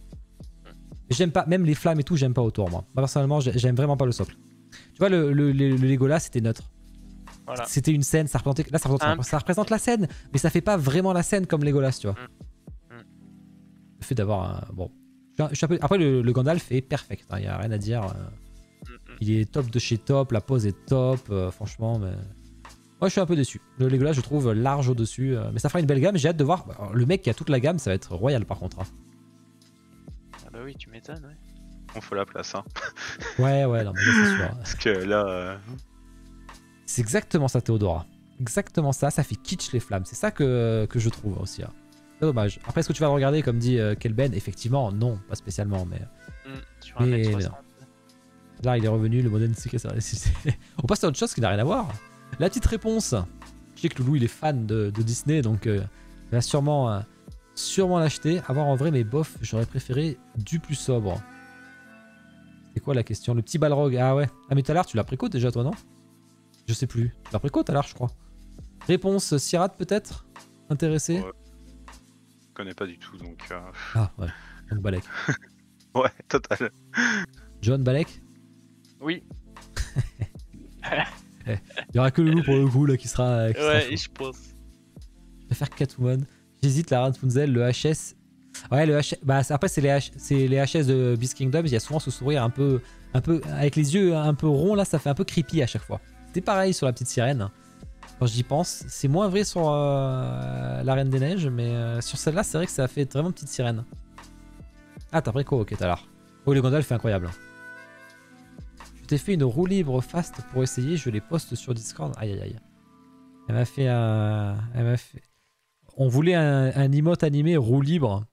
J'aime pas, même les flammes et tout, j'aime pas autour, moi. Moi, personnellement, j'aime vraiment pas le socle. Tu vois, le Legolas, c'était neutre. Voilà. C'était une scène, ça représente la scène, mais ça fait pas vraiment la scène comme Legolas, tu vois. Le fait d'avoir un... Bon. Je suis un peu... Après, le Gandalf est perfect, il y a rien à dire. Il est top de chez top, la pose est top, franchement, mais... Moi, je suis un peu déçu. Le Legolas, je trouve large au-dessus, mais ça fera une belle gamme, j'ai hâte de voir. Alors, le mec qui a toute la gamme, ça va être royal, par contre. Hein. Ah bah oui, tu m'étonnes, ouais. On faut la place, hein. Ouais, non, mais là, c'est sûr. Parce que là... C'est exactement ça, Théodora. Exactement ça, ça fait kitsch les flammes. C'est ça que je trouve aussi. Hein. C'est dommage. Après, est-ce que tu vas le regarder comme dit Kelben? Effectivement, non, pas spécialement, mais... Sur un Mais mètre non. 60. Là, il est revenu, le modèle On passe à autre chose qui n'a rien à voir. La petite réponse. Je sais que Loulou, il est fan de Disney, donc il va sûrement l'acheter. Avoir en vrai, mais bof, j'aurais préféré du plus sobre. C'est quoi la question? Le petit Balrog. Ah ouais. Ah mais tout à l'heure, tu l'as préco déjà, toi, non? Je sais plus. Tu l'as préco tout à l'heure, je crois. Réponse, Sirat, peut-être? Intéressé? Ouais. Je connais pas du tout, donc... Ah ouais. Donc Balek. Ouais, total. John Balek? Oui, Il y aura que Loulou pour le coup, là, qui sera chaud. ouais, je pense. Je préfère Catwoman. J'hésite, la Rapunzel, le HS. Ouais, le HS. Bah, après, c'est les HS de Beast Kingdom. Il y a souvent ce sourire un peu. Avec les yeux un peu ronds, là, ça fait un peu creepy à chaque fois. C'était pareil sur la petite sirène. Quand j'y pense. C'est moins vrai sur la Reine des Neiges, mais sur celle-là, c'est vrai que ça fait vraiment petite sirène. Ah, t'as pris quoi? Ok, t'as l'art. Oh, le Gandalf fait incroyable. Je t'ai fait une roue libre fast pour essayer. Je les poste sur Discord. Aïe, aïe, aïe. Elle m'a fait un... On voulait un emote animé roue libre.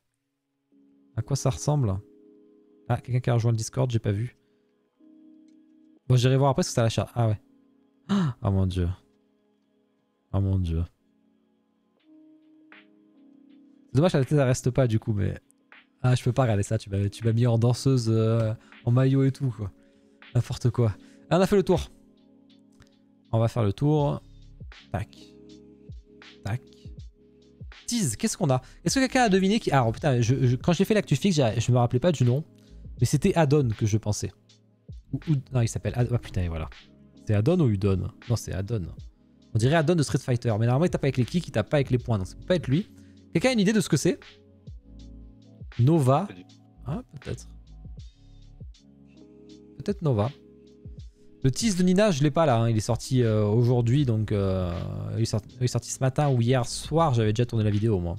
À quoi ça ressemble? Ah, quelqu'un qui a rejoint le Discord, j'ai pas vu. Bon, j'irai voir après ce que ça l'achat. Ah ouais. Oh mon dieu. Oh mon dieu. C'est dommage que la tête elle reste pas du coup, mais... Ah, je peux pas regarder ça, tu m'as mis en danseuse, en maillot et tout, quoi. N'importe quoi. Ah, on a fait le tour. On va faire le tour. Tac. Tac. Tease, qu'est-ce qu'on a? Est-ce que quelqu'un a deviné qui... Ah, oh, putain, quand j'ai fait l'actu fixe, je me rappelais pas du nom. Mais c'était Adon que je pensais. Non, il s'appelle Adon. Ah putain, voilà. C'est Adon ou Udon? Non, c'est Adon. On dirait Adon de Street Fighter. Mais normalement, il tape avec les kicks, il tape pas avec les poings. Donc ça peut pas être lui. Quelqu'un a une idée de ce que c'est? Nova. Ah, peut-être. Peut-être Nova. Le tease de Nina, je l'ai pas là. Hein. Il est sorti aujourd'hui. Donc, il est sorti ce matin ou hier soir. J'avais déjà tourné la vidéo, moi.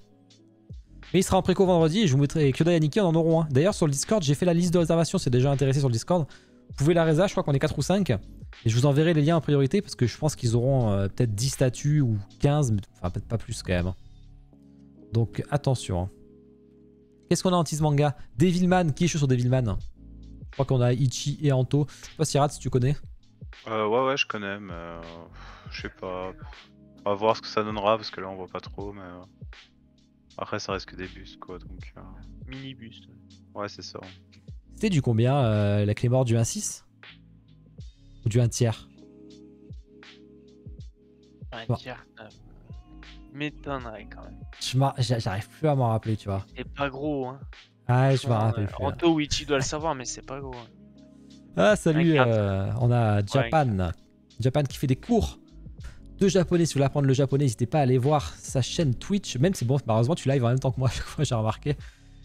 Mais il sera en préco vendredi et je vous mettrai Kyoda et Nikki en auront un. D'ailleurs, sur le Discord, j'ai fait la liste de réservation. C'est déjà intéressé sur le Discord. Vous pouvez la réserver, je crois qu'on est 4 ou 5. Et je vous enverrai les liens en priorité parce que je pense qu'ils auront peut-être 10 statuts ou 15, mais enfin peut-être pas plus quand même. Donc attention. Hein. Qu'est-ce qu'on a en tease manga? Devilman, qui est chaud sur Devilman? Je crois qu'on a Ichi et Anto. Je sais pas si Rat, si tu connais. Ouais, je connais, mais je sais pas. On va voir ce que ça donnera parce que là on voit pas trop, mais après ça reste que des bustes quoi, donc. Mini buste. Ouais, c'est ça. C'était du combien la clé mort du 1/6 ou du 1 tiers? Un tiers. M'étonnerait quand même. J'arrive plus à m'en rappeler, tu vois. C'est pas gros, hein. Ah, je me rappelle plus. Anto ou Ichi doit le savoir, mais c'est pas gros. Hein. Ah, salut, on a Japan. Ouais. Japan qui fait des cours de japonais. Si vous voulez apprendre le japonais, n'hésitez pas à aller voir sa chaîne Twitch. Même si bon, malheureusement, tu live en même temps que moi, à chaque fois, j'ai remarqué.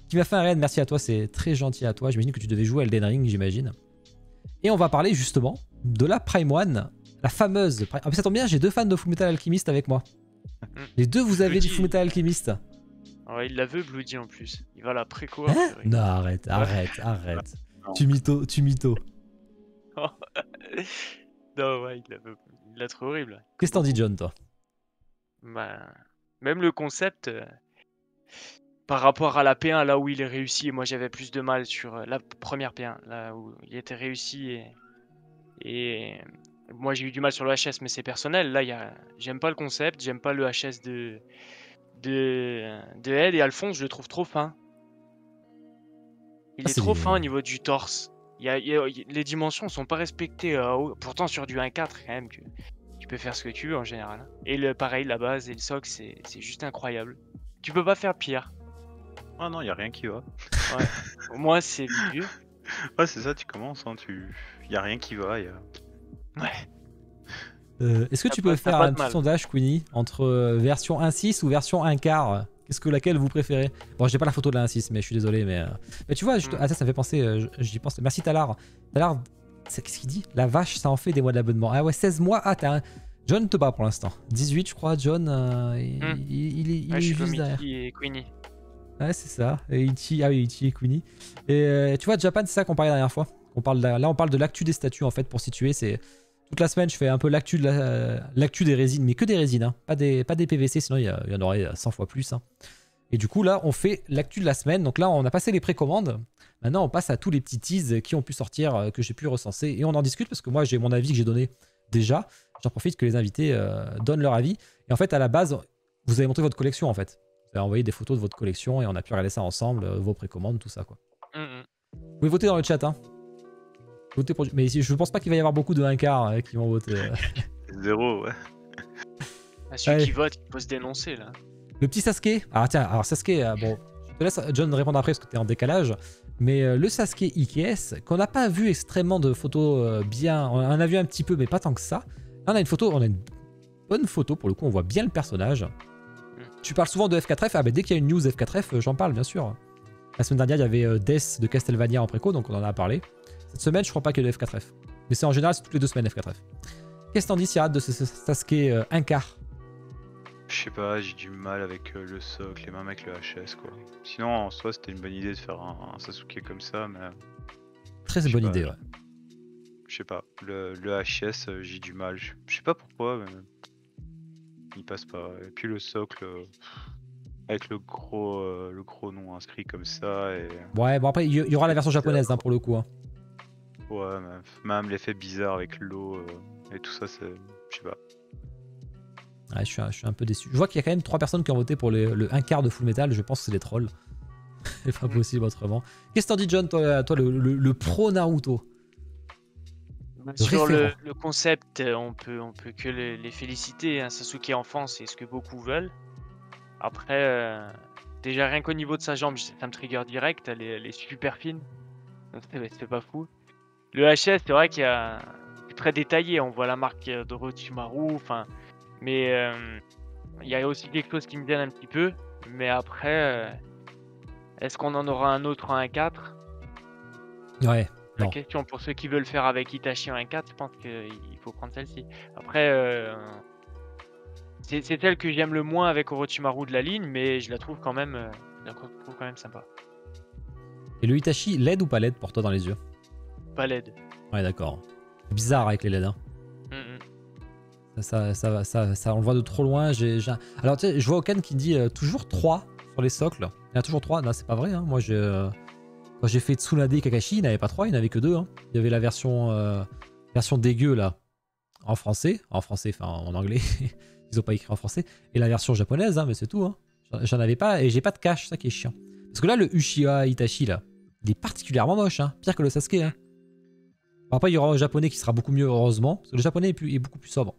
Qui m'a fait un raid, merci à toi, c'est très gentil à toi. J'imagine que tu devais jouer à Elden Ring, j'imagine. Et on va parler justement de la Prime One, la fameuse. Ah, mais ça tombe bien, j'ai 2 fans de Fullmetal Alchemist avec moi. Les deux, vous avez du Fullmetal Alchemist. Ouais, il la veut Bloody en plus. Il va la préco. Hein? Non, arrête. Non. Tu mytho. Non, ouais, il la veut. Il l'a trop horrible. Qu'est-ce que t'en dis, John, toi? Bah, même le concept, par rapport à la P1, là où il est réussi, et moi j'avais plus de mal sur la première P1, là où il était réussi, et moi j'ai eu du mal sur le HS, mais c'est personnel. Là, j'aime pas le concept, j'aime pas le HS de Ed, et Alphonse, je le trouve trop fin. Il est trop fin au niveau du torse. Les dimensions sont pas respectées, pourtant sur du 1.4 quand même, tu peux faire ce que tu veux en général. Et pareil, la base et le socle, c'est juste incroyable. Tu peux pas faire pire. Ah non, y a rien qui va. Ouais. Au moins, c'est mieux. Ouais, c'est ça, tu commences, hein, y a rien qui va. Ouais. Est-ce que tu peux faire un petit sondage, Queenie, entre version 1.6 ou version 1.4? Laquelle vous préférez? Bon, j'ai pas la photo de la 1.6, mais je suis désolé. Mais tu vois, ça me fait penser, j'y pense. Merci Talar. Talar, qu'est-ce qu'il dit? La vache, ça en fait des mois d'abonnement. Ah ouais, 16 mois. Ah, t'as un... John te bat pour l'instant. 18, je crois, John. Il est juste derrière. Et Queenie. Ouais, c'est ça. Et Ichi, ah oui, Ichi et Queenie. Et tu vois, Japan, c'est ça qu'on parlait la dernière fois. Là, on parle de l'actu des statues, en fait, pour situer. C'est toute la semaine, je fais un peu l'actu des résines, mais que des résines, hein. Pas des PVC, sinon il y en aurait 100 fois plus. Hein. Et du coup, là, on fait l'actu de la semaine. Donc là, on a passé les précommandes. Maintenant, on passe à tous les petits teases qui ont pu sortir, que j'ai pu recenser. Et on en discute parce que moi, j'ai mon avis que j'ai donné déjà. J'en profite que les invités donnent leur avis. Et en fait, à la base, vous avez montré votre collection, en fait. Vous avez envoyé des photos de votre collection et on a pu regarder ça ensemble, vos précommandes, tout ça, quoi. Vous pouvez voter dans le chat, hein. Votez pour... Mais je pense pas qu'il va y avoir beaucoup de 1/4 qui vont voter. Zéro, ouais. Celui qui vote, il peut se dénoncer, là. Le petit Sasuke. Alors Sasuke, bon, je te laisse John répondre après parce que t'es en décalage. Mais le Sasuke IKS, qu'on n'a pas vu extrêmement de photos bien. On en a vu un petit peu, mais pas tant que ça. Là, on a une bonne photo, pour le coup, on voit bien le personnage. Tu parles souvent de F4F. Ah, bah dès qu'il y a une news F4F, j'en parle, bien sûr. La semaine dernière, il y avait Death de Castlevania en préco, donc on en a parlé. Cette semaine, je crois pas qu'il y ait de F4F. Mais c'est en général, c'est toutes les 2 semaines F4F. Qu'est-ce que t'en dis, Sirat, de ce Sasuke 1/4? Je sais pas, j'ai du mal avec le socle et même avec le HS, quoi. Sinon, en soi, c'était une bonne idée de faire un Sasuke comme ça, mais... Très bonne idée, ouais. Je sais pas, le HS, j'ai du mal. Je sais pas pourquoi, mais... il passe pas. Et puis le socle... avec le gros nom inscrit comme ça et... Ouais, bon après, il y aura la version japonaise, hein, pour le coup. Hein. Ouais, même l'effet bizarre avec l'eau et tout ça, c'est... Je sais pas. Ouais, je suis un peu déçu. Je vois qu'il y a quand même 3 personnes qui ont voté pour le 1/4 de Fullmetal. Je pense que c'est des trolls. C'est pas possible autrement. Qu'est-ce que t'en dis, John, toi le pro Naruto? Sur référent. le concept, on peut que les féliciter, hein. Sasuke enfant, c'est ce que beaucoup veulent. Après, déjà rien qu'au niveau de sa jambe, ça me trigger direct, elle est super fine. Donc c'est pas fou. Le HS, c'est vrai qu'il y a c'est très détaillé, on voit la marque d'Orochimaru, enfin, mais il y a aussi quelque chose qui me gêne un petit peu. Mais après, est-ce qu'on en aura un autre en 1.4? Ouais, La non. question pour ceux qui veulent faire avec Itachi en 1.4, je pense qu'il faut prendre celle-ci. Après, c'est celle que j'aime le moins avec Orochimaru de la ligne, mais je la trouve quand même, sympa. Et le Itachi, LED ou pas LED pour toi dans les yeux? Pas laide. Ouais, d'accord. C'est bizarre avec les LED. Hein. Ça, on le voit de trop loin. Alors, tu sais, je vois Okan qui dit toujours 3 sur les socles. Il y en a toujours 3. Non, c'est pas vrai. Hein. Moi, quand j'ai fait Tsunade et Kakashi, il n'y en avait pas 3, il n'y en avait que 2. Hein. Il y avait la version dégueu, là, en français, enfin en anglais. Ils ont pas écrit en français. Et la version japonaise, hein, mais c'est tout. Hein. J'en avais pas, et j'ai pas de cache, ça qui est chiant. Parce que là, le Uchiha Itachi, là, il est particulièrement moche. Hein. Pire que le Sasuke. Hein. Après, il y aura le japonais qui sera beaucoup mieux, heureusement. Parce que le japonais est beaucoup plus sobre.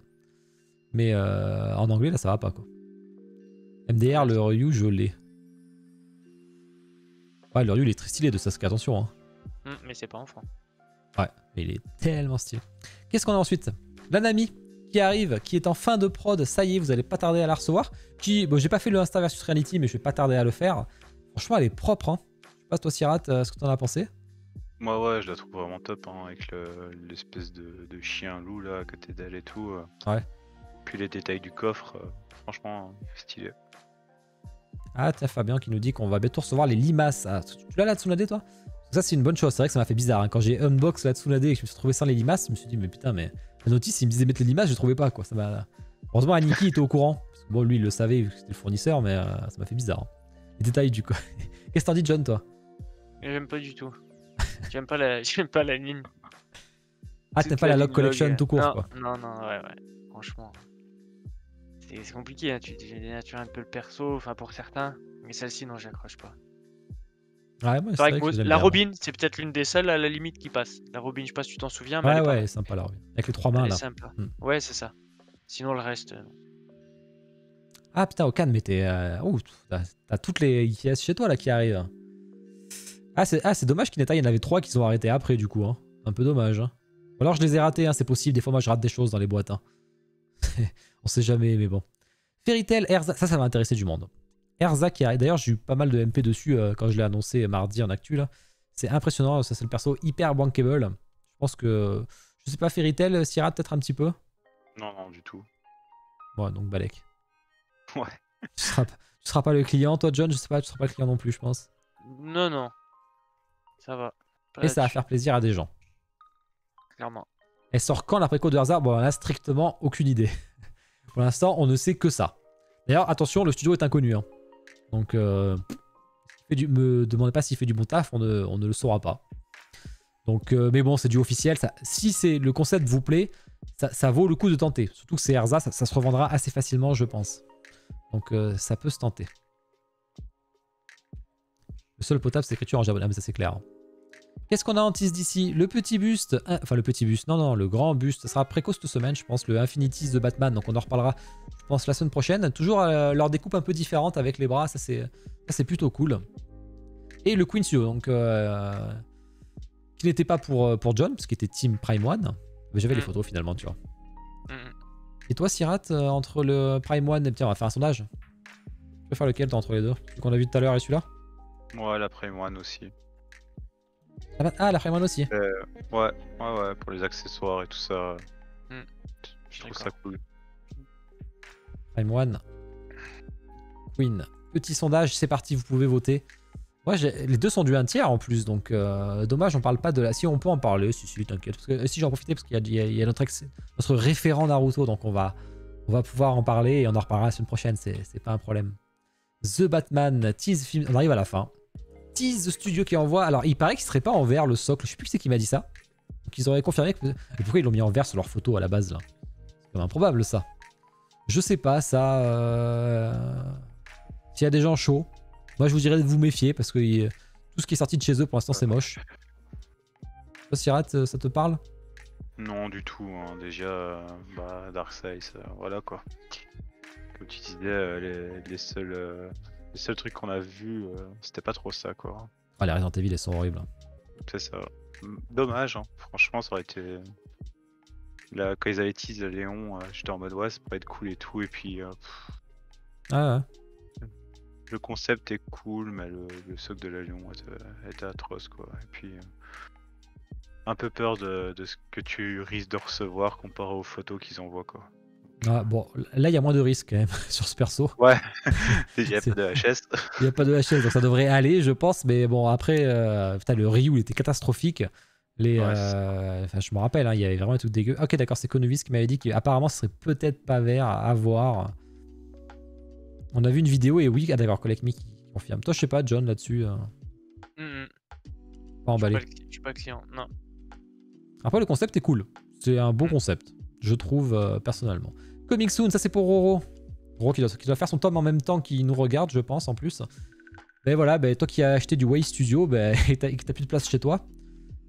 Mais en anglais, là, ça va pas, quoi. MDR, le Ryu, je l'ai. Ouais, le Ryu, il est très stylé de Sasuke, attention. Hein. Mais c'est pas enfant. Ouais, mais il est tellement stylé. Qu'est-ce qu'on a ensuite? L'Anami qui arrive, qui est en fin de prod. Ça y est, vous allez pas tarder à la recevoir. Bon, j'ai pas fait le Insta versus Reality, mais je vais pas tarder à le faire. Franchement, elle est propre. Hein. Je sais pas, toi, Sirat, ce que t'en as pensé? Moi, ouais, je la trouve vraiment top, hein, avec l'espèce de chien loup là à côté d'elle et tout. Ouais. Puis les détails du coffre, franchement, stylé. Ah, tiens, Fabien qui nous dit qu'on va bientôt recevoir les limaces. Ah, tu l'as la Tsunade, toi? Ça, c'est une bonne chose. C'est vrai que ça m'a fait bizarre. Hein. Quand j'ai unbox la Tsunade et que je me suis retrouvé sans les limaces, je me suis dit, mais putain, mais la notice, il me disait mettre les limaces, je trouvais pas, quoi. Ça m'a... Heureusement, Aniki était au courant. Parce que, bon, lui, il le savait, vu que c'était le fournisseur, mais ça m'a fait bizarre. Hein. Les détails du coup. Qu'est-ce que t'en dis, John, toi? J'aime pas du tout. J'aime pas la ligne. Ah, t'aimes pas la Log Collection tout court, non, quoi. Non, ouais. Franchement. C'est compliqué, hein. Tu dénatures un peu le perso, enfin pour certains. Mais celle-ci, non, j'accroche pas. Ouais, moi, C'est vrai que j'aime la bien, Robin, c'est peut-être l'une des seules à la limite qui passe. La Robin, je sais pas si tu t'en souviens, mais Ouais, elle est pas ouais, mal. sympa la Robin. Avec les 3 mains, Elle est là. sympa. Hmm. Ouais, c'est ça. Sinon, le reste. Ah, putain, Okan, mais t'es... Ouh, t'as toutes les IKS chez toi, là, qui arrivent. Ah, c'est dommage qu'il y en avait 3 qui sont arrêtés après, du coup. Hein. Un peu dommage. Hein. Ou alors, je les ai ratés, hein, c'est possible. Des fois, moi, je rate des choses dans les boîtes. Hein. On sait jamais, mais bon. Fairy Tail, Erza, ça va intéresser du monde. Erza qui arrive. D'ailleurs, j'ai eu pas mal de MP dessus quand je l'ai annoncé mardi en actu, là. C'est impressionnant, ça, c'est le perso hyper bankable. Je pense que... Je sais pas, Fairy Tail, Sierra, peut-être un petit peu? Non, du tout. Ouais, donc Balek. Ouais. Tu seras pas le client, toi, John? Je sais pas, tu seras pas le client non plus, je pense. Non. Ça va. Pas Et ça va là-dessus, faire plaisir à des gens. clairement. Elle sort quand la préco de Erza? Bon, on a strictement aucune idée. Pour l'instant, on ne sait que ça. D'ailleurs, attention, le studio est inconnu. Hein. Donc, me demandez pas s'il fait du bon taf, on ne le saura pas. Donc, mais bon, c'est du officiel. Si le concept vous plaît, ça vaut le coup de tenter. Surtout que c'est Erza, ça se revendra assez facilement, je pense. Donc, ça peut se tenter. Le seul potable, c'est l'écriture en japonais, mais ça c'est clair. Qu'est-ce qu'on a en tease d'ici? Le petit buste, enfin le petit buste, non, le grand buste, ça sera préco cette semaine, je pense, le Infinities de Batman, donc on en reparlera, je pense, la semaine prochaine. Toujours leur découpe un peu différente avec les bras, ça c'est plutôt cool. Et le Quincio, donc, qui n'était pas pour John, parce qu'il était Team Prime One, mais j'avais les photos finalement, tu vois. Et toi, Sirat, entre le Prime One et... Tiens, on va faire un sondage. Tu peux faire lequel entre les deux? Celui qu'on a vu tout à l'heure et celui-là? Ouais, la Prime One aussi. Ah, la Prime One aussi. Ouais, pour les accessoires et tout ça. Je trouve ça cool. Prime One. Queen. Petit sondage, c'est parti, vous pouvez voter. Ouais, les deux sont du 1/3 en plus, donc dommage, on parle pas de la... Si, on peut en parler, si, t'inquiète. Si, j'en profite parce qu'il y a notre référent Naruto, donc on va pouvoir en parler et on en reparlera la semaine prochaine, c'est pas un problème. The Batman, tease film, on arrive à la fin. Tease studio qui envoie, alors il paraît qu'il serait pas en vert le socle, je sais plus qui c'est qui m'a dit ça. Donc ils auraient confirmé que... Et pourquoi ils l'ont mis en vert sur leur photo à la base là? C'est comme improbable ça. Je sais pas, ça... S'il y a des gens chauds, moi je vous dirais de vous méfier parce que tout ce qui est sorti de chez eux pour l'instant c'est moche. Toi Sirat, ça te parle? Non, du tout. Hein. Déjà, Darkseid, voilà quoi. Comme tu disais, les seuls trucs qu'on a vus, c'était pas trop ça quoi. Ah, les Resident Evil, elles sont horribles. C'est ça. Dommage, hein. Franchement, ça aurait été. Là, quand ils avaient teasé Léon, j'étais en mode ouais, ça pourrait être cool et tout. Et puis, Ah le concept est cool, mais le socle de la Léon était atroce quoi. Et puis, un peu peur de ce que tu risques de recevoir comparé aux photos qu'ils envoient quoi. Ah, bon, là, il y a moins de risques quand même sur ce perso. Ouais, il n'y a C'est- pas de HS. Il n'y a pas de HS, donc ça devrait aller, je pense. Mais bon, après, putain, le Ryu, il était catastrophique. Ouais, Enfin, je me rappelle, hein, il y avait vraiment un truc dégueu. Ok, d'accord, c'est Konovis qui m'avait dit qu'apparemment, ce serait peut-être pas vert à voir. On a vu une vidéo et oui, ah d'accord, Collect Me qui confirme. Toi, je sais pas, John, là-dessus, pas emballé. Je suis pas client, non. Après, le concept est cool. C'est un bon concept, je trouve, personnellement. Coming soon, ça c'est pour Roro. Roro qui doit faire son tome en même temps qu'il nous regarde, je pense, en plus. Mais voilà, toi qui as acheté du Way Studio et que t'as plus de place chez toi,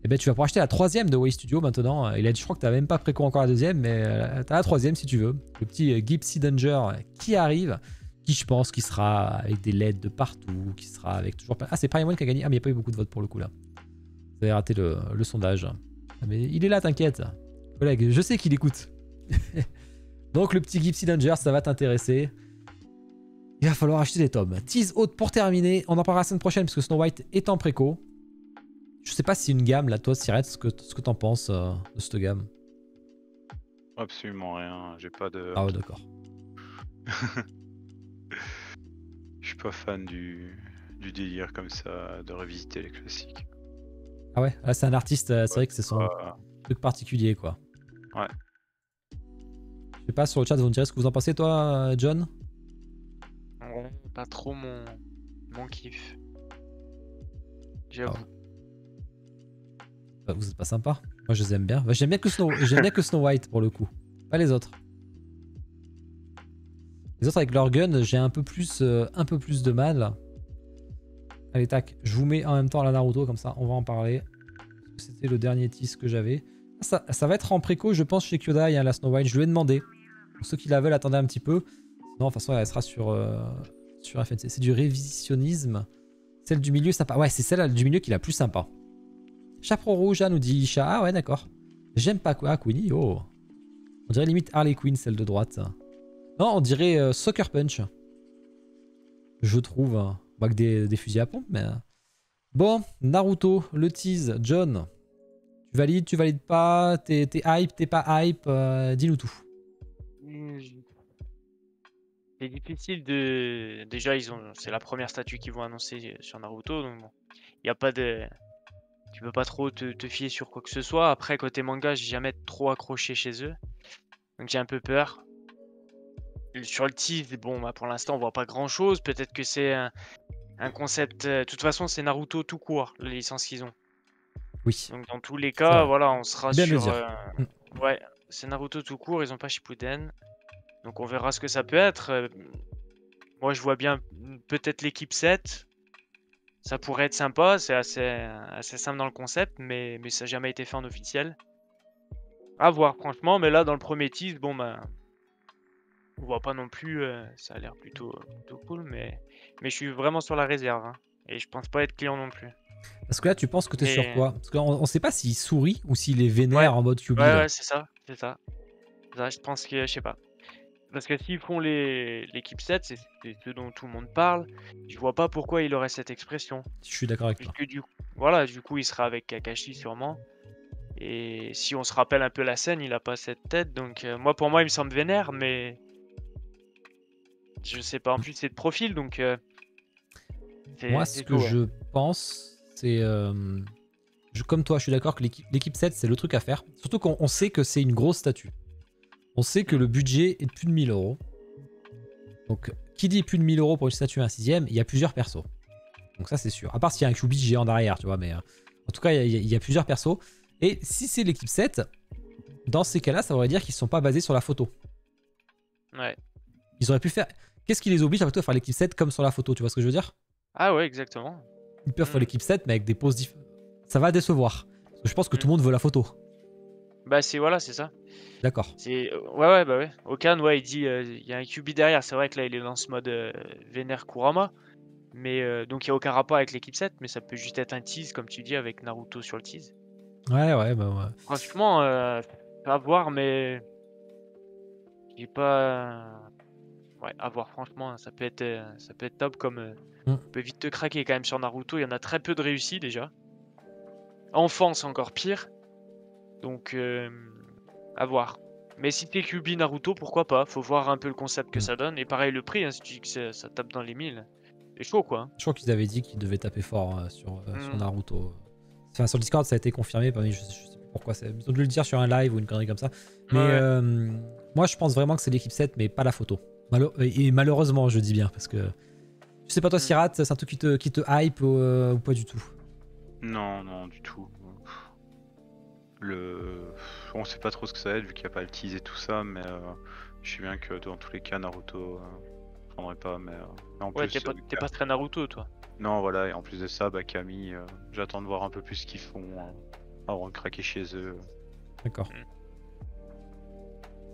et tu vas pouvoir acheter la 3ème de Way Studio maintenant. Il a dit, je crois que t'as même pas préco encore la 2ème, mais t'as la 3ème si tu veux. Le petit Gypsy Danger qui arrive, qui je pense qui sera avec des LED de partout, qui sera avec toujours plein... Ah, c'est Prime One qui a gagné. Ah, mais il n'y a pas eu beaucoup de votes pour le coup là. Vous avez raté le sondage. Ah, mais il est là, t'inquiète. Collègue, je sais qu'il écoute. Donc le petit Gypsy Danger, ça va t'intéresser. Il va falloir acheter des tomes. Tease haute pour terminer. On en parlera la semaine prochaine parce que Snow White est en préco. Je sais pas si une gamme, là, toi, Siret, ce que t'en penses de cette gamme. Absolument rien. J'ai pas de. Ah ouais, d'accord. Je suis pas fan du délire comme ça, de revisiter les classiques. Ah ouais, là, c'est un artiste, c'est vrai que c'est son truc particulier, quoi. Ouais. Je sais pas, sur le chat, vous me direz ce que vous en pensez, toi, John? Ouais, pas trop mon kiff. J'avoue. Bah, vous êtes pas sympa. Moi, je les aime bien. Bah, j'aime bien que Snow White, pour le coup. Pas les autres. Les autres, avec leur gun, j'ai un peu plus de mal. Allez, tac. Je vous mets en même temps la Naruto, comme ça, on va en parler. C'était le dernier tease que j'avais. Ça va être en préco, je pense, chez Kyodai, hein, la Snow White. Je lui ai demandé. Pour ceux qui la veulent, attendez un petit peu. Non, de toute façon, elle sera sur FNC. C'est du révisionnisme. Celle du milieu, sympa. Ouais, c'est celle du milieu qui est la plus sympa. Chaperon rouge, nous dit Isha. Ah ouais, d'accord. J'aime pas quoi. Ah, Queenie, oh. On dirait limite Harley Quinn, celle de droite. Non, on dirait Sucker Punch. Je trouve. Pas que des fusils à pompe, mais... Bon, Naruto, le tease. John, tu valides pas? T'es hype, t'es pas hype? Dis-nous tout. C'est difficile de... Déjà, c'est la première statue qu'ils vont annoncer sur Naruto, donc bon. Y a pas de... Tu peux pas trop te fier sur quoi que ce soit. Après, côté manga, j'ai jamais trop accroché chez eux. Donc j'ai un peu peur. Sur le tease, bon, pour l'instant, on voit pas grand-chose. Peut-être que c'est un concept... De toute façon, c'est Naruto tout court, la licence qu'ils ont. Oui. Donc dans tous les cas, voilà, on sera bien sur... le dire. Ouais, c'est Naruto tout court, ils ont pas Shippuden. Donc on verra ce que ça peut être. Moi, je vois bien peut-être l'équipe 7. Ça pourrait être sympa, c'est assez simple dans le concept, mais ça n'a jamais été fait en officiel. À voir, franchement, mais là, dans le premier tease, bon, on voit pas non plus, ça a l'air plutôt cool, mais je suis vraiment sur la réserve, hein, et je pense pas être client non plus. Parce que là, tu penses que t'es sur quoi? Parce qu'on sait pas s'il sourit ou s'il est vénère en mode QB. Ouais, c'est ça. Je pense que, je sais pas. Parce que s'ils font l'équipe 7, c'est ce dont tout le monde parle. Je vois pas pourquoi il aurait cette expression. Je suis d'accord avec toi. Du coup, il sera avec Kakashi sûrement. Et si on se rappelle un peu la scène, il a pas cette tête. Donc, pour moi, il me semble vénère, mais je sais pas. En plus, c'est de profil, donc. Moi, ce que je pense, c'est. Comme toi, je suis d'accord que l'équipe 7, c'est le truc à faire. Surtout qu'on sait que c'est une grosse statue. On sait que le budget est de plus de 1000 €. Donc, qui dit plus de 1000 € pour une statue à un 6ème, il y a plusieurs persos. Donc ça, c'est sûr. À part s'il y a un QB géant derrière, tu vois. Mais en tout cas, il y a plusieurs persos. Et si c'est l'équipe 7, dans ces cas-là, ça voudrait dire qu'ils ne sont pas basés sur la photo. Ouais. Ils auraient pu faire... Qu'est-ce qui les oblige à faire l'équipe 7 comme sur la photo? Tu vois ce que je veux dire? Ah ouais, exactement. Ils peuvent faire l'équipe 7, mais avec des poses différentes. Ça va décevoir. Parce que je pense que tout le monde veut la photo. Bah, c'est voilà, c'est ça. D'accord. C'est ouais, bah, ouais. Okan, ouais, il dit, il y a un QB derrière. C'est vrai que là, il est dans ce mode, vénère Kurama, mais donc il y a aucun rapport avec l'équipe 7, mais ça peut juste être un tease, comme tu dis, avec Naruto sur le tease. Ouais, ouais, bah ouais. Franchement, à voir, mais j'ai pas ouais, à voir franchement, ça peut être top comme, Mm. on peut vite te craquer quand même sur Naruto, il y en a très peu de réussis déjà. Enfant, c'est encore pire, donc à voir. Mais si t'es QB Naruto, pourquoi pas? Faut voir un peu le concept que Mm. ça donne et pareil le prix, hein, si tu dis que ça tape dans les 1000, c'est chaud quoi, hein. Je crois qu'ils avaient dit qu'ils devaient taper fort sur Mmh. Naruto. Enfin, sur Discord, ça a été confirmé. Je sais pas pourquoi. Ils ont dû le dire sur un live ou une connerie comme ça. Mais Ouais. moi, je pense vraiment que c'est l'équipe 7, mais pas la photo. Et malheureusement, je dis bien, parce que je sais pas toi, Mmh. Sirat, c'est un truc qui te hype ou pas du tout. Non, non, du tout. On sait pas trop ce que ça va être vu qu'il n'y a pas le tease et tout ça, mais je sais bien que dans tous les cas, Naruto, je prendrais pas, mais en Ouais, plus, t'es pas très Naruto toi. non, voilà, et en plus de ça, bah, Camille, j'attends de voir un peu plus ce qu'ils font avant de craquer chez eux. D'accord.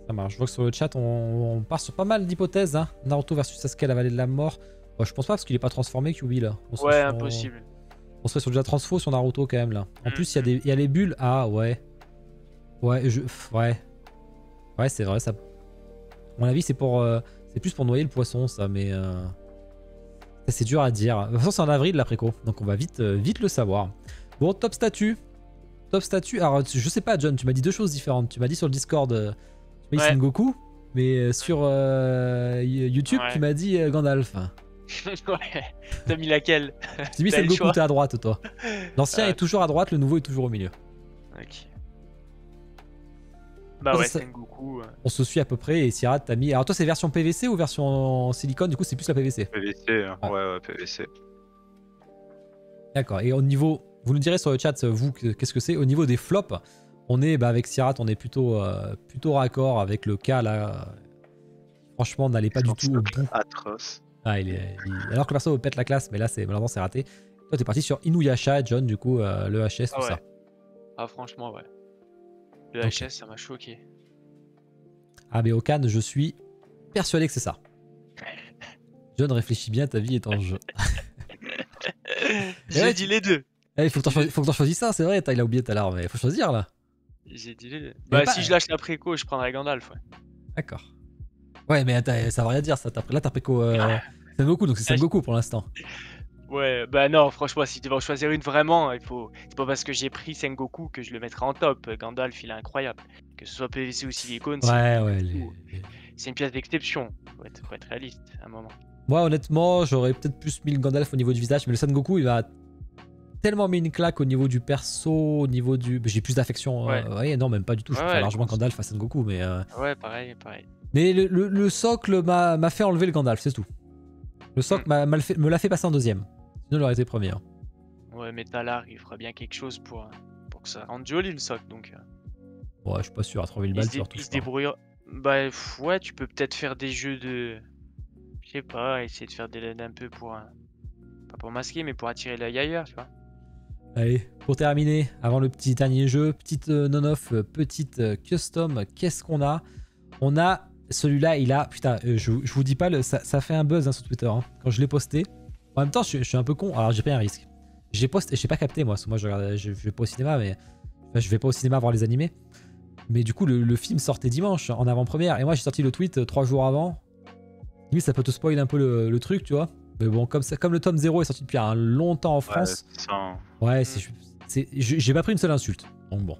Ça marche. Je vois que sur le chat, on part sur pas mal d'hypothèses. Hein. Naruto versus Sasuke à la vallée de la mort. Bon, je pense pas parce qu'il est pas transformé, Kyuubi là. Ouais, impossible. On serait sur de la transfo sur Naruto quand même là. En Mm, plus, il y a les bulles. Ah ouais. Ouais, ouais. Ouais, c'est vrai. Ça... À mon avis, c'est plus pour noyer le poisson, ça. Mais ça, c'est dur à dire. De toute façon, c'est en avril la préco. Donc on va vite le savoir. Bon, top statut. Top statut. Alors, je sais pas, John, tu m'as dit deux choses différentes. Tu m'as dit sur le Discord, tu m'as dit Ouais. Sengoku. Mais sur YouTube, Ouais. tu m'as dit Gandalf. Ouais. T'as mis laquelle? J'ai mis T'as le Sengoku, choix. t'es à droite, toi. L'ancien Ah, est toujours à droite, le nouveau est toujours au milieu. Ok. Bah Ça, ouais, ça- Sengoku. On se suit à peu près et Sirat t'as mis. Alors toi c'est version PVC ou version silicone? Du coup c'est plus la PVC. PVC, Ah. ouais, PVC. D'accord. Et au niveau, vous nous direz sur le chat vous qu'est-ce que c'est. Au niveau des flops, on est avec Sirat, on est plutôt raccord avec le cas là. Franchement, on n'allait pas du tout au bout. Atroce. Ah, alors que le perso pète la classe, mais là malheureusement c'est raté. Toi t'es parti sur Inuyasha, John, du coup le HS, Ah tout ouais. ça. Ah franchement ouais. Le Ok. HS ça m'a choqué. Ah mais Okan, je suis persuadé que c'est ça. John, réfléchis bien, ta vie est en jeu. J'ai ouais, dit les deux. Il faut que t'en choisisses ça, c'est vrai, il a oublié tout à l'heure, mais il faut choisir là. J'ai dit les deux. Bah pas- si je lâche la préco, je prendrais Gandalf, ouais. D'accord. Ouais, mais attends, ça veut rien dire ça. Là, t'as pris Sengoku, donc c'est Sengoku pour l'instant. Ouais, bah non, franchement, si tu vas en choisir une vraiment, c'est pas parce que j'ai pris Sengoku que je le mettrai en top. Gandalf, il est incroyable. Que ce soit PVC ou silicone, Ouais. c'est une pièce d'exception. Faut être réaliste à un moment. Moi, honnêtement, j'aurais peut-être plus mis le Gandalf au niveau du visage, mais le Sengoku, il va tellement mis une claque au niveau du perso, au niveau du. J'ai plus d'affection. Ouais. Non, même pas du tout. Je Ouais, préfère ouais, largement je pense. Gandalf à Sengoku, mais. Ouais, pareil. Mais le socle m'a fait enlever le Gandalf, c'est tout. Le socle me l'a fait passer en deuxième. Sinon, il aurait été premier. Hein. Ouais, mais Talar, il fera bien quelque chose pour que ça rende joli le socle, donc. Ouais, je suis pas sûr. À 3000 balles, tu retouches Il se pas. débrouille. Bah ouais, tu peux peut-être faire des jeux de. Je sais pas, essayer de faire des LED un peu pour. Pas pour masquer, mais pour attirer l'œil ailleurs, tu vois. Allez, pour terminer, avant le petit dernier jeu, petite non-off, petite custom, qu'est-ce qu'on a? On a celui-là, il a. Putain, je vous dis pas, ça fait un buzz hein, sur Twitter. Hein, quand je l'ai posté. En même temps, je suis un peu con, alors j'ai pris un risque. J'ai posté, j'ai pas capté moi, parce que moi je vais pas au cinéma, mais. Enfin, je vais pas au cinéma voir les animés. Mais du coup, le film sortait dimanche en avant-première. Et moi, j'ai sorti le tweet 3 jours avant. Limite, ça peut te spoil un peu le truc, tu vois. Mais bon, comme le tome 0 est sorti depuis un long temps en France. Ouais, c'est ça, hein. Ouais, j'ai pas pris une seule insulte. Donc bon.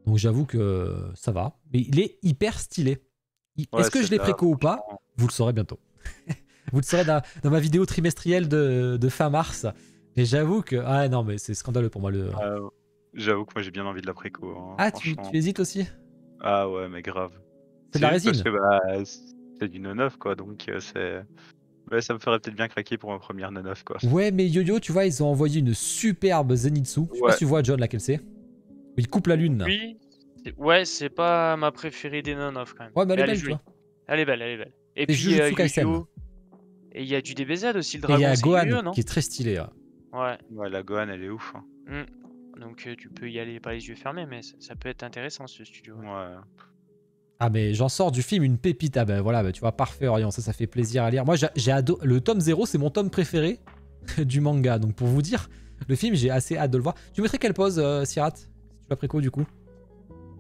Donc j'avoue que ça va. Mais il est hyper stylé. Ouais, Est-ce que c'est je l'ai ça, préco ou pas? franchement. Vous le saurez bientôt. Vous le saurez dans ma vidéo trimestrielle de fin mars. Et j'avoue que... Ah non, mais c'est scandaleux pour moi. J'avoue que moi j'ai bien envie de la préco. Hein, Ah, tu franchement. hésites aussi? Ah ouais, mais grave. C'est de la juste résine? Parce que bah, c'est du 9 quoi, donc c'est. Ouais, ça me ferait peut-être bien craquer pour ma première 9 quoi. Ouais, mais Yo-Yo, tu vois, ils ont envoyé une superbe Zenitsu. Je sais pas Ouais. si tu vois, John, laquelle c'est. Il coupe la lune. Là. Oui, ouais, c'est pas ma préférée des non-off quand même. Ouais, mais elle est elle est belle, tu jolie. vois. Elle est belle. Et C'est puis Jujutsu Kaisen. Yu-Gi-Oh! Et il y a du DBZ aussi, le Et il y dragon, a c'est Gohan Yu-Gi-Oh, non? qui est très stylé. Ouais. Ouais, la Gohan elle est ouf. Hein. Donc tu peux y aller pas les yeux fermés, mais ça peut être intéressant ce studio. Ouais. Ah mais j'en sors du film une pépite. Ah ben voilà, bah, tu vois, parfait Orion, ça fait plaisir à lire. Moi j'ai adoré, le tome 0 c'est mon tome préféré du manga. Donc pour vous dire, le film j'ai assez hâte de le voir. Tu mettrais quelle pose Sirat? Si tu l'as préco du coup?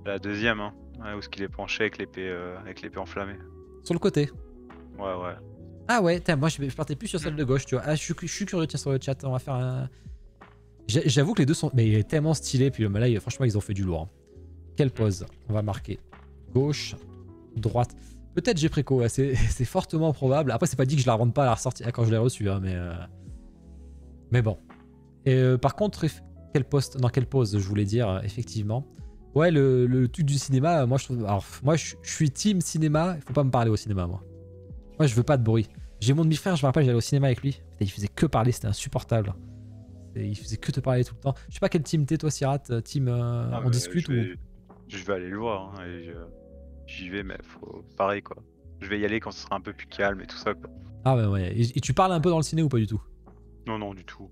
La deuxième, hein. Ouais, où est-ce qu'il est penché avec l'épée enflammée. Sur le côté. Ouais, ouais. Ah ouais, moi je partais plus sur celle de gauche, tu vois. Ah, je suis curieux, tiens, sur le chat, on va faire un... J'avoue que les deux sont mais tellement stylés, puis là, franchement, ils ont fait du lourd. Hein. Quelle pose? On va marquer gauche, droite. Peut-être j'ai préco, ouais, c'est fortement probable. Après, c'est pas dit que je la rende pas à la ressortie quand je l'ai reçue, hein, mais bon. Et, par contre, quelle pose je voulais dire, effectivement. Ouais, le truc du cinéma, moi je trouve... Alors, moi je suis team cinéma, il faut pas me parler au cinéma, moi. Moi je veux pas de bruit. J'ai mon demi-frère, je me rappelle, j'allais au cinéma avec lui. Putain, il faisait que parler, c'était insupportable. Il faisait que te parler tout le temps. Je sais pas quel team t'es toi, Sirat. Team on discute ou... Je vais aller le voir, hein, et j'y vais, mais faut... pareil quoi. Je vais y aller quand ce sera un peu plus calme et tout ça quoi. Ah ouais. Et tu parles un peu dans le ciné ou pas du tout? Non, non, du tout.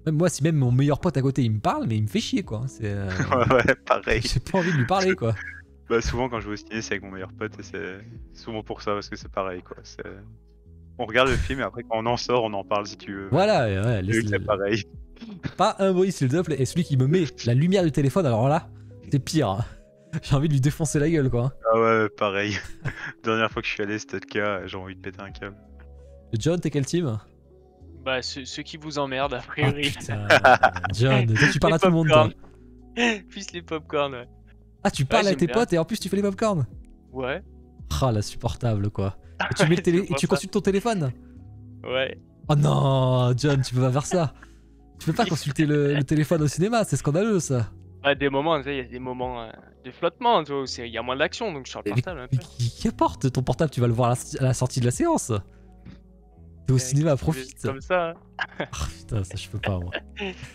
Même moi, si même mon meilleur pote à côté il me parle, mais il me fait chier quoi. Ouais, pareil. J'ai pas envie de lui parler quoi. Bah souvent quand je vais au ciné c'est avec mon meilleur pote et c'est souvent pour ça parce que c'est pareil quoi. On regarde le film et après quand on en sort on en parle si tu veux. Voilà, ouais, C'est pareil. Pas un bruit s'il te plaît. Et celui qui me met la lumière du téléphone, alors là, c'est pire. Hein. J'ai envie de lui défoncer la gueule quoi. Ah ouais, pareil. Dernière fois que je suis allé c'était le cas, j'ai envie de péter un câble. John, t'es quel team? Bah ceux qui vous emmerdent a Ah priori. putain, John, toi tu parles à tout le monde toi. Plus les popcorn, ouais. Ah tu parles à j'aime tes bien. potes et en plus tu fais les popcorn. Ouais. Ah l'insupportable quoi. Et tu mets le et tu consultes ton téléphone. Ouais. Oh non, John, tu peux pas faire ça. Tu peux pas consulter le téléphone au cinéma, c'est scandaleux ça. Bah, des moments, tu sais, il y a des moments de flottement, tu vois, où il y a moins d'action, donc je sors le portable un peu. Mais qui apporte ton portable? Tu vas le voir à la sortie de la séance. T'es au cinéma, profite. Comme ça. Ah putain, ça je peux pas moi.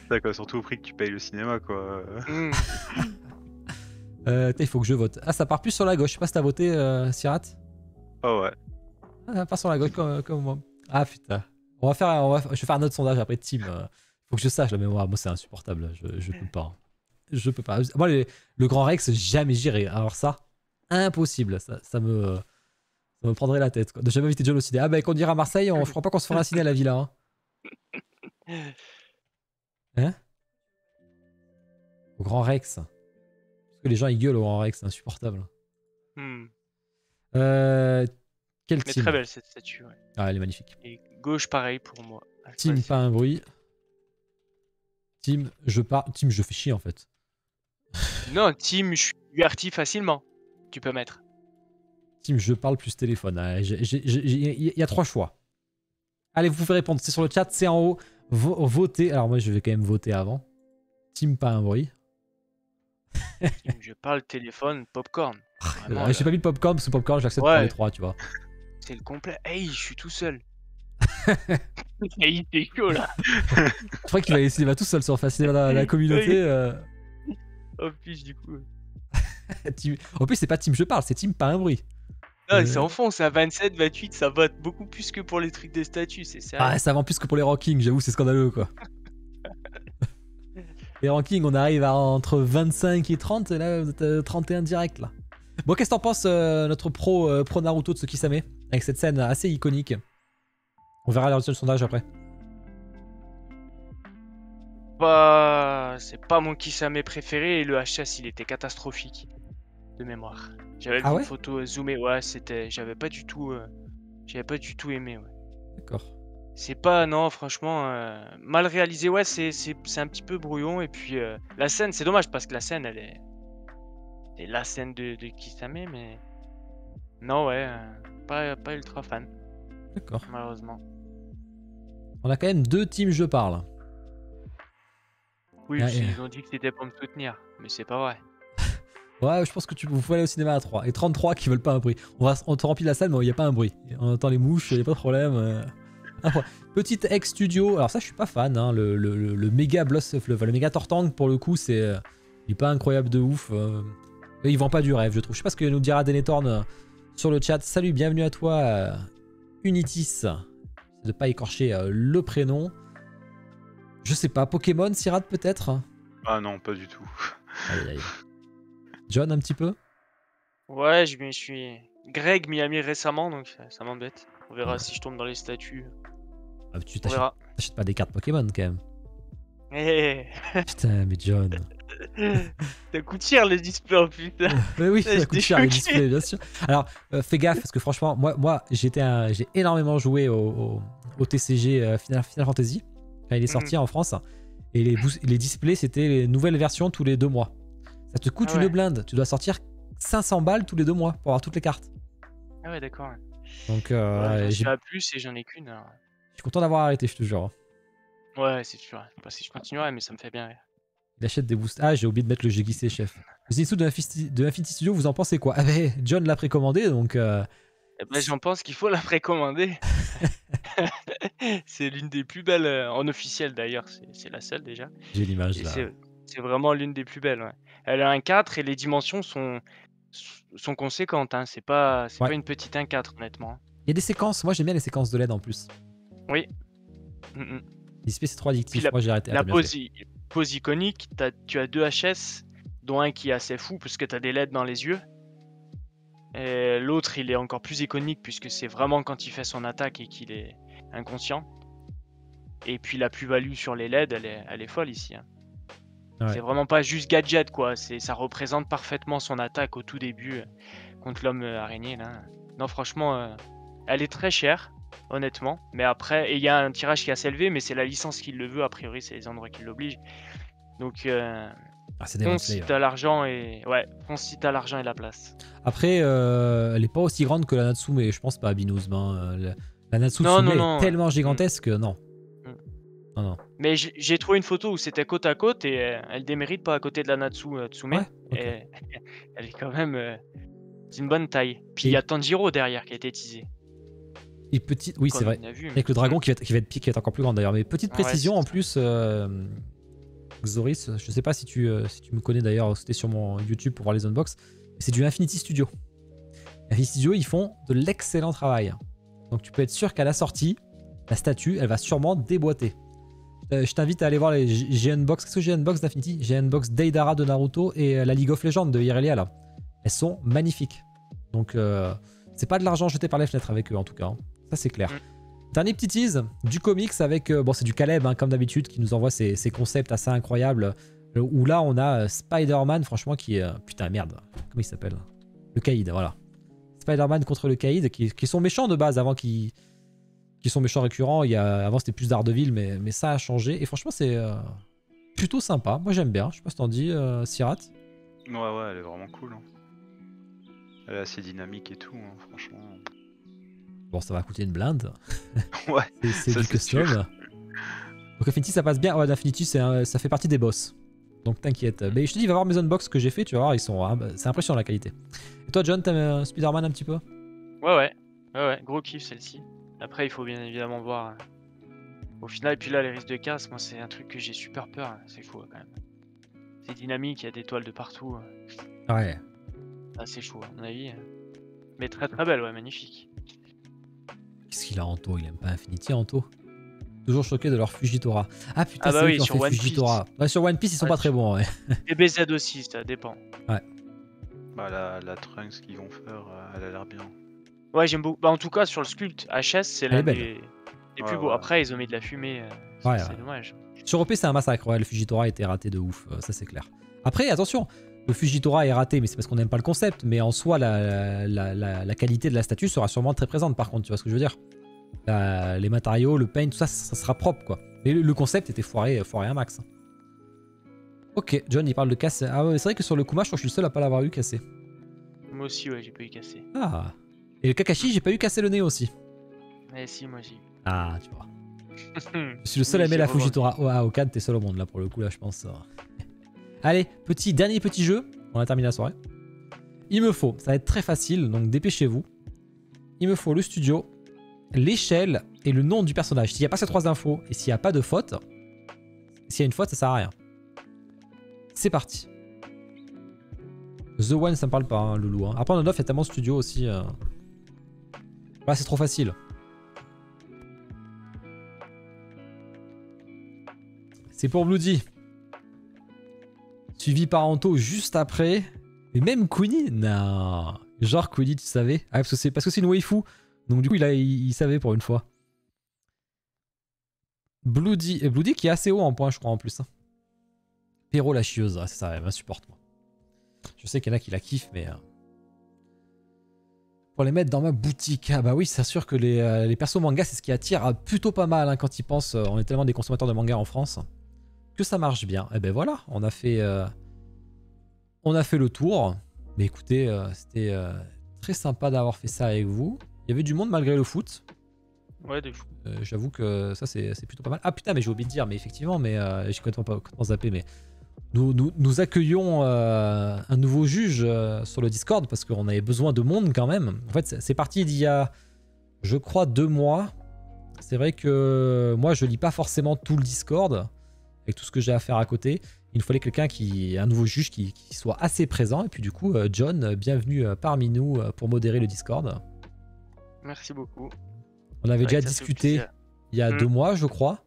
D'accord, surtout au prix que tu payes le cinéma quoi. Mm. Il faut que je vote. Ah, ça part plus sur la gauche. Je sais pas si t'as voté, Sirat. Oh ouais. Ah, ça part sur la gauche comme moi. Ah putain. Je vais faire un autre sondage après team. Faut que je sache la mémoire. Moi, c'est insupportable. Je peux pas. Je peux pas. Moi, le Grand Rex, jamais j'irai. Alors ça, impossible. Ça me prendrait la tête. Quoi. De jamais inviter John au ciné. Ah bah quand on ira à Marseille, je crois pas qu'on se fera un ciné à la villa. Hein? Au Grand Rex. Parce que les gens ils gueulent au Grand Rex, c'est insupportable. Mm. Quel Mais team? très belle cette statue, ouais. Ah, elle est magnifique. Et gauche, pareil pour moi. Team, Ouais, pas un bruit. Team, je fais chier en fait. Non, team, je suis diverti facilement. Tu peux mettre. Team, je parle plus téléphone. Il y a 3 choix. Allez, vous pouvez répondre. C'est sur le chat, c'est en haut. Votez. Alors moi, je vais quand même voter avant. Team, pas un bruit. Team, je parle téléphone, popcorn. Vraiment, J'ai pas mis le popcorn parce que popcorn, j'accepte Ouais. pour les 3, tu vois. c'est le complet. Hey, je suis tout seul. Hey, t'es chaud là. Je crois qu'il va essayer, il va tout seul sur fasciner la communauté. Oh, plus du coup. En plus, c'est pas team, je parle, c'est team, pas un bruit. Non, c'est en fond, c'est à 27, 28, ça vote beaucoup plus que pour les trucs de statut, c'est sérieux. Ah, ça vend plus que pour les rankings, j'avoue, c'est scandaleux quoi. Les rankings, on arrive à entre 25 et 30, et là, vous êtes 31 direct là. Bon, qu'est-ce que t'en penses, notre pro Naruto de Tsukisame, avec cette scène assez iconique? On verra les résultats du sondage après. Bah, c'est pas mon Kisame préféré et le HS il était catastrophique de mémoire. J'avais vu Ah ouais une photo zoomée, ouais, j'avais pas du tout aimé, ouais. D'accord. C'est pas, non, franchement, mal réalisé, ouais, c'est un petit peu brouillon et puis la scène, c'est dommage parce que la scène c'est la scène de Kisame, mais non, ouais, pas ultra fan, D'accord. malheureusement. On a quand même 2 teams je parle. Oui, Ah, ils ont dit que c'était pour me soutenir, mais c'est pas vrai. Ouais, je pense que vous pouvez aller au cinéma à 3. Et 33 qui veulent pas un bruit. On te remplit la salle, mais il n'y a pas un bruit. On entend les mouches, il n'y a pas de problème. Petite ex studio. Alors ça, je suis pas fan. Hein. Le méga le méga Tortank, pour le coup, il est pas incroyable de ouf. Il vend pas du rêve, je trouve. Je sais pas ce que nous dira Denethorn sur le chat. Salut, bienvenue à toi, Unitis. De pas écorcher le prénom. Je sais pas, Pokémon, Sirat peut-être? Ah non, pas du tout. Aïe, aïe. John, un petit peu? Ouais, je suis. Greg m'y a mis récemment, donc ça m'embête. On verra Ouais. si je tombe dans les statuts. Ah, tu On verra. t'achètes pas des cartes Pokémon quand même. Eh, Putain, mais John. ça coûte cher le display en plus. Mais oui, ça J'étais coûte cher les choqué. displays, bien sûr. Alors, fais gaffe, parce que franchement, moi j'ai énormément joué au TCG Final Fantasy, quand il est sorti en France. Et les displays, c'était les nouvelles versions tous les 2 mois. Ça te coûte Ah ouais. une blinde. Tu dois sortir 500 balles tous les 2 mois pour avoir toutes les cartes. Ah ouais, d'accord. Ouais. Donc, Ouais, j'en je suis à plus et j'en ai qu'une. Alors. suis content d'avoir arrêté, je te jure. Ouais, c'est sûr. Je sais pas si je continuerai, mais ça me fait bien rire. Il achète des boosts. Ah, j'ai oublié de mettre le jeu glissé, chef. Les Zenitsu de Infinity Studio, vous en pensez quoi? Ah ben, John l'a précommandé, donc... Eh ben, j'en pense qu'il faut la précommander. C'est l'une des plus belles, en officiel d'ailleurs, c'est la seule déjà. j'ai l'image Et là. c'est vraiment l'une des plus belles, ouais. Elle a un 4 et les dimensions sont conséquentes, hein. C'est pas Ouais. une petite 1/4 honnêtement. Il y a des séquences, moi j'aime bien les séquences de LED en plus. Oui. Mmh. L'ISP c'est trop addictif, Puis moi j'ai arrêté. Ah, La t'as bien fait. pose iconique, tu as 2 HS, dont un qui est assez fou parce que tu as des LED dans les yeux. Et l'autre, il est encore plus iconique puisque c'est vraiment quand il fait son attaque et qu'il est inconscient. Et puis la plus-value sur les LED, elle est folle ici, hein. Ouais. C'est vraiment pas juste gadget quoi, ça représente parfaitement son attaque au tout début contre l'homme araignée là. Non franchement, elle est très chère, honnêtement. Mais après, et il y a un tirage qui est assez élevé, mais c'est la licence qui le veut, a priori c'est les endroits qui l'obligent. Donc Ah, c'est Demon fonce si Slayer. t'as l'argent et. Ouais, fonce si t'as l'argent et la place. Après, elle est pas aussi grande que la Natsume, mais je pense pas à Binous. La Natsume Non, est ouais. tellement gigantesque, non. Mm. Non. Mais j'ai trouvé une photo où c'était côte à côte et elle démérite pas à côté de la Natsu Tsume. Ouais, ok. Et elle est quand même d'une bonne taille. Puis il y a Tanjiro derrière qui a été teasé. Et petite, oui, Comme c'est vrai. on a vu, Avec le dragon qui va être encore plus grand d'ailleurs. Mais petite Ouais, précision c'est en ça. plus, Xoris, je sais pas si tu me connais d'ailleurs, c'était sur mon YouTube pour voir les unbox. C'est du Infinity Studio. Infinity Studio, ils font de l'excellent travail. Donc tu peux être sûr qu'à la sortie, la statue, elle va sûrement déboîter. Je t'invite à aller voir les G-Unbox. Qu'est-ce que j'ai unbox d'Infinity? J'ai unbox Deidara de Naruto et la League of Legends de Irelia là. Elles sont magnifiques. Donc c'est pas de l'argent jeté par les fenêtres avec eux en tout cas, hein. Ça c'est clair. Dernier petit tease du comics avec, bon c'est du Caleb hein, comme d'habitude qui nous envoie ces concepts assez incroyables. Où là on a Spider-Man franchement qui est... putain merde, comment il s'appelle? Le Caïd, voilà. Spider-Man contre le Caïd qui sont méchants de base avant qui sont méchants récurrents. Avant c'était plus Daredevil mais ça a changé et franchement c'est plutôt sympa. Moi j'aime bien, je sais pas ce que t'en dis Sirat. Ouais, elle est vraiment cool, hein. Elle est assez dynamique et tout, hein, franchement. Bon ça va coûter une blinde. Ouais, c'est ça, du c'est custom. sûr. Donc Infinity ça passe bien. Ouais, Infinity ça fait partie des boss. Donc t'inquiète. Mais je te dis, va voir mes unbox que j'ai fait, tu vas voir, c'est impressionnant la qualité. Et toi John, t'aimes Spider-Man un petit peu? Ouais, gros kiff celle-ci. Après, il faut bien évidemment voir au final. Et puis là, les risques de casse, moi, c'est un truc que j'ai super peur, hein. C'est fou quand même. C'est dynamique, il y a des toiles de partout. Ouais. Ah, c'est chaud, à mon avis. Mais très très belle, ouais, magnifique. Qu'est-ce qu'il a Anto? Il aime pas Infinity Anto? Toujours choqué de leur Fujitora. Ah putain, Ah bah c'est eux oui, qui ont sur fait One Piece. Fujitora. Ouais, sur One Piece, ils sont Ouais, pas très bons, ouais. Et BZ aussi, ça dépend. Bah, la Trunks qu'ils vont faire, elle a l'air bien. Ouais, j'aime beaucoup. Bah, en tout cas, sur le sculpte, HS, c'est Elle est l'un belle. des Ouais, plus beaux. ouais. Après, ils ont mis de la fumée. Ouais, C'est ouais. dommage. Sur OP, c'est un massacre. Ouais, le Fujitora a été raté de ouf, ça c'est clair. Après, attention, le Fujitora est raté, mais c'est parce qu'on n'aime pas le concept. Mais en soi, la qualité de la statue sera sûrement très présente, par contre, tu vois ce que je veux dire? Les matériaux, le paint, tout ça, ça sera propre, quoi. Mais le concept était foiré un max. Ok, John, il parle de casse. Ah ouais, c'est vrai que sur le Kuma, je crois que je suis le seul à pas l'avoir eu cassé. Moi aussi, ouais, j'ai pas eu cassé. Ah. Et le Kakashi, j'ai pas eu cassé le nez aussi. Mais si, moi j'ai. Ah, tu vois. Je suis le seul à Oui, aimer c'est la revendu. Fujitora. Oh, ah, Okad, t'es seul au monde là pour le coup, là, je pense. Allez, dernier petit jeu. On a terminé la soirée. Il me faut, ça va être très facile, donc dépêchez-vous. Il me faut le studio, l'échelle et le nom du personnage. S'il n'y a pas ces 3 infos et s'il n'y a pas de faute, s'il y a une faute, ça sert à rien. C'est parti. The One, ça me parle pas, hein, Loulou. Hein. Après, on a 9, il y a tellement de studios aussi. Voilà, c'est trop facile. C'est pour Bloody. Suivi par Anto juste après. Et même Queenie, non. Genre Queenie, tu savais? Ah, parce que c'est une waifu. Donc du coup, il savait pour une fois. Bloody qui est assez haut en points, je crois, en plus. Perro la chieuse, c'est ça, elle m'insupporte, moi. Je sais qu'il y en a qui la kiffent, mais... Pour les mettre dans ma boutique. Ah bah oui, c'est sûr que les persos manga, c'est ce qui attire plutôt pas mal hein, quand ils pensent. On est tellement des consommateurs de manga en France. Que ça marche bien. Et ben voilà, on a fait le tour. Mais écoutez, c'était très sympa d'avoir fait ça avec vous. Il y avait du monde malgré le foot. Ouais, de fou. J'avoue que ça, c'est plutôt pas mal. Ah putain, mais j'ai oublié de dire, mais effectivement, mais j'ai complètement zappé, mais nous accueillons un nouveau juge sur le Discord parce qu'on avait besoin de monde quand même. En fait, c'est parti d'il y a, je crois, 2 mois. C'est vrai que moi, je lis pas forcément tout le Discord avec tout ce que j'ai à faire à côté. Il nous fallait quelqu'un un nouveau juge qui soit assez présent. Et puis du coup, John, bienvenue parmi nous pour modérer le Discord. Merci beaucoup. On avait déjà Ça fait discuté plaisir. il y a 2 mois, je crois.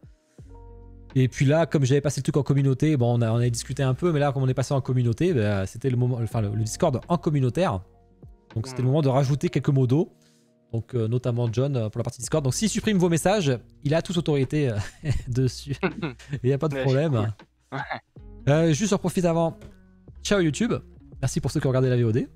Et puis là, comme j'avais passé le truc en communauté, bon, on avait discuté un peu, mais là, comme on est passé en communauté, bah, c'était le moment, enfin le Discord en communautaire. Donc c'était le moment de rajouter quelques modos. Donc notamment John pour la partie Discord. Donc s'il supprime vos messages, il a tous autorité dessus. Il n'y a pas de Ouais, problème. cool. Juste j'en profite avant. Ciao YouTube. Merci pour ceux qui ont regardé la VOD.